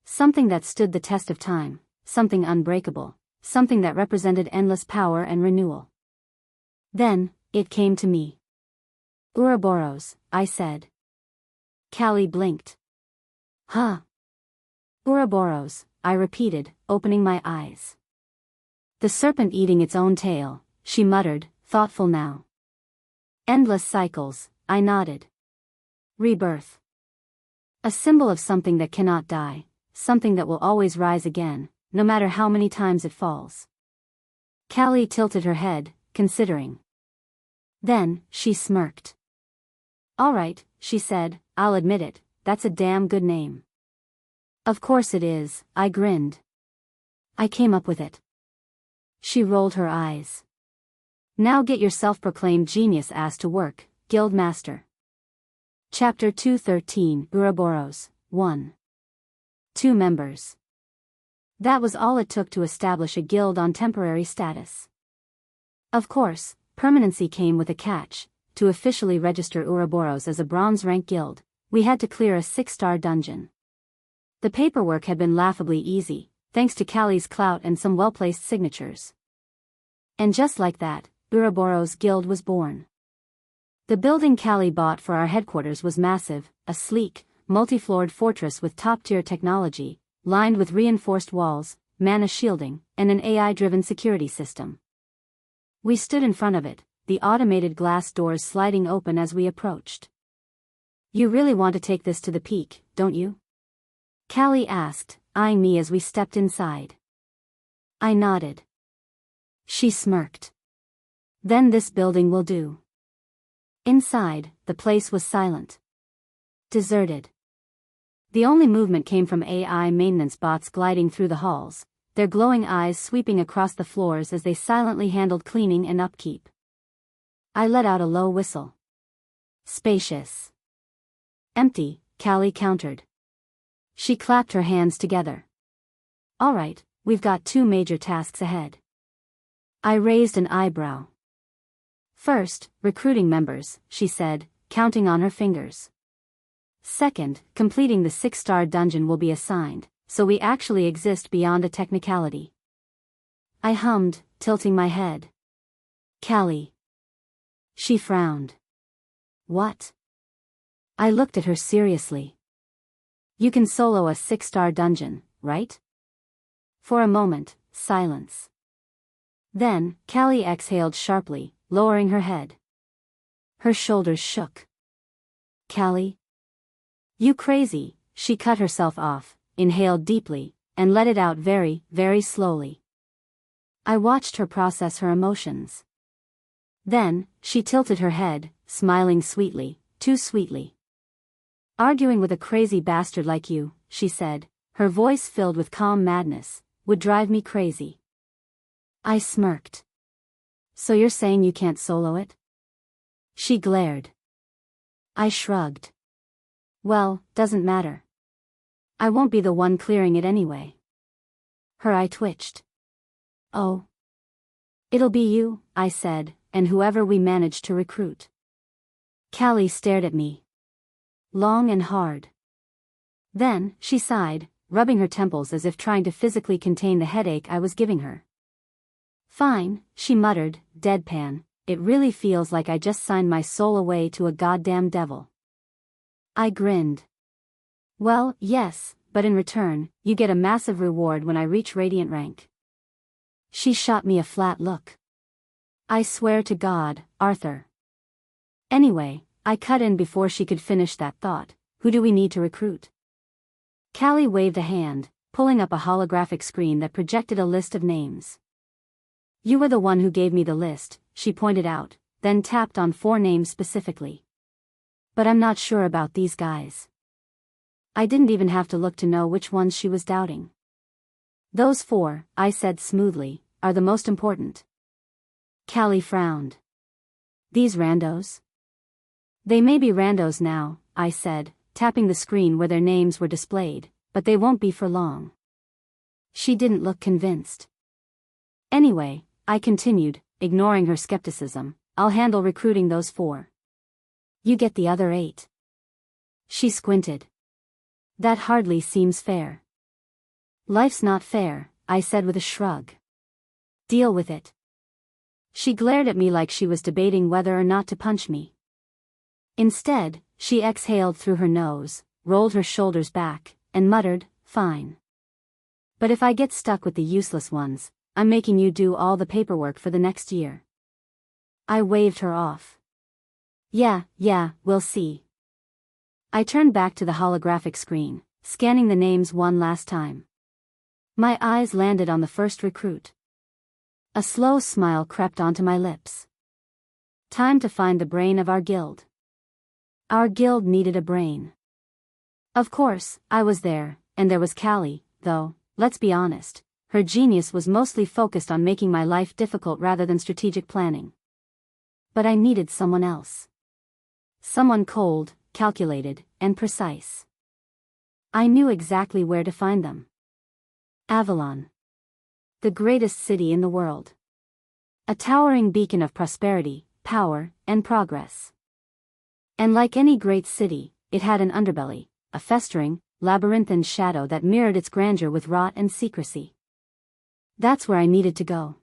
Something that stood the test of time, something unbreakable, something that represented endless power and renewal. Then, it came to me. Ouroboros, I said. Callie blinked. Huh? Ouroboros, I repeated, opening my eyes. The serpent eating its own tail, she muttered, thoughtful now. Endless cycles, I nodded. Rebirth. A symbol of something that cannot die, something that will always rise again, no matter how many times it falls. Callie tilted her head, considering. Then, she smirked. All right, she said, I'll admit it, that's a damn good name. Of course it is, I grinned. I came up with it. She rolled her eyes. Now get your self-proclaimed genius ass to work, Guild Master. Chapter 213, Ouroboros, 1. 2 members. That was all it took to establish a guild on temporary status. Of course, permanency came with a catch. To officially register Ouroboros as a bronze-rank guild, we had to clear a 6-star dungeon. The paperwork had been laughably easy, thanks to Callie's clout and some well-placed signatures. And just like that, Ouroboros Guild was born. The building Callie bought for our headquarters was massive, a sleek, multi-floored fortress with top-tier technology, lined with reinforced walls, mana shielding, and an AI-driven security system. We stood in front of it, the automated glass doors sliding open as we approached. You really want to take this to the peak, don't you? Callie asked, eyeing me as we stepped inside. I nodded. She smirked. Then this building will do. Inside, the place was silent. Deserted. The only movement came from AI maintenance bots gliding through the halls, their glowing eyes sweeping across the floors as they silently handled cleaning and upkeep. I let out a low whistle. Spacious. Empty, Callie countered. She clapped her hands together. All right, we've got 2 major tasks ahead. I raised an eyebrow. First, recruiting members, she said, counting on her fingers. Second, completing the 6-star dungeon will be assigned, so we actually exist beyond a technicality. I hummed, tilting my head. Callie. She frowned. What? I looked at her seriously. You can solo a 6-star dungeon, right? For a moment, silence. Then, Callie exhaled sharply, lowering her head. Her shoulders shook. Callie? You crazy, she cut herself off, inhaled deeply, and let it out very, very slowly. I watched her process her emotions. Then, she tilted her head, smiling sweetly, too sweetly. Arguing with a crazy bastard like you, she said, her voice filled with calm madness, would drive me crazy. I smirked. So you're saying you can't solo it? She glared. I shrugged. Well, doesn't matter. I won't be the one clearing it anyway. Her eye twitched. Oh. It'll be you, I said, and whoever we manage to recruit. Callie stared at me. Long and hard. Then, she sighed, rubbing her temples as if trying to physically contain the headache I was giving her. Fine, she muttered, deadpan, it really feels like I just signed my soul away to a goddamn devil. I grinned. Well, yes, but in return, you get a massive reward when I reach Radiant rank. She shot me a flat look. I swear to God, Arthur. Anyway, I cut in before she could finish that thought. Who do we need to recruit? Callie waved a hand, pulling up a holographic screen that projected a list of names. You were the one who gave me the list, she pointed out, then tapped on 4 names specifically. But I'm not sure about these guys. I didn't even have to look to know which ones she was doubting. Those 4, I said smoothly, are the most important. Callie frowned. These randos? They may be randos now, I said, tapping the screen where their names were displayed, but they won't be for long. She didn't look convinced. Anyway, I continued, ignoring her skepticism, I'll handle recruiting those 4. You get the other 8. She squinted. That hardly seems fair. Life's not fair, I said with a shrug. Deal with it. She glared at me like she was debating whether or not to punch me. Instead, she exhaled through her nose, rolled her shoulders back, and muttered, fine. But if I get stuck with the useless ones, I'm making you do all the paperwork for the next year. I waved her off. Yeah, we'll see. I turned back to the holographic screen, scanning the names one last time. My eyes landed on the first recruit. A slow smile crept onto my lips. Time to find the brain of our guild. Our guild needed a brain. Of course, I was there, and there was Callie, though, let's be honest, her genius was mostly focused on making my life difficult rather than strategic planning. But I needed someone else. Someone cold, calculated, and precise. I knew exactly where to find them. Avalon. The greatest city in the world. A towering beacon of prosperity, power, and progress. And like any great city, it had an underbelly, a festering, labyrinthine shadow that mirrored its grandeur with rot and secrecy. That's where I needed to go.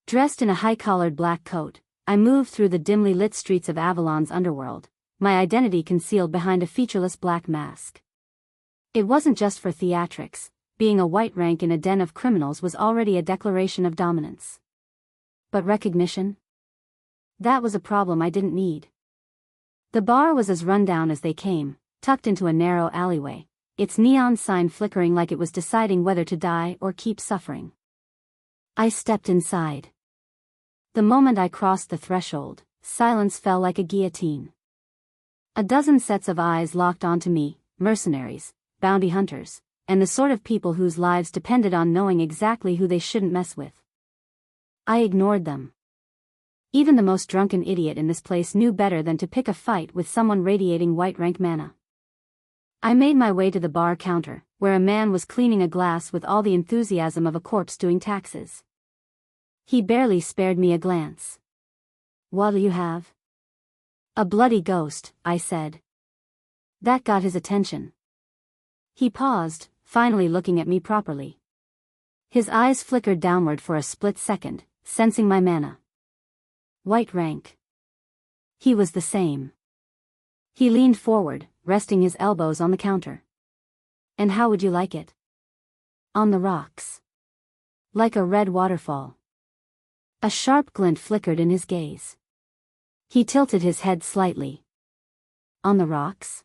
Dressed in a high-collared black coat, I moved through the dimly lit streets of Avalon's underworld, my identity concealed behind a featureless black mask. It wasn't just for theatrics. Being a white rank in a den of criminals was already a declaration of dominance. But recognition? That was a problem I didn't need. The bar was as run down as they came, tucked into a narrow alleyway, its neon sign flickering like it was deciding whether to die or keep suffering. I stepped inside. The moment I crossed the threshold, silence fell like a guillotine. A dozen sets of eyes locked onto me, mercenaries, bounty hunters, and the sort of people whose lives depended on knowing exactly who they shouldn't mess with. I ignored them. Even the most drunken idiot in this place knew better than to pick a fight with someone radiating white rank mana. I made my way to the bar counter, where a man was cleaning a glass with all the enthusiasm of a corpse doing taxes. He barely spared me a glance. What'll you have? A bloody ghost, I said. That got his attention. He paused, finally looking at me properly. His eyes flickered downward for a split second, sensing my mana. White rank. He was the same. He leaned forward, resting his elbows on the counter. And how would you like it? On the rocks. Like a red waterfall. A sharp glint flickered in his gaze. He tilted his head slightly. On the rocks?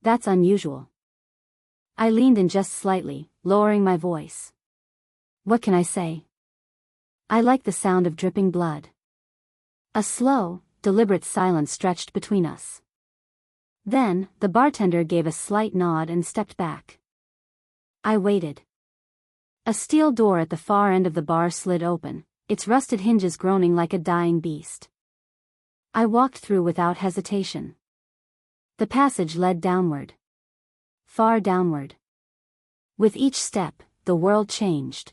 That's unusual. I leaned in just slightly, lowering my voice. What can I say? I like the sound of dripping blood. A slow, deliberate silence stretched between us. Then, the bartender gave a slight nod and stepped back. I waited. A steel door at the far end of the bar slid open, its rusted hinges groaning like a dying beast. I walked through without hesitation. The passage led downward. Far downward. With each step, the world changed.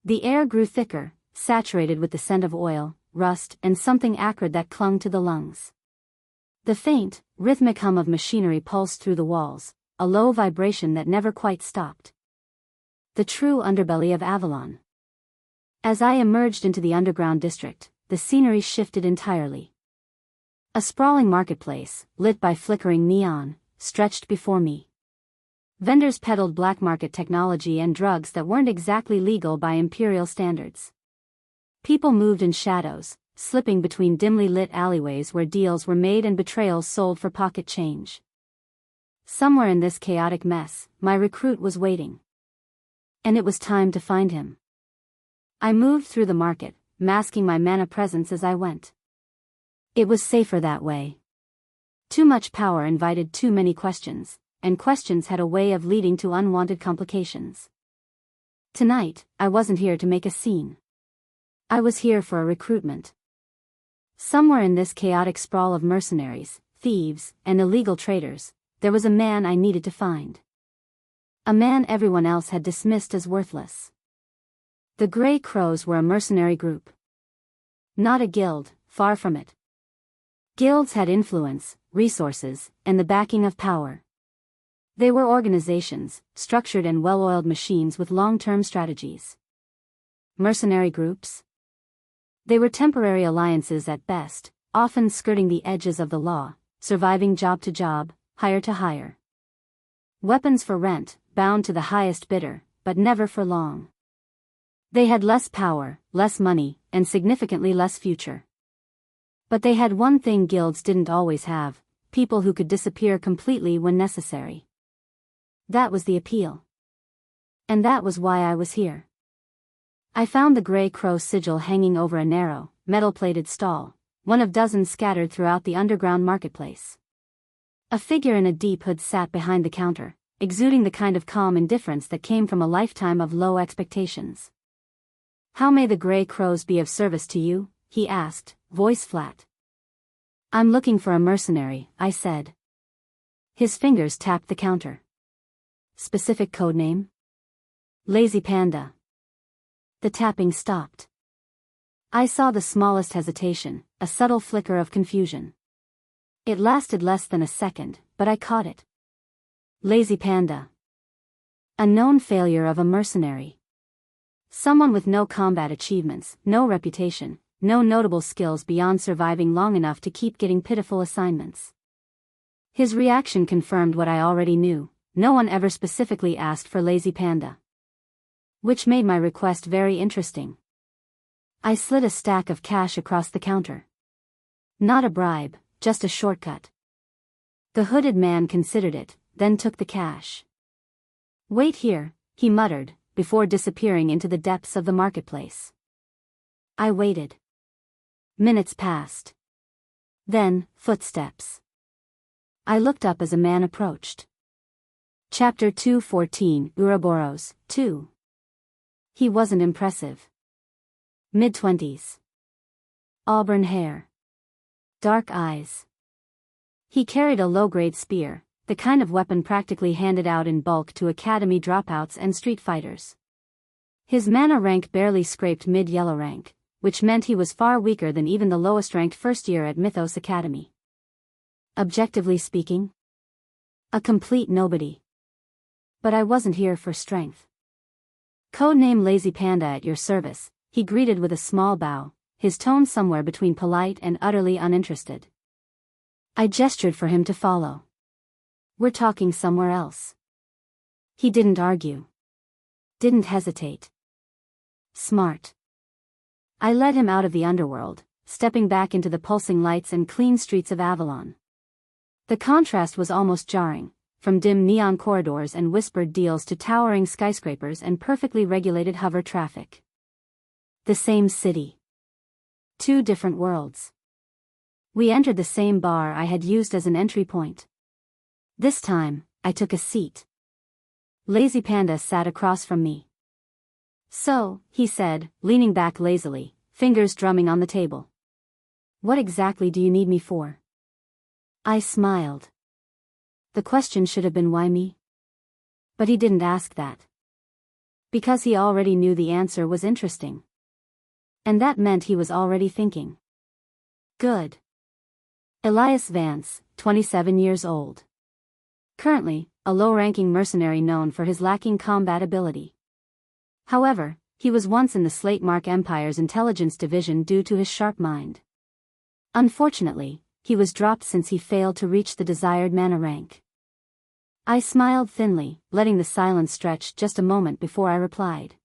The air grew thicker, saturated with the scent of oil, rust, and something acrid that clung to the lungs. The faint, rhythmic hum of machinery pulsed through the walls, a low vibration that never quite stopped. The true underbelly of Avalon. As I emerged into the underground district, the scenery shifted entirely. A sprawling marketplace, lit by flickering neon, stretched before me. Vendors peddled black market technology and drugs that weren't exactly legal by imperial standards. People moved in shadows, slipping between dimly lit alleyways where deals were made and betrayals sold for pocket change. Somewhere in this chaotic mess, my recruit was waiting. And it was time to find him. I moved through the market, masking my mana presence as I went. It was safer that way. Too much power invited too many questions, and questions had a way of leading to unwanted complications. Tonight, I wasn't here to make a scene. I was here for a recruitment. Somewhere in this chaotic sprawl of mercenaries, thieves, and illegal traders, there was a man I needed to find. A man everyone else had dismissed as worthless. The Grey Crows were a mercenary group. Not a guild, far from it. Guilds had influence, resources, and the backing of power. They were organizations, structured and well-oiled machines with long-term strategies. Mercenary groups? They were temporary alliances at best, often skirting the edges of the law, surviving job to job, hire to hire. Weapons for rent, bound to the highest bidder, but never for long. They had less power, less money, and significantly less future. But they had one thing guilds didn't always have: people who could disappear completely when necessary. That was the appeal. And that was why I was here. I found the Grey Crow sigil hanging over a narrow, metal-plated stall, one of dozens scattered throughout the underground marketplace. A figure in a deep hood sat behind the counter, exuding the kind of calm indifference that came from a lifetime of low expectations. "How may the Grey Crows be of service to you?" he asked, voice flat. "I'm looking for a mercenary," I said. His fingers tapped the counter. "Specific codename?" "Lazy Panda." The tapping stopped. I saw the smallest hesitation, a subtle flicker of confusion. It lasted less than a second, but I caught it. Lazy Panda. A known failure of a mercenary. Someone with no combat achievements, no reputation, no notable skills beyond surviving long enough to keep getting pitiful assignments. His reaction confirmed what I already knew: no one ever specifically asked for Lazy Panda. Which made my request very interesting. I slid a stack of cash across the counter. Not a bribe, just a shortcut. The hooded man considered it, then took the cash. "Wait here," he muttered, before disappearing into the depths of the marketplace. I waited. Minutes passed. Then, footsteps. I looked up as a man approached. Chapter 214, Ouroboros, 2. He wasn't impressive. Mid-20s. Auburn hair. Dark eyes. He carried a low-grade spear, the kind of weapon practically handed out in bulk to academy dropouts and street fighters. His mana rank barely scraped mid-yellow rank, which meant he was far weaker than even the lowest-ranked first year at Mythos Academy. Objectively speaking, a complete nobody. But I wasn't here for strength. "Codename Lazy Panda at your service," he greeted with a small bow, his tone somewhere between polite and utterly uninterested. I gestured for him to follow. "We're talking somewhere else." He didn't argue. Didn't hesitate. Smart. I led him out of the underworld, stepping back into the pulsing lights and clean streets of Avalon. The contrast was almost jarring, from dim neon corridors and whispered deals to towering skyscrapers and perfectly regulated hover traffic. The same city. Two different worlds. We entered the same bar I had used as an entry point. This time, I took a seat. Lazy Panda sat across from me. "So," he said, leaning back lazily, fingers drumming on the table. "What exactly do you need me for?" I smiled. The question should have been why me? But he didn't ask that. Because he already knew the answer was interesting. And that meant he was already thinking. Good. Elias Vance, 27 years old. Currently, a low-ranking mercenary known for his lacking combat ability. However, he was once in the Slate Mark Empire's intelligence division due to his sharp mind. Unfortunately, he was dropped since he failed to reach the desired mana rank. I smiled thinly, letting the silence stretch just a moment before I replied.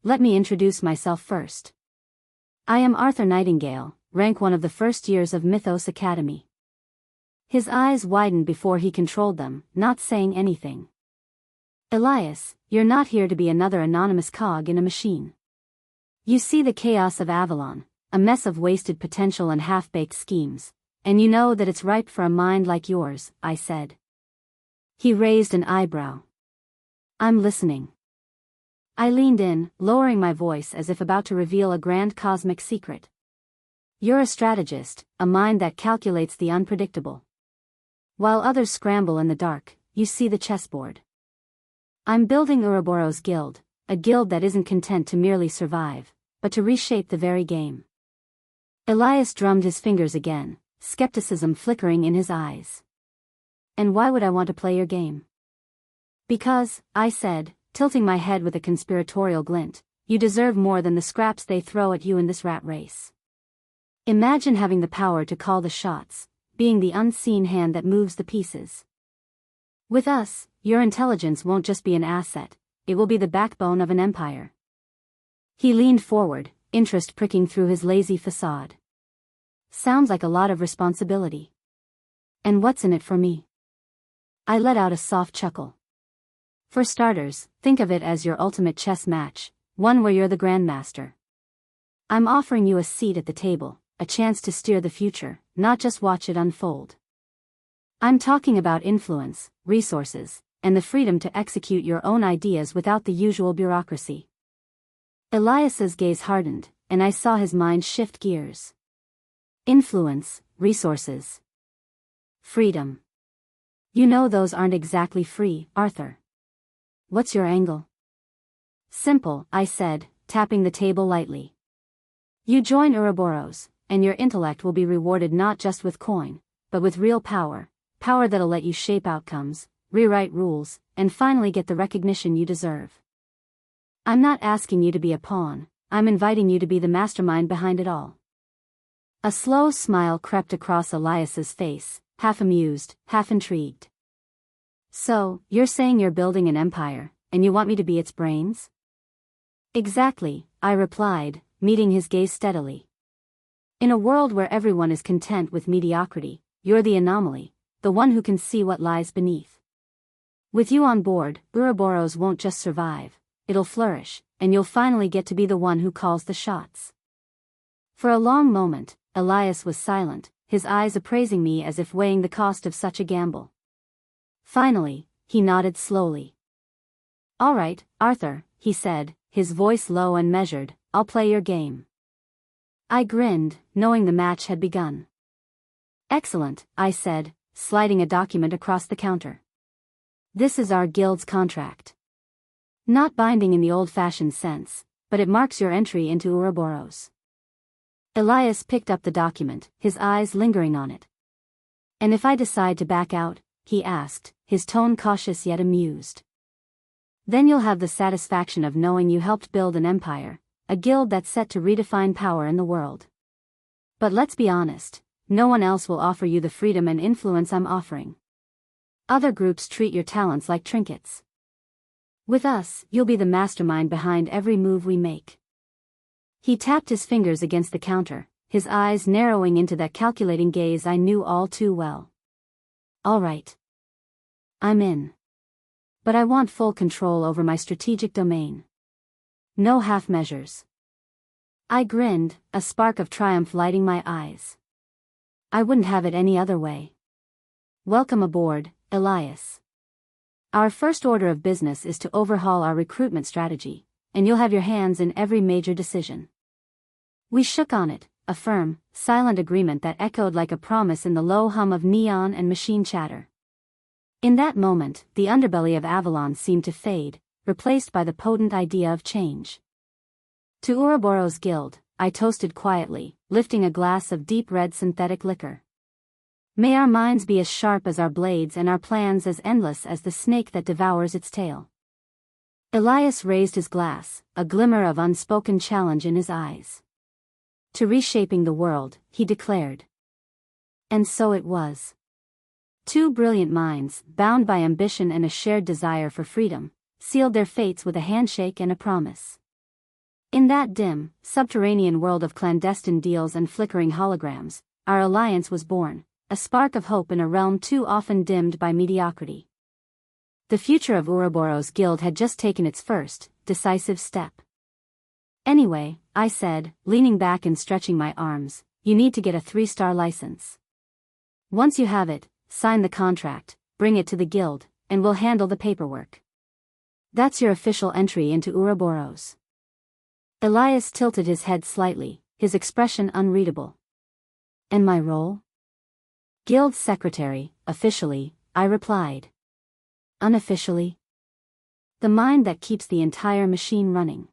Let me introduce myself first. I am Arthur Nightingale, rank 1 of the first years of Mythos Academy. His eyes widened before he controlled them, not saying anything. Elias, you're not here to be another anonymous cog in a machine. You see the chaos of Avalon, a mess of wasted potential and half-baked schemes, and you know that it's ripe for a mind like yours, I said. He raised an eyebrow. I'm listening. I leaned in, lowering my voice as if about to reveal a grand cosmic secret. You're a strategist, a mind that calculates the unpredictable. While others scramble in the dark, you see the chessboard. I'm building Ouroboros Guild, a guild that isn't content to merely survive, but to reshape the very game. Elias drummed his fingers again, skepticism flickering in his eyes. And why would I want to play your game? Because, I said, tilting my head with a conspiratorial glint, you deserve more than the scraps they throw at you in this rat race. Imagine having the power to call the shots, being the unseen hand that moves the pieces. With us, your intelligence won't just be an asset, it will be the backbone of an empire. He leaned forward, interest pricking through his lazy facade. Sounds like a lot of responsibility. And what's in it for me? I let out a soft chuckle. For starters, think of it as your ultimate chess match, one where you're the grandmaster. I'm offering you a seat at the table, a chance to steer the future, not just watch it unfold. I'm talking about influence, resources, and the freedom to execute your own ideas without the usual bureaucracy. Elias's gaze hardened, and I saw his mind shift gears. Influence, resources, freedom. You know those aren't exactly free, Arthur. What's your angle? Simple, I said, tapping the table lightly. You join Ouroboros, and your intellect will be rewarded not just with coin, but with real power. Power that'll let you shape outcomes, rewrite rules, and finally get the recognition you deserve. I'm not asking you to be a pawn, I'm inviting you to be the mastermind behind it all. A slow smile crept across Elias's face, half amused, half intrigued. So, you're saying you're building an empire, and you want me to be its brains? Exactly, I replied, meeting his gaze steadily. In a world where everyone is content with mediocrity, you're the anomaly, the one who can see what lies beneath. With you on board, Ouroboros won't just survive, it'll flourish, and you'll finally get to be the one who calls the shots. For a long moment, Elias was silent, his eyes appraising me as if weighing the cost of such a gamble. Finally, he nodded slowly. All right, Arthur, he said, his voice low and measured, I'll play your game. I grinned, knowing the match had begun. Excellent, I said, sliding a document across the counter. This is our guild's contract. Not binding in the old-fashioned sense, but it marks your entry into Ouroboros. Elias picked up the document, his eyes lingering on it. And if I decide to back out, he asked, his tone cautious yet amused. Then you'll have the satisfaction of knowing you helped build an empire, a guild that's set to redefine power in the world. But let's be honest, no one else will offer you the freedom and influence I'm offering. Other groups treat your talents like trinkets. With us, you'll be the mastermind behind every move we make. He tapped his fingers against the counter, his eyes narrowing into that calculating gaze I knew all too well. All right. I'm in. But I want full control over my strategic domain. No half measures. I grinned, a spark of triumph lighting my eyes. I wouldn't have it any other way. Welcome aboard, Elias. Our first order of business is to overhaul our recruitment strategy, and you'll have your hands in every major decision. We shook on it, a firm, silent agreement that echoed like a promise in the low hum of neon and machine chatter. In that moment, the underbelly of Avalon seemed to fade, replaced by the potent idea of change. To Ouroboros Guild, I toasted quietly, lifting a glass of deep red synthetic liquor. May our minds be as sharp as our blades and our plans as endless as the snake that devours its tail. Elias raised his glass, a glimmer of unspoken challenge in his eyes. To reshaping the world, he declared. And so it was. Two brilliant minds, bound by ambition and a shared desire for freedom, sealed their fates with a handshake and a promise. In that dim, subterranean world of clandestine deals and flickering holograms, our alliance was born, a spark of hope in a realm too often dimmed by mediocrity. The future of Ouroboros Guild had just taken its first, decisive step. Anyway, I said, leaning back and stretching my arms, you need to get a 3-star license. Once you have it, sign the contract, bring it to the guild, and we'll handle the paperwork. That's your official entry into Ouroboros. Elias tilted his head slightly, his expression unreadable. And my role? Guild secretary, officially, I replied. Unofficially? The mind that keeps the entire machine running.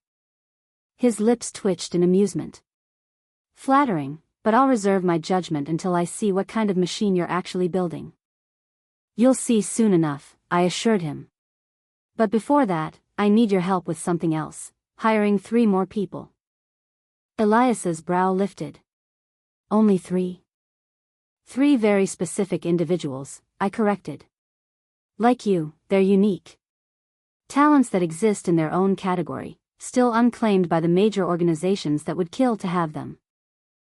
His lips twitched in amusement. Flattering, but I'll reserve my judgment until I see what kind of machine you're actually building. You'll see soon enough, I assured him. But before that, I need your help with something else, hiring 3 more people. Elias's brow lifted. Only 3? 3 very specific individuals, I corrected. Like you, they're unique. Talents that exist in their own category, still unclaimed by the major organizations that would kill to have them.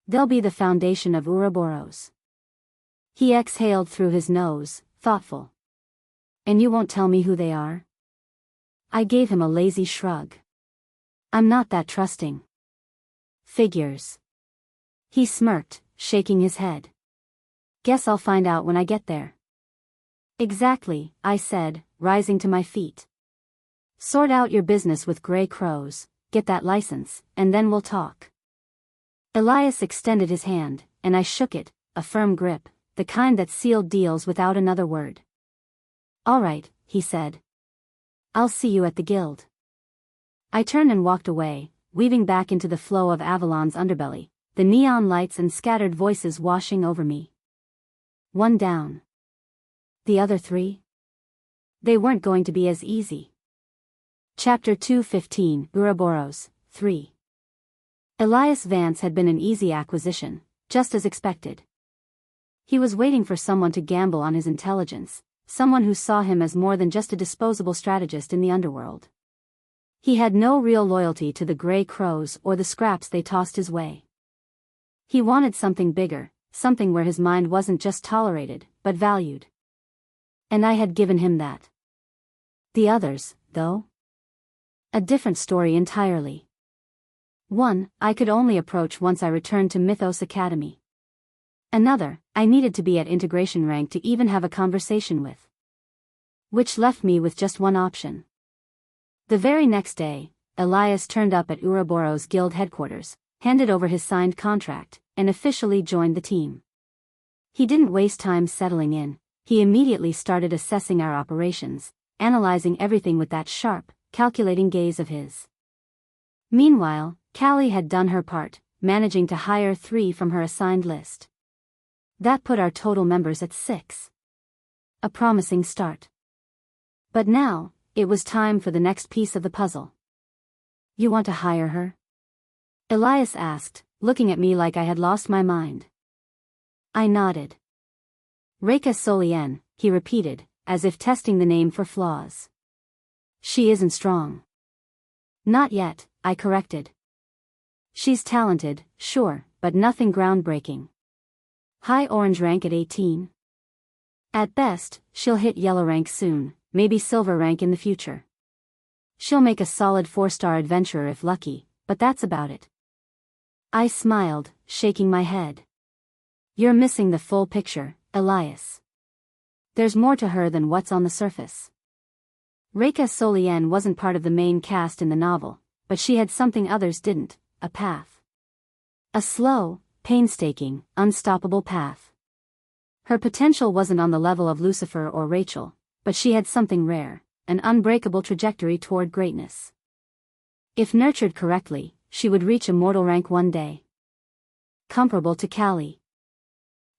They'll be the foundation of Ouroboros. He exhaled through his nose, thoughtful. And you won't tell me who they are? I gave him a lazy shrug. I'm not that trusting. Figures. He smirked, shaking his head. Guess I'll find out when I get there. Exactly, I said, rising to my feet. Sort out your business with Grey Crows, get that license, and then we'll talk. Elias extended his hand, and I shook it, a firm grip, the kind that sealed deals without another word. All right, he said. I'll see you at the guild. I turned and walked away, weaving back into the flow of Avalon's underbelly, the neon lights and scattered voices washing over me. 1 down. The other 3? They weren't going to be as easy. Chapter 215, Ouroboros, 3. Elias Vance had been an easy acquisition, just as expected. He was waiting for someone to gamble on his intelligence, someone who saw him as more than just a disposable strategist in the underworld. He had no real loyalty to the Grey Crows or the scraps they tossed his way. He wanted something bigger, something where his mind wasn't just tolerated, but valued. And I had given him that. The others, though? A different story entirely. One, I could only approach once I returned to Mythos Academy. Another, I needed to be at integration rank to even have a conversation with. Which left me with just one option. The very next day, Elias turned up at Ouroboros Guild headquarters, handed over his signed contract, and officially joined the team. He didn't waste time settling in. He immediately started assessing our operations, analyzing everything with that sharp, calculating gaze of his. Meanwhile, Callie had done her part, managing to hire 3 from her assigned list. That put our total members at 6. A promising start. But now, it was time for the next piece of the puzzle. You want to hire her? Elias asked, looking at me like I had lost my mind. I nodded. Reika Solien, he repeated, as if testing the name for flaws. She isn't strong. Not yet, I corrected. She's talented, sure, but nothing groundbreaking. High orange rank at 18. At best, she'll hit yellow rank soon, maybe silver rank in the future. She'll make a solid 4-star adventurer if lucky, but that's about it. I smiled, shaking my head. You're missing the full picture, Elias. There's more to her than what's on the surface. Reika Solien wasn't part of the main cast in the novel, but she had something others didn't, a path. A slow, painstaking, unstoppable path. Her potential wasn't on the level of Lucifer or Rachel, but she had something rare, an unbreakable trajectory toward greatness. If nurtured correctly, she would reach immortal rank one day. Comparable to Callie.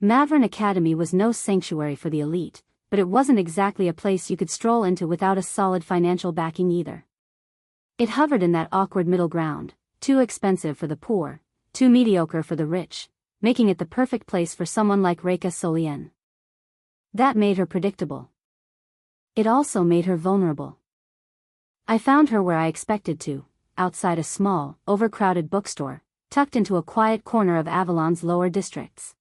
Mavrin Academy was no sanctuary for the elite, but it wasn't exactly a place you could stroll into without a solid financial backing either. It hovered in that awkward middle ground, too expensive for the poor, too mediocre for the rich, making it the perfect place for someone like Rekha Solian. That made her predictable. It also made her vulnerable. I found her where I expected to, outside a small, overcrowded bookstore, tucked into a quiet corner of Avalon's lower districts.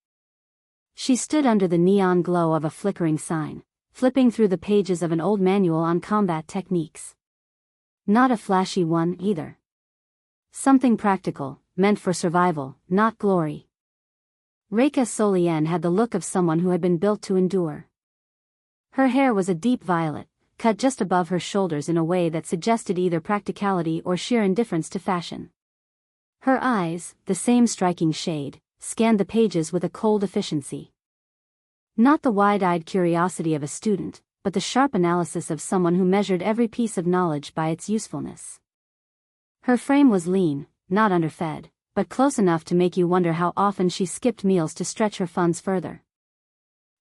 She stood under the neon glow of a flickering sign, flipping through the pages of an old manual on combat techniques. Not a flashy one either. Something practical, meant for survival, not glory. Rekha Solian had the look of someone who had been built to endure. Her hair was a deep violet, cut just above her shoulders in a way that suggested either practicality or sheer indifference to fashion. Her eyes, the same striking shade, scanned the pages with a cold efficiency. Not the wide-eyed curiosity of a student, but the sharp analysis of someone who measured every piece of knowledge by its usefulness. Her frame was lean, not underfed, but close enough to make you wonder how often she skipped meals to stretch her funds further.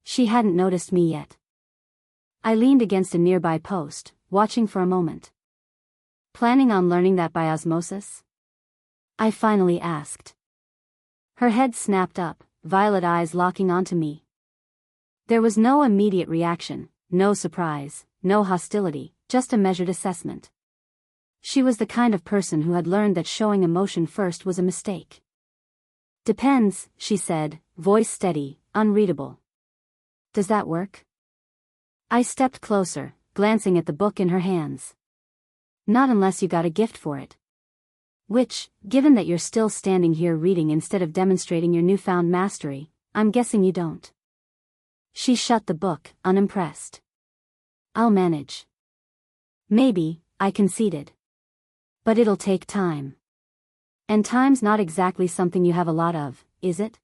She hadn't noticed me yet. I leaned against a nearby post, watching for a moment. Planning on learning that by osmosis? I finally asked. Her head snapped up, violet eyes locking onto me. There was no immediate reaction, no surprise, no hostility, just a measured assessment. She was the kind of person who had learned that showing emotion first was a mistake. Depends, she said, voice steady, unreadable. Does that work? I stepped closer, glancing at the book in her hands. Not unless you got a gift for it. Which, given that you're still standing here reading instead of demonstrating your newfound mastery, I'm guessing you don't. She shut the book, unimpressed. I'll manage. Maybe, I conceded. But it'll take time. And time's not exactly something you have a lot of, is it?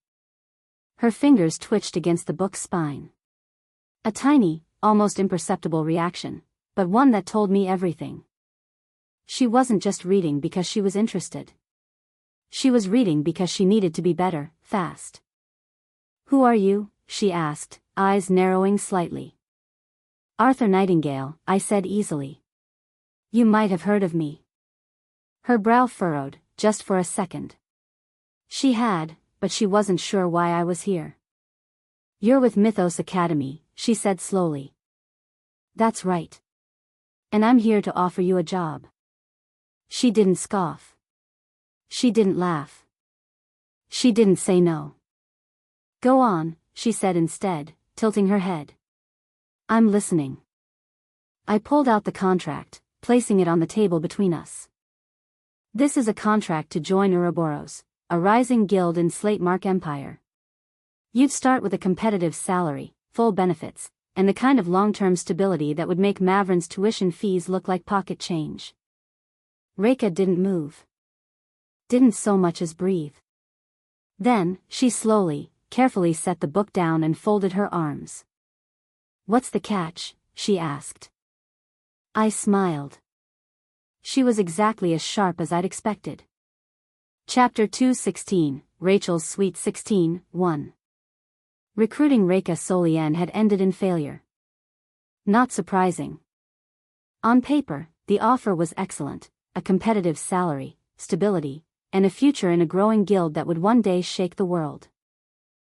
Her fingers twitched against the book's spine. A tiny, almost imperceptible reaction, but one that told me everything. She wasn't just reading because she was interested. She was reading because she needed to be better, fast. Who are you? She asked, eyes narrowing slightly. Arthur Nightingale, I said easily. You might have heard of me. Her brow furrowed, just for a second. She had, but she wasn't sure why I was here. You're with Mythos Academy, she said slowly. That's right. And I'm here to offer you a job. She didn't scoff. She didn't laugh. She didn't say no. Go on, she said instead, tilting her head. I'm listening. I pulled out the contract, placing it on the table between us. This is a contract to join Ouroboros, a rising guild in Slatemark Empire. You'd start with a competitive salary, full benefits, and the kind of long-term stability that would make Mavrin's tuition fees look like pocket change. Rekha didn't move. Didn't so much as breathe. Then, she slowly, carefully set the book down and folded her arms. What's the catch? She asked. I smiled. She was exactly as sharp as I'd expected. Chapter 216, Rachel's Sweet 16, 1. Recruiting Rekha Solian had ended in failure. Not surprising. On paper, the offer was excellent, a competitive salary, stability, and a future in a growing guild that would one day shake the world.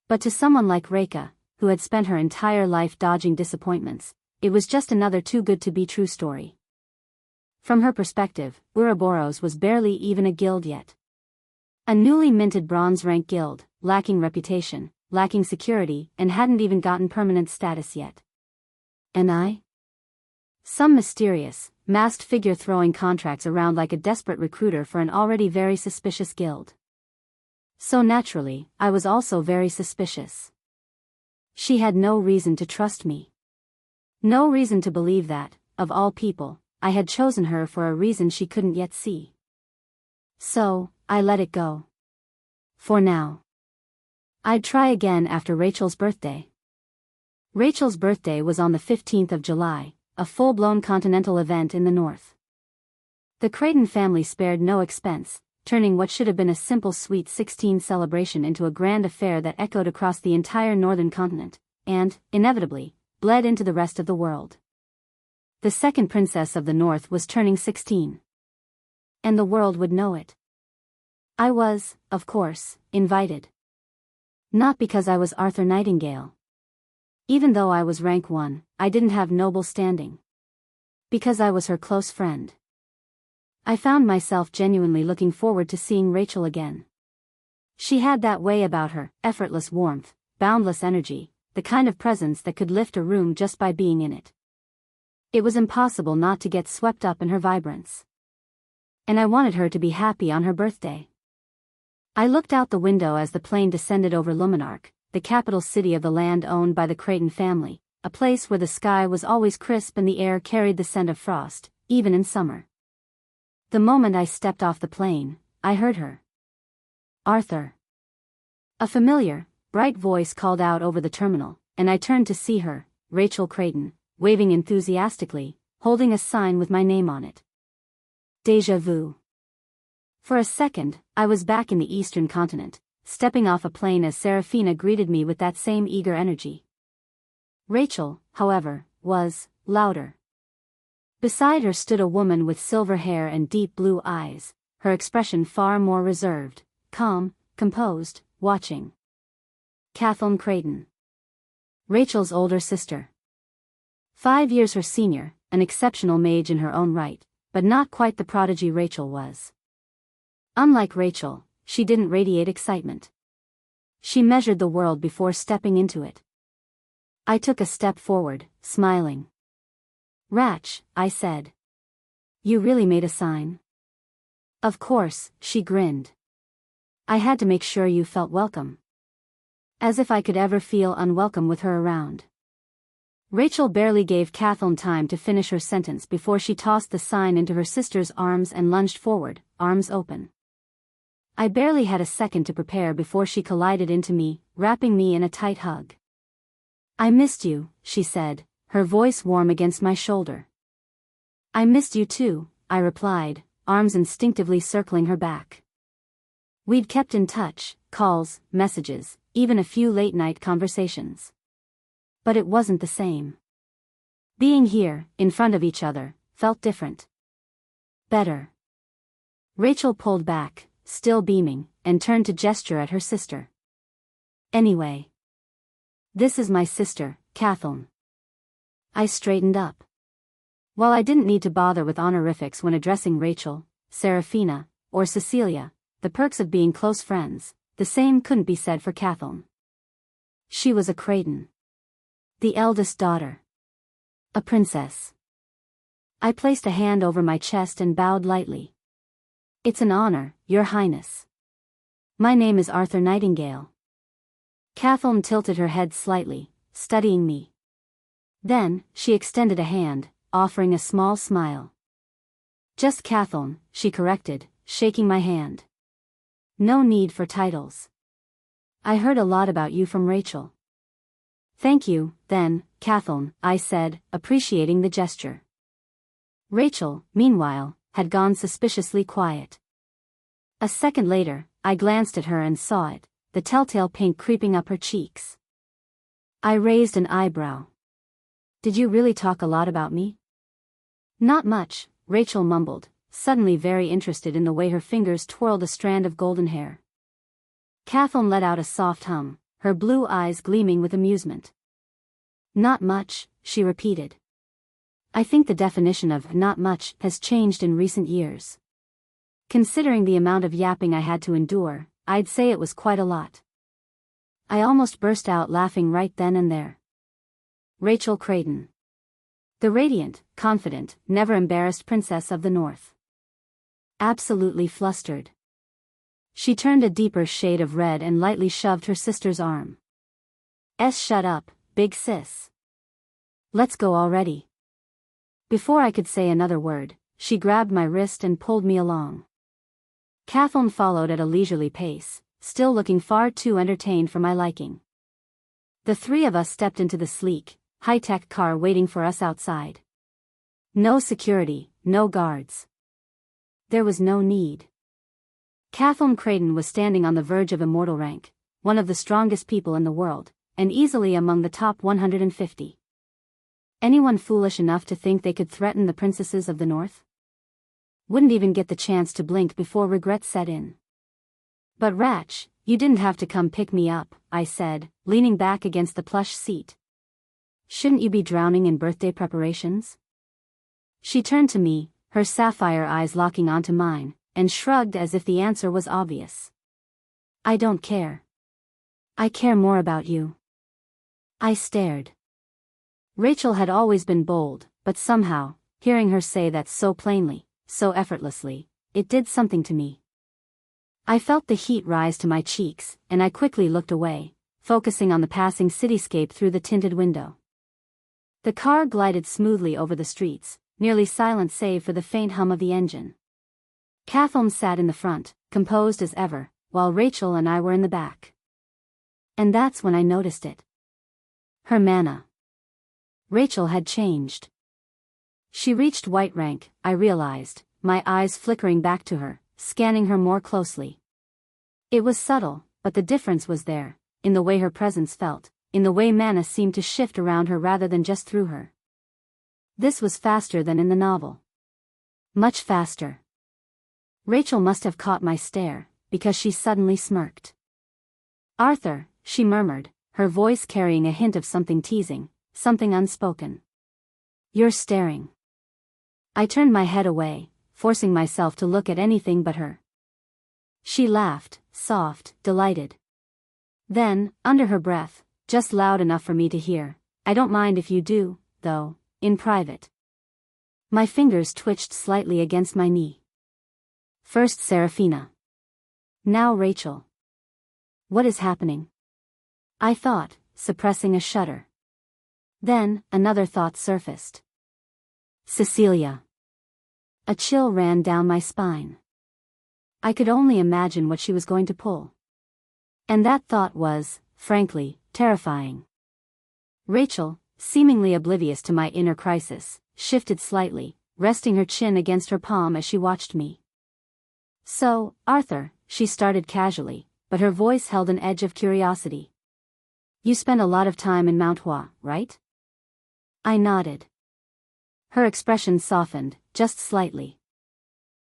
But to someone like Rekha, who had spent her entire life dodging disappointments, it was just another too-good-to-be-true story. From her perspective, Ouroboros was barely even a guild yet. A newly minted bronze-rank guild, lacking reputation, lacking security, and hadn't even gotten permanent status yet. And I? Some mysterious, masked figure throwing contracts around like a desperate recruiter for an already very suspicious guild. So naturally, I was also very suspicious. She had no reason to trust me. No reason to believe that, of all people, I had chosen her for a reason she couldn't yet see. So, I let it go. For now. I'd try again after Rachel's birthday. Rachel's birthday was on the 15th of July, a full-blown continental event in the north. The Creighton family spared no expense, turning what should have been a simple Sweet 16 celebration into a grand affair that echoed across the entire northern continent, and, inevitably, bled into the rest of the world. The second princess of the North was turning 16. And the world would know it. I was, of course, invited. Not because I was Arthur Nightingale. Even though I was rank 1, I didn't have noble standing. Because I was her close friend. I found myself genuinely looking forward to seeing Rachel again. She had that way about her, effortless warmth, boundless energy, the kind of presence that could lift a room just by being in it. It was impossible not to get swept up in her vibrance. And I wanted her to be happy on her birthday. I looked out the window as the plane descended over Luminark, the capital city of the land owned by the Creighton family, a place where the sky was always crisp and the air carried the scent of frost, even in summer. The moment I stepped off the plane, I heard her. "Arthur." A familiar, bright voice called out over the terminal, and I turned to see her, Rachel Creighton, waving enthusiastically, holding a sign with my name on it. Déjà vu. For a second, I was back in the Eastern continent, stepping off a plane as Serafina greeted me with that same eager energy. Rachel, however, was louder. Beside her stood a woman with silver hair and deep blue eyes, her expression far more reserved, calm, composed, watching. Kathleen Creighton. Rachel's older sister. 5 years her senior, an exceptional mage in her own right, but not quite the prodigy Rachel was. Unlike Rachel, she didn't radiate excitement. She measured the world before stepping into it. I took a step forward, smiling. "Ratch," I said. "You really made a sign?" "Of course," she grinned. "I had to make sure you felt welcome." As if I could ever feel unwelcome with her around. Rachel barely gave Kathleen time to finish her sentence before she tossed the sign into her sister's arms and lunged forward, arms open. I barely had a second to prepare before she collided into me, wrapping me in a tight hug. "I missed you," she said, her voice warm against my shoulder. "I missed you too," I replied, arms instinctively circling her back. We'd kept in touch, calls, messages, even a few late-night conversations. But it wasn't the same. Being here, in front of each other, felt different. Better. Rachel pulled back, still beaming, and turned to gesture at her sister. "Anyway. This is my sister, Kathleen." I straightened up. While I didn't need to bother with honorifics when addressing Rachel, Serafina, or Cecilia, the perks of being close friends, the same couldn't be said for Kathleen. She was a Creighton. The eldest daughter. A princess. I placed a hand over my chest and bowed lightly. "It's an honor, Your Highness. My name is Arthur Nightingale." Kathleen tilted her head slightly, studying me. Then, she extended a hand, offering a small smile. "Just Kathleen," she corrected, shaking my hand. "No need for titles. I heard a lot about you from Rachel." "Thank you, then, Kathleen," I said, appreciating the gesture. Rachel, meanwhile, had gone suspiciously quiet. A second later, I glanced at her and saw it, the telltale pink creeping up her cheeks. I raised an eyebrow. "Did you really talk a lot about me?" "Not much," Rachel mumbled, suddenly very interested in the way her fingers twirled a strand of golden hair. Kathleen let out a soft hum, her blue eyes gleaming with amusement. "Not much," she repeated. I think the definition of "not much" has changed in recent years. Considering the amount of yapping I had to endure, I'd say it was quite a lot. I almost burst out laughing right then and there. Rachel Creighton. The radiant, confident, never embarrassed princess of the North. Absolutely flustered. She turned a deeper shade of red and lightly shoved her sister's arm. Shut up, big sis. Let's go already." Before I could say another word, she grabbed my wrist and pulled me along. Kathleen followed at a leisurely pace, still looking far too entertained for my liking. The three of us stepped into the sleek, high-tech car waiting for us outside. No security, no guards. There was no need. Catherine Creighton was standing on the verge of immortal rank, one of the strongest people in the world, and easily among the top 150. Anyone foolish enough to think they could threaten the princesses of the North? Wouldn't even get the chance to blink before regret set in. But Ratch, you didn't have to come pick me up, I said, leaning back against the plush seat. Shouldn't you be drowning in birthday preparations? She turned to me, her sapphire eyes locking onto mine, and shrugged as if the answer was obvious. I don't care. I care more about you. I stared. Rachel had always been bold, but somehow, hearing her say that so plainly, so effortlessly, it did something to me. I felt the heat rise to my cheeks, and I quickly looked away, focusing on the passing cityscape through the tinted window. The car glided smoothly over the streets, nearly silent save for the faint hum of the engine. Catherine sat in the front, composed as ever, while Rachel and I were in the back. And that's when I noticed it. Her manner. Rachel had changed. She reached white rank, I realized, my eyes flickering back to her, scanning her more closely. It was subtle, but the difference was there, in the way her presence felt, in the way mana seemed to shift around her rather than just through her. This was faster than in the novel. Much faster. Rachel must have caught my stare, because she suddenly smirked. Arthur, she murmured, her voice carrying a hint of something teasing, something unspoken. You're staring. I turned my head away, forcing myself to look at anything but her. She laughed, soft, delighted. Then, under her breath, just loud enough for me to hear, I don't mind if you do, though, in private. My fingers twitched slightly against my knee. First Serafina. Now Rachel. What is happening? I thought, suppressing a shudder. Then, another thought surfaced. Cecilia. A chill ran down my spine. I could only imagine what she was going to pull. And that thought was, frankly, terrifying. Rachel, seemingly oblivious to my inner crisis, shifted slightly, resting her chin against her palm as she watched me. So, Arthur, she started casually, but her voice held an edge of curiosity. You spent a lot of time in Mount Hua, right? I nodded. Her expression softened, just slightly.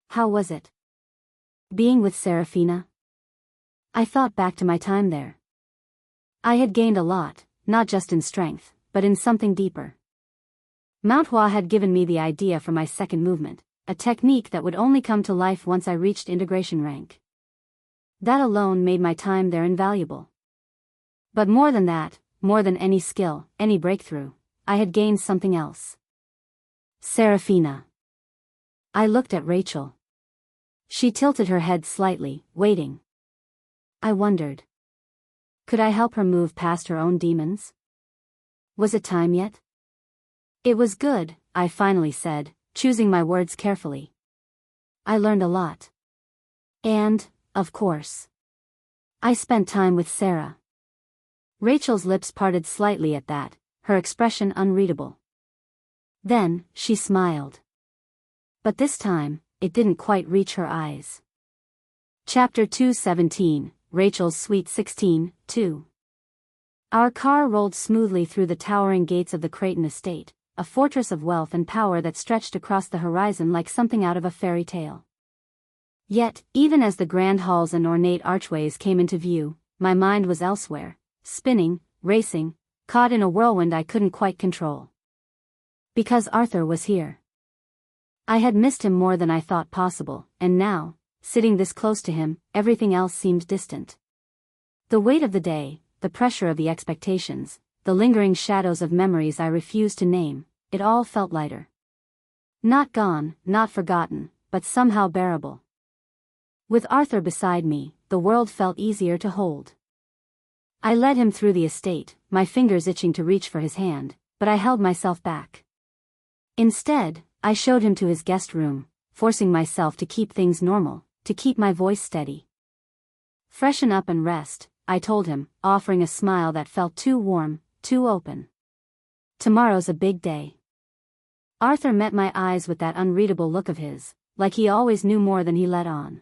How was it? Being with Serafina? I thought back to my time there. I had gained a lot, not just in strength, but in something deeper. Mount Hua had given me the idea for my second movement, a technique that would only come to life once I reached integration rank. That alone made my time there invaluable. But more than that, more than any skill, any breakthrough, I had gained something else. Serafina. I looked at Rachel. She tilted her head slightly, waiting. I wondered. Could I help her move past her own demons? Was it time yet? It was good, I finally said, choosing my words carefully. I learned a lot. And, of course, I spent time with Sarah. Rachel's lips parted slightly at that, her expression unreadable. Then, she smiled. But this time, it didn't quite reach her eyes. Chapter 217, Rachel's Sweet 16, 2. Our car rolled smoothly through the towering gates of the Creighton estate, a fortress of wealth and power that stretched across the horizon like something out of a fairy tale. Yet, even as the grand halls and ornate archways came into view, my mind was elsewhere, spinning, racing, caught in a whirlwind I couldn't quite control. Because Arthur was here. I had missed him more than I thought possible, and now, sitting this close to him, everything else seemed distant. The weight of the day, the pressure of the expectations, the lingering shadows of memories I refused to name, it all felt lighter. Not gone, not forgotten, but somehow bearable. With Arthur beside me, the world felt easier to hold. I led him through the estate, my fingers itching to reach for his hand, but I held myself back. Instead, I showed him to his guest room, forcing myself to keep things normal, to keep my voice steady. Freshen up and rest, I told him, offering a smile that felt too warm, too open. Tomorrow's a big day. Arthur met my eyes with that unreadable look of his, like he always knew more than he let on.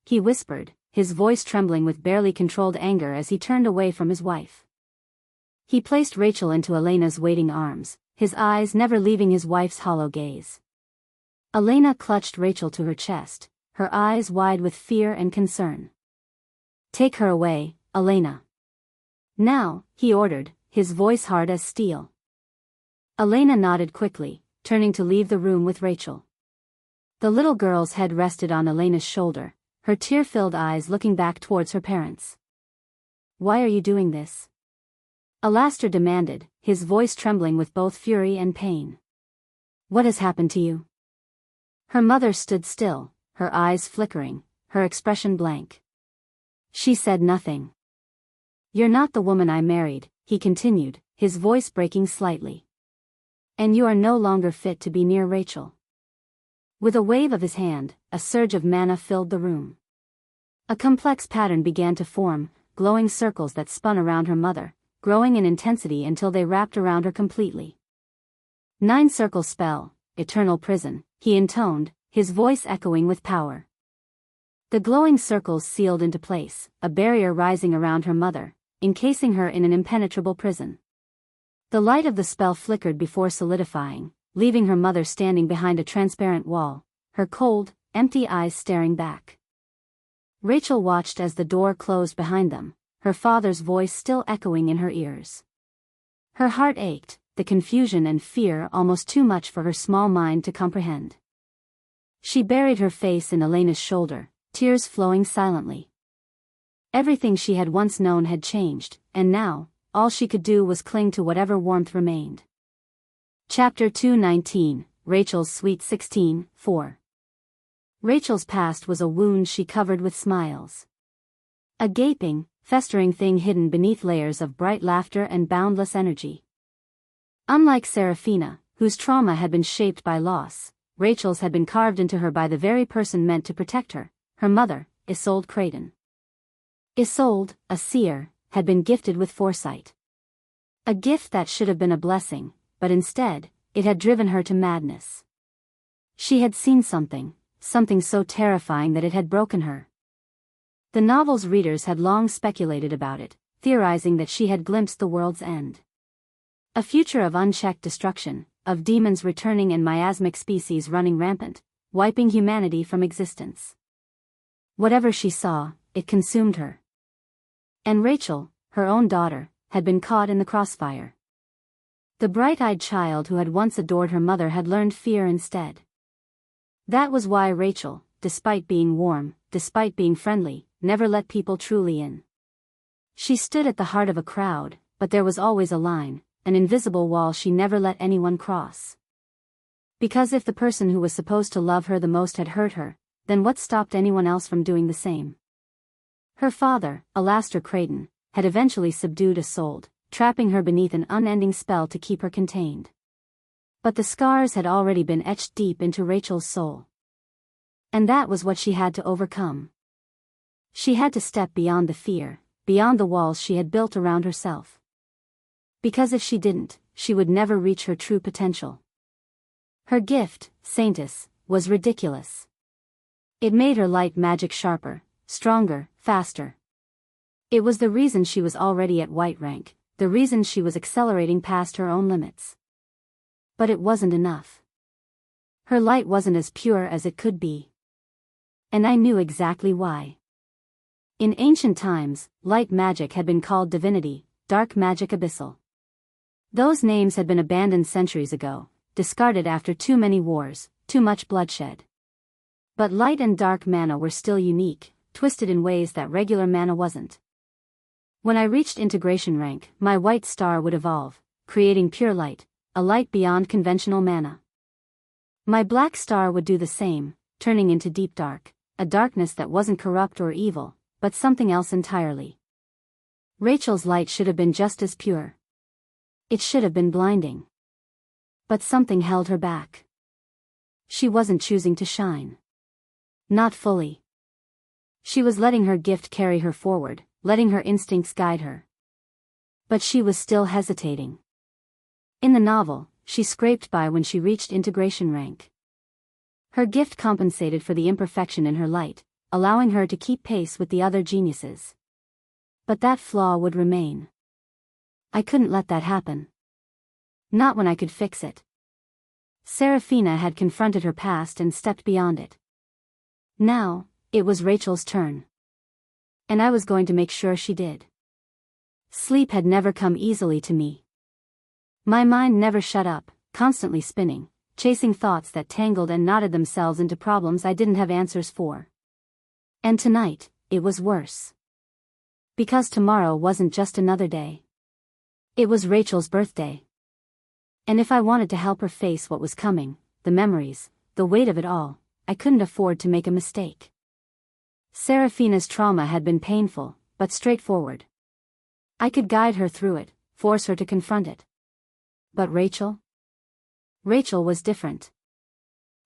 he whispered, his voice trembling with barely controlled anger as he turned away from his wife. He placed Rachel into Elena's waiting arms, his eyes never leaving his wife's hollow gaze. Elena clutched Rachel to her chest, her eyes wide with fear and concern. "Take her away, Elena. Now," he ordered, his voice hard as steel. Elena nodded quickly, turning to leave the room with Rachel. The little girl's head rested on Elena's shoulder, her tear-filled eyes looking back towards her parents. "Why are you doing this?" Alastor demanded, his voice trembling with both fury and pain. "What has happened to you?" Her mother stood still, her eyes flickering, her expression blank. She said nothing. "You're not the woman I married," he continued, his voice breaking slightly. "And you are no longer fit to be near Rachel." With a wave of his hand, a surge of mana filled the room. A complex pattern began to form, glowing circles that spun around her mother, growing in intensity until they wrapped around her completely. 9-circle spell, eternal prison, he intoned, his voice echoing with power. The glowing circles sealed into place, a barrier rising around her mother, encasing her in an impenetrable prison. The light of the spell flickered before solidifying, leaving her mother standing behind a transparent wall, her cold, empty eyes staring back. Rachel watched as the door closed behind them, her father's voice still echoing in her ears. Her heart ached, the confusion and fear almost too much for her small mind to comprehend. She buried her face in Elena's shoulder, tears flowing silently. Everything she had once known had changed, and now, all she could do was cling to whatever warmth remained. Chapter 219, Rachel's Sweet 16, 4. Rachel's past was a wound she covered with smiles. A gaping, festering thing hidden beneath layers of bright laughter and boundless energy. Unlike Seraphina, whose trauma had been shaped by loss, Rachel's had been carved into her by the very person meant to protect her, her mother, Isolde Creighton. Isolde, a seer, had been gifted with foresight. A gift that should have been a blessing, but instead, it had driven her to madness. She had seen something so terrifying that it had broken her. The novel's readers had long speculated about it, theorizing that she had glimpsed the world's end. A future of unchecked destruction, of demons returning and miasmic species running rampant, wiping humanity from existence. Whatever she saw, it consumed her. And Rachel, her own daughter, had been caught in the crossfire. The bright-eyed child who had once adored her mother had learned fear instead. That was why Rachel, despite being warm, despite being friendly, never let people truly in. She stood at the heart of a crowd, but there was always a line, an invisible wall she never let anyone cross. Because if the person who was supposed to love her the most had hurt her, then what stopped anyone else from doing the same? Her father, Alastor Creighton, had eventually subdued Isolde, trapping her beneath an unending spell to keep her contained. But the scars had already been etched deep into Rachel's soul. And that was what she had to overcome. She had to step beyond the fear, beyond the walls she had built around herself. Because if she didn't, she would never reach her true potential. Her gift, Saintess, was ridiculous. It made her light magic sharper, stronger, faster. It was the reason she was already at white rank, the reason she was accelerating past her own limits. But it wasn't enough. Her light wasn't as pure as it could be. And I knew exactly why. In ancient times, light magic had been called divinity, dark magic abyssal. Those names had been abandoned centuries ago, discarded after too many wars, too much bloodshed. But light and dark mana were still unique, twisted in ways that regular mana wasn't. When I reached integration rank, my white star would evolve, creating pure light, a light beyond conventional mana. My black star would do the same, turning into deep dark, a darkness that wasn't corrupt or evil, but something else entirely. Rachel's light should have been just as pure. It should have been blinding. But something held her back. She wasn't choosing to shine. Not fully. She was letting her gift carry her forward, letting her instincts guide her. But she was still hesitating. In the novel, she scraped by when she reached integration rank. Her gift compensated for the imperfection in her light, allowing her to keep pace with the other geniuses. But that flaw would remain. I couldn't let that happen. Not when I could fix it. Serafina had confronted her past and stepped beyond it. Now, it was Rachel's turn. And I was going to make sure she did. Sleep had never come easily to me. My mind never shut up, constantly spinning, chasing thoughts that tangled and knotted themselves into problems I didn't have answers for. And tonight, it was worse. Because tomorrow wasn't just another day. It was Rachel's birthday. And if I wanted to help her face what was coming, the memories, the weight of it all, I couldn't afford to make a mistake. Serafina's trauma had been painful, but straightforward. I could guide her through it, force her to confront it. But Rachel? Rachel was different.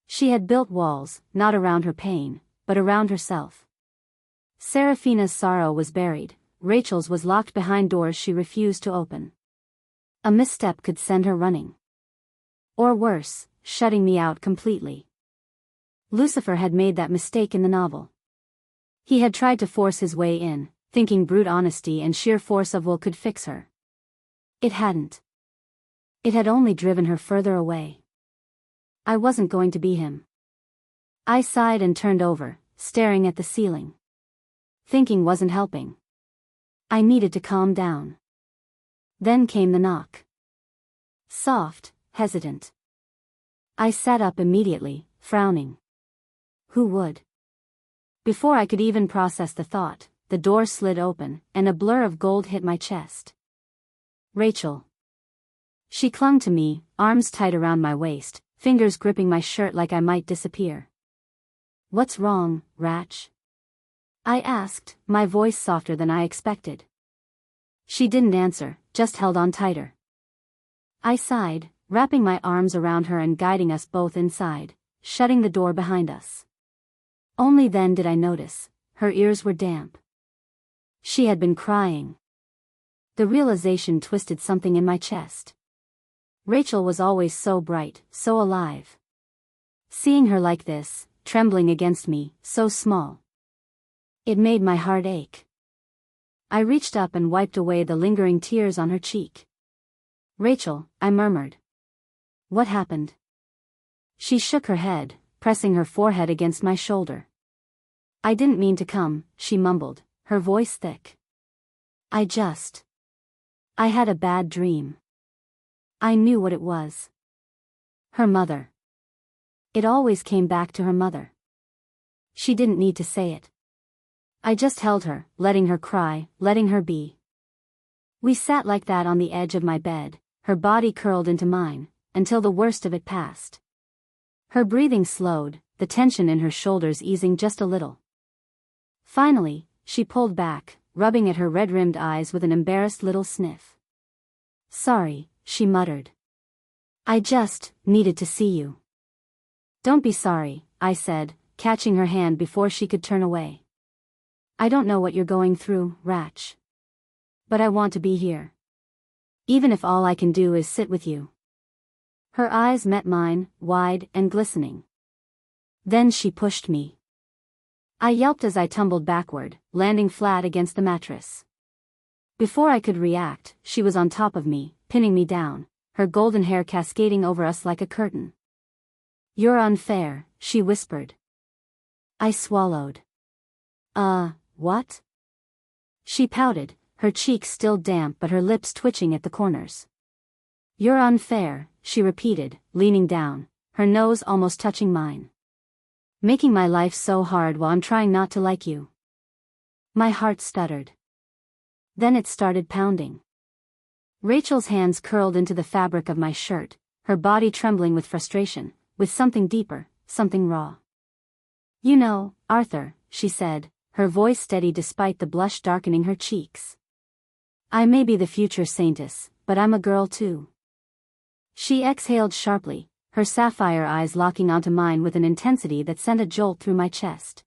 She had built walls, not around her pain, but around herself. Serafina's sorrow was buried, Rachel's was locked behind doors she refused to open. A misstep could send her running. Or worse, shutting me out completely. Lucifer had made that mistake in the novel. He had tried to force his way in, thinking brute honesty and sheer force of will could fix her. It hadn't. It had only driven her further away. I wasn't going to be him. I sighed and turned over, staring at the ceiling. Thinking wasn't helping. I needed to calm down. Then came the knock. Soft, hesitant. I sat up immediately, frowning. Who would? Before I could even process the thought, the door slid open, and a blur of gold hit my chest. Rachel. She clung to me, arms tight around my waist, fingers gripping my shirt like I might disappear. What's wrong, Rach? I asked, my voice softer than I expected. She didn't answer, just held on tighter. I sighed, wrapping my arms around her and guiding us both inside, shutting the door behind us. Only then did I notice, her ears were damp. She had been crying. The realization twisted something in my chest. Rachel was always so bright, so alive. Seeing her like this, trembling against me, so small. It made my heart ache. I reached up and wiped away the lingering tears on her cheek. Rachel, I murmured. What happened? She shook her head, pressing her forehead against my shoulder. I didn't mean to come, she mumbled, her voice thick. I had a bad dream. I knew what it was. Her mother. It always came back to her mother. She didn't need to say it. I just held her, letting her cry, letting her be. We sat like that on the edge of my bed, her body curled into mine, until the worst of it passed. Her breathing slowed, the tension in her shoulders easing just a little. Finally, she pulled back, rubbing at her red-rimmed eyes with an embarrassed little sniff. Sorry, she muttered. I just needed to see you. Don't be sorry, I said, catching her hand before she could turn away. I don't know what you're going through, Rach. But I want to be here. Even if all I can do is sit with you. Her eyes met mine, wide and glistening. Then she pushed me. I yelped as I tumbled backward, landing flat against the mattress. Before I could react, she was on top of me, pinning me down, her golden hair cascading over us like a curtain. You're unfair, she whispered. I swallowed. What? She pouted, her cheeks still damp but her lips twitching at the corners. You're unfair, she repeated, leaning down, her nose almost touching mine. Making my life so hard while I'm trying not to like you. My heart stuttered. Then it started pounding. Rachel's hands curled into the fabric of my shirt, her body trembling with frustration, with something deeper, something raw. You know, Arthur, she said, her voice steady despite the blush darkening her cheeks. I may be the future saintess, but I'm a girl too. She exhaled sharply, her sapphire eyes locking onto mine with an intensity that sent a jolt through my chest.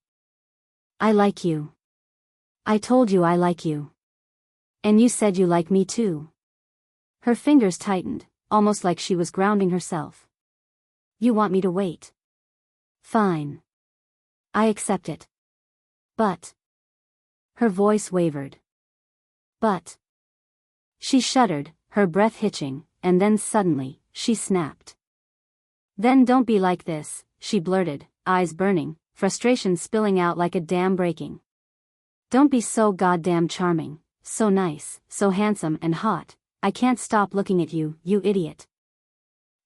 I like you. I told you I like you. And you said you like me too. Her fingers tightened, almost like she was grounding herself. You want me to wait? Fine. I accept it. But. Her voice wavered. But. She shuddered, her breath hitching, and then suddenly, she snapped. Then don't be like this, she blurted, eyes burning, frustration spilling out like a dam breaking. Don't be so goddamn charming, so nice, so handsome and hot, I can't stop looking at you, you idiot.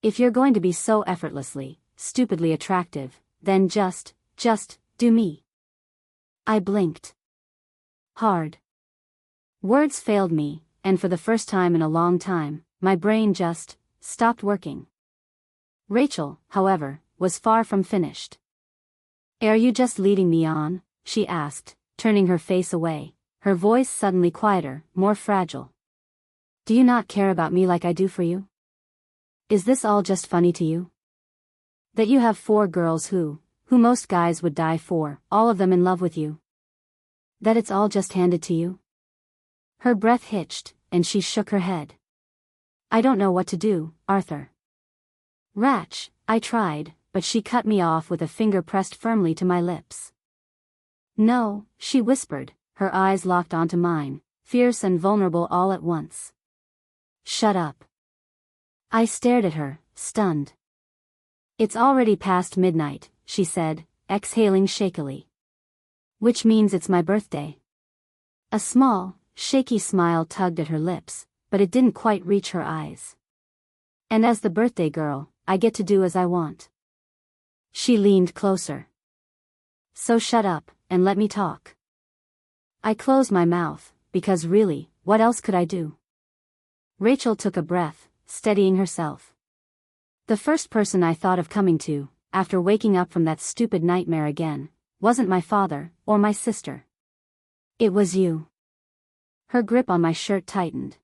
If you're going to be so effortlessly, stupidly attractive, then just, do me. I blinked. Hard. Words failed me, and for the first time in a long time, my brain just stopped working. Rachel, however, was far from finished. Are you just leading me on? She asked, turning her face away, her voice suddenly quieter, more fragile. Do you not care about me like I do for you? Is this all just funny to you? That you have 4 girls who most guys would die for, all of them in love with you? That it's all just handed to you? Her breath hitched, and she shook her head. I don't know what to do, Arthur. Ratch, I tried, but she cut me off with a finger pressed firmly to my lips. No, she whispered, her eyes locked onto mine, fierce and vulnerable all at once. Shut up. I stared at her, stunned. It's already past midnight, she said, exhaling shakily. Which means it's my birthday. A small, shaky smile tugged at her lips, but it didn't quite reach her eyes. And as the birthday girl, I get to do as I want. She leaned closer. So shut up, and let me talk. I closed my mouth, because really, what else could I do? Rachel took a breath, steadying herself. The first person I thought of coming to, after waking up from that stupid nightmare again, wasn't my father, or my sister. It was you. Her grip on my shirt tightened.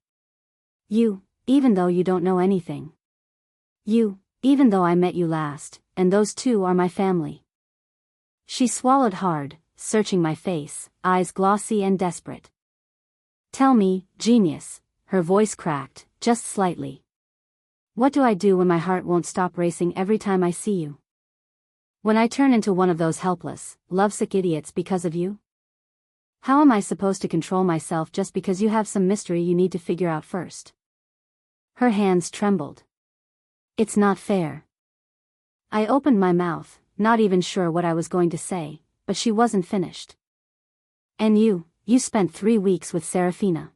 You, even though you don't know anything. You, even though I met you last, and those 2 are my family. She swallowed hard, searching my face, eyes glossy and desperate. Tell me, genius, her voice cracked, just slightly. What do I do when my heart won't stop racing every time I see you? When I turn into one of those helpless, lovesick idiots because of you? How am I supposed to control myself just because you have some mystery you need to figure out first? Her hands trembled. It's not fair. I opened my mouth, not even sure what I was going to say, but she wasn't finished. And you spent 3 weeks with Serafina.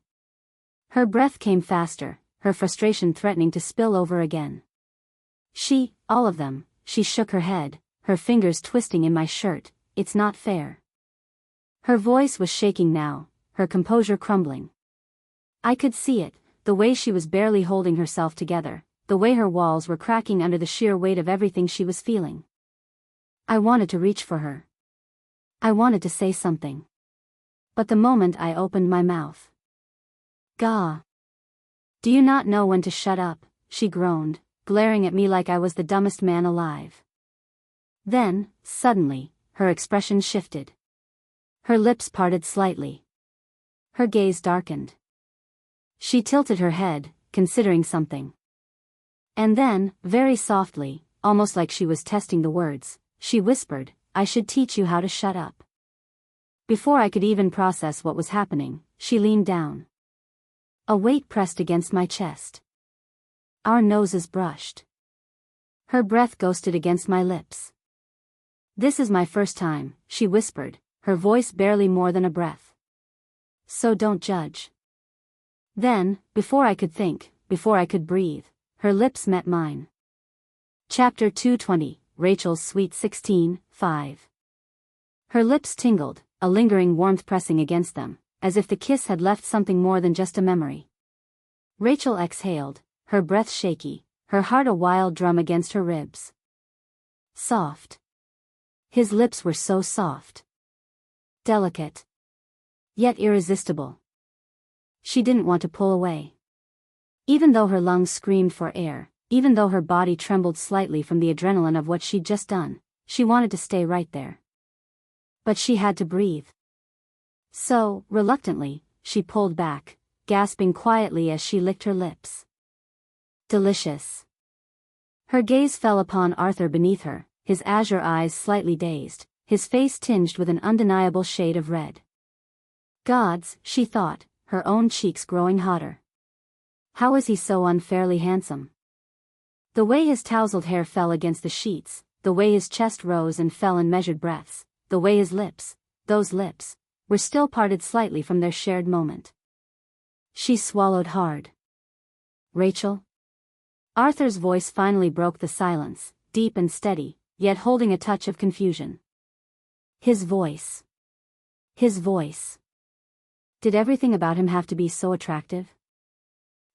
Her breath came faster, her frustration threatening to spill over again. All of them, she shook her head, her fingers twisting in my shirt, it's not fair. Her voice was shaking now, her composure crumbling. I could see it, the way she was barely holding herself together, the way her walls were cracking under the sheer weight of everything she was feeling. I wanted to reach for her. I wanted to say something. But the moment I opened my mouth. Gah! Do you not know when to shut up? She groaned, glaring at me like I was the dumbest man alive. Then, suddenly, her expression shifted. Her lips parted slightly. Her gaze darkened. She tilted her head, considering something. And then, very softly, almost like she was testing the words, she whispered, I should teach you how to shut up. Before I could even process what was happening, she leaned down. A weight pressed against my chest. Our noses brushed. Her breath ghosted against my lips. This is my first time, she whispered, her voice barely more than a breath. So don't judge. Then, before I could think, before I could breathe, her lips met mine. Chapter 220, Rachel's Sweet 16, 5. Her lips tingled, a lingering warmth pressing against them, as if the kiss had left something more than just a memory. Rachel exhaled, her breath shaky, her heart a wild drum against her ribs. Soft. His lips were so soft. Delicate. Yet irresistible. She didn't want to pull away. Even though her lungs screamed for air, even though her body trembled slightly from the adrenaline of what she'd just done, she wanted to stay right there. But she had to breathe. So, reluctantly, she pulled back, gasping quietly as she licked her lips. Delicious. Her gaze fell upon Arthur beneath her, his azure eyes slightly dazed, his face tinged with an undeniable shade of red. Gods, she thought, her own cheeks growing hotter. How is he so unfairly handsome? The way his tousled hair fell against the sheets, the way his chest rose and fell in measured breaths, the way his lips, those lips, were still parted slightly from their shared moment. She swallowed hard. Rachel? Arthur's voice finally broke the silence, deep and steady, yet holding a touch of confusion. His voice. His voice. Did everything about him have to be so attractive?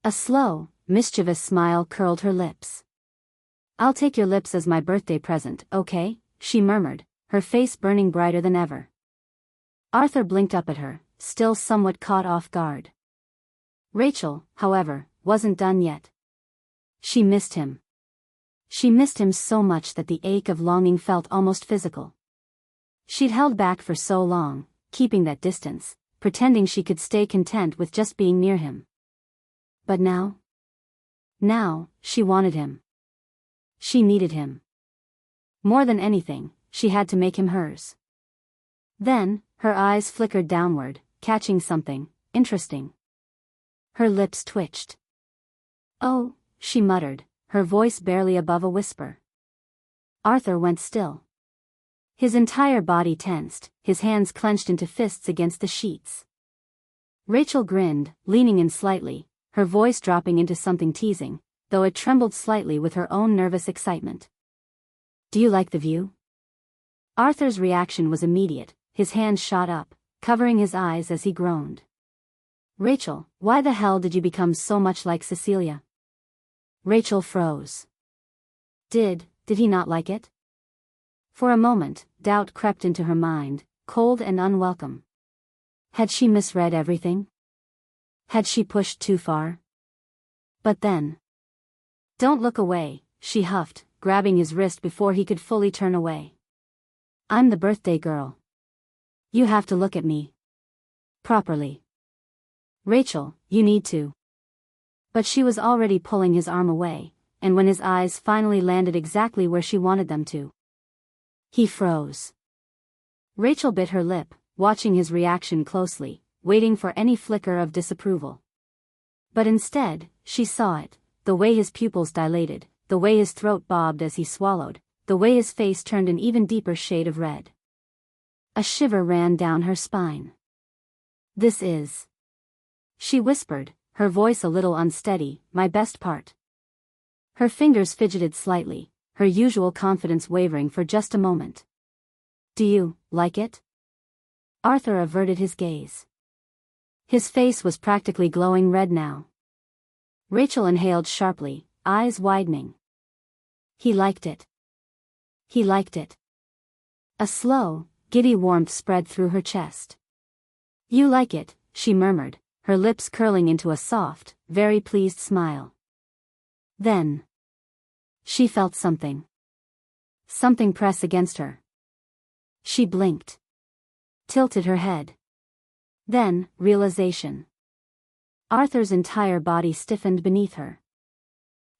A slow, mischievous smile curled her lips. I'll take your lips as my birthday present, okay? She murmured, her face burning brighter than ever. Arthur blinked up at her, still somewhat caught off guard. Rachel, however, wasn't done yet. She missed him. She missed him so much that the ache of longing felt almost physical. She'd held back for so long, keeping that distance, pretending she could stay content with just being near him. But now? Now, she wanted him. She needed him. More than anything, she had to make him hers. Then, her eyes flickered downward, catching something interesting. Her lips twitched. Oh, she muttered, her voice barely above a whisper. Arthur went still. His entire body tensed, his hands clenched into fists against the sheets. Rachel grinned, leaning in slightly, her voice dropping into something teasing, though it trembled slightly with her own nervous excitement. Do you like the view? Arthur's reaction was immediate, his hands shot up, covering his eyes as he groaned. Rachel, why the hell did you become so much like Cecilia? Rachel froze. Did he not like it? For a moment, doubt crept into her mind, cold and unwelcome. Had she misread everything? Had she pushed too far? But then... Don't look away, she huffed, grabbing his wrist before he could fully turn away. I'm the birthday girl. You have to look at me. Properly. Rachel, you need to. But she was already pulling his arm away, and when his eyes finally landed exactly where she wanted them to, he froze. Rachel bit her lip, watching his reaction closely, waiting for any flicker of disapproval. But instead, she saw it, the way his pupils dilated, the way his throat bobbed as he swallowed, the way his face turned an even deeper shade of red. A shiver ran down her spine. This is... She whispered, her voice a little unsteady, my best part. Her fingers fidgeted slightly, her usual confidence wavering for just a moment. Do you like it? Arthur averted his gaze. His face was practically glowing red now. Rachel inhaled sharply, eyes widening. He liked it. He liked it. A slow, giddy warmth spread through her chest. You like it, she murmured, her lips curling into a soft, very pleased smile. Then... She felt something. Something press against her. She blinked. Tilted her head. Then, realization. Arthur's entire body stiffened beneath her.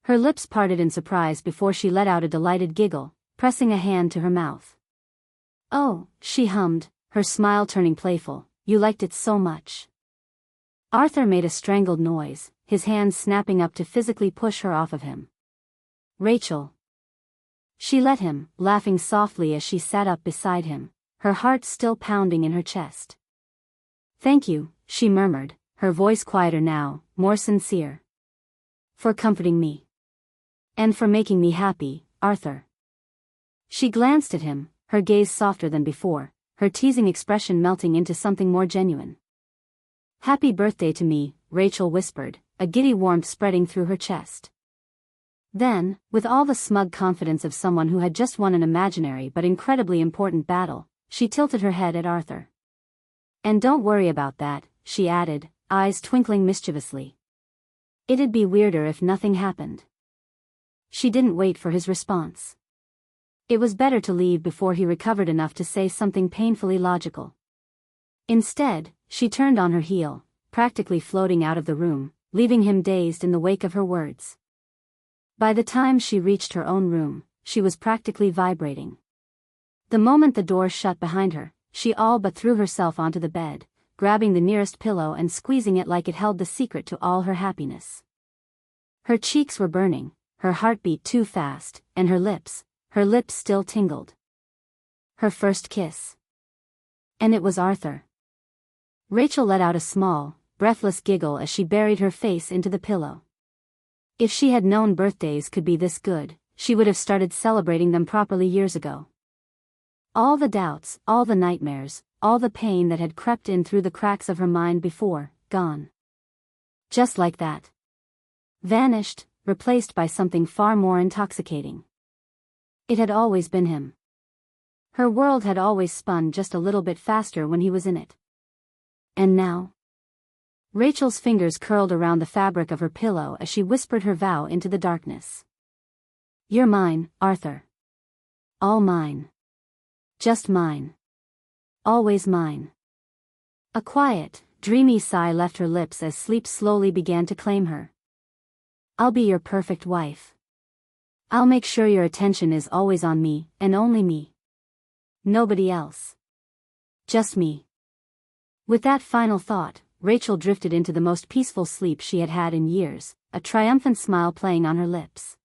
Her lips parted in surprise before she let out a delighted giggle, pressing a hand to her mouth. Oh, she hummed, her smile turning playful, you liked it so much. Arthur made a strangled noise, his hands snapping up to physically push her off of him. Rachel. She let him, laughing softly as she sat up beside him, her heart still pounding in her chest. Thank you, she murmured, her voice quieter now, more sincere. For comforting me. And for making me happy, Arthur. She glanced at him, her gaze softer than before, her teasing expression melting into something more genuine. Happy birthday to me, Rachel whispered, a giddy warmth spreading through her chest. Then, with all the smug confidence of someone who had just won an imaginary but incredibly important battle, she tilted her head at Arthur. And don't worry about that, she added, eyes twinkling mischievously. It'd be weirder if nothing happened. She didn't wait for his response. It was better to leave before he recovered enough to say something painfully logical. Instead, she turned on her heel, practically floating out of the room, leaving him dazed in the wake of her words. By the time she reached her own room, she was practically vibrating. The moment the door shut behind her, she all but threw herself onto the bed, grabbing the nearest pillow and squeezing it like it held the secret to all her happiness. Her cheeks were burning, her heart beat too fast, and her lips still tingled. Her first kiss. And it was Arthur. Rachel let out a small, breathless giggle as she buried her face into the pillow. If she had known birthdays could be this good, she would have started celebrating them properly years ago. All the doubts, all the nightmares, all the pain that had crept in through the cracks of her mind before, gone. Just like that. Vanished, replaced by something far more intoxicating. It had always been him. Her world had always spun just a little bit faster when he was in it. And now? Rachel's fingers curled around the fabric of her pillow as she whispered her vow into the darkness. You're mine, Arthur. All mine. Just mine. Always mine. A quiet, dreamy sigh left her lips as sleep slowly began to claim her. I'll be your perfect wife. I'll make sure your attention is always on me, and only me. Nobody else. Just me. With that final thought, Rachel drifted into the most peaceful sleep she had had in years, a triumphant smile playing on her lips.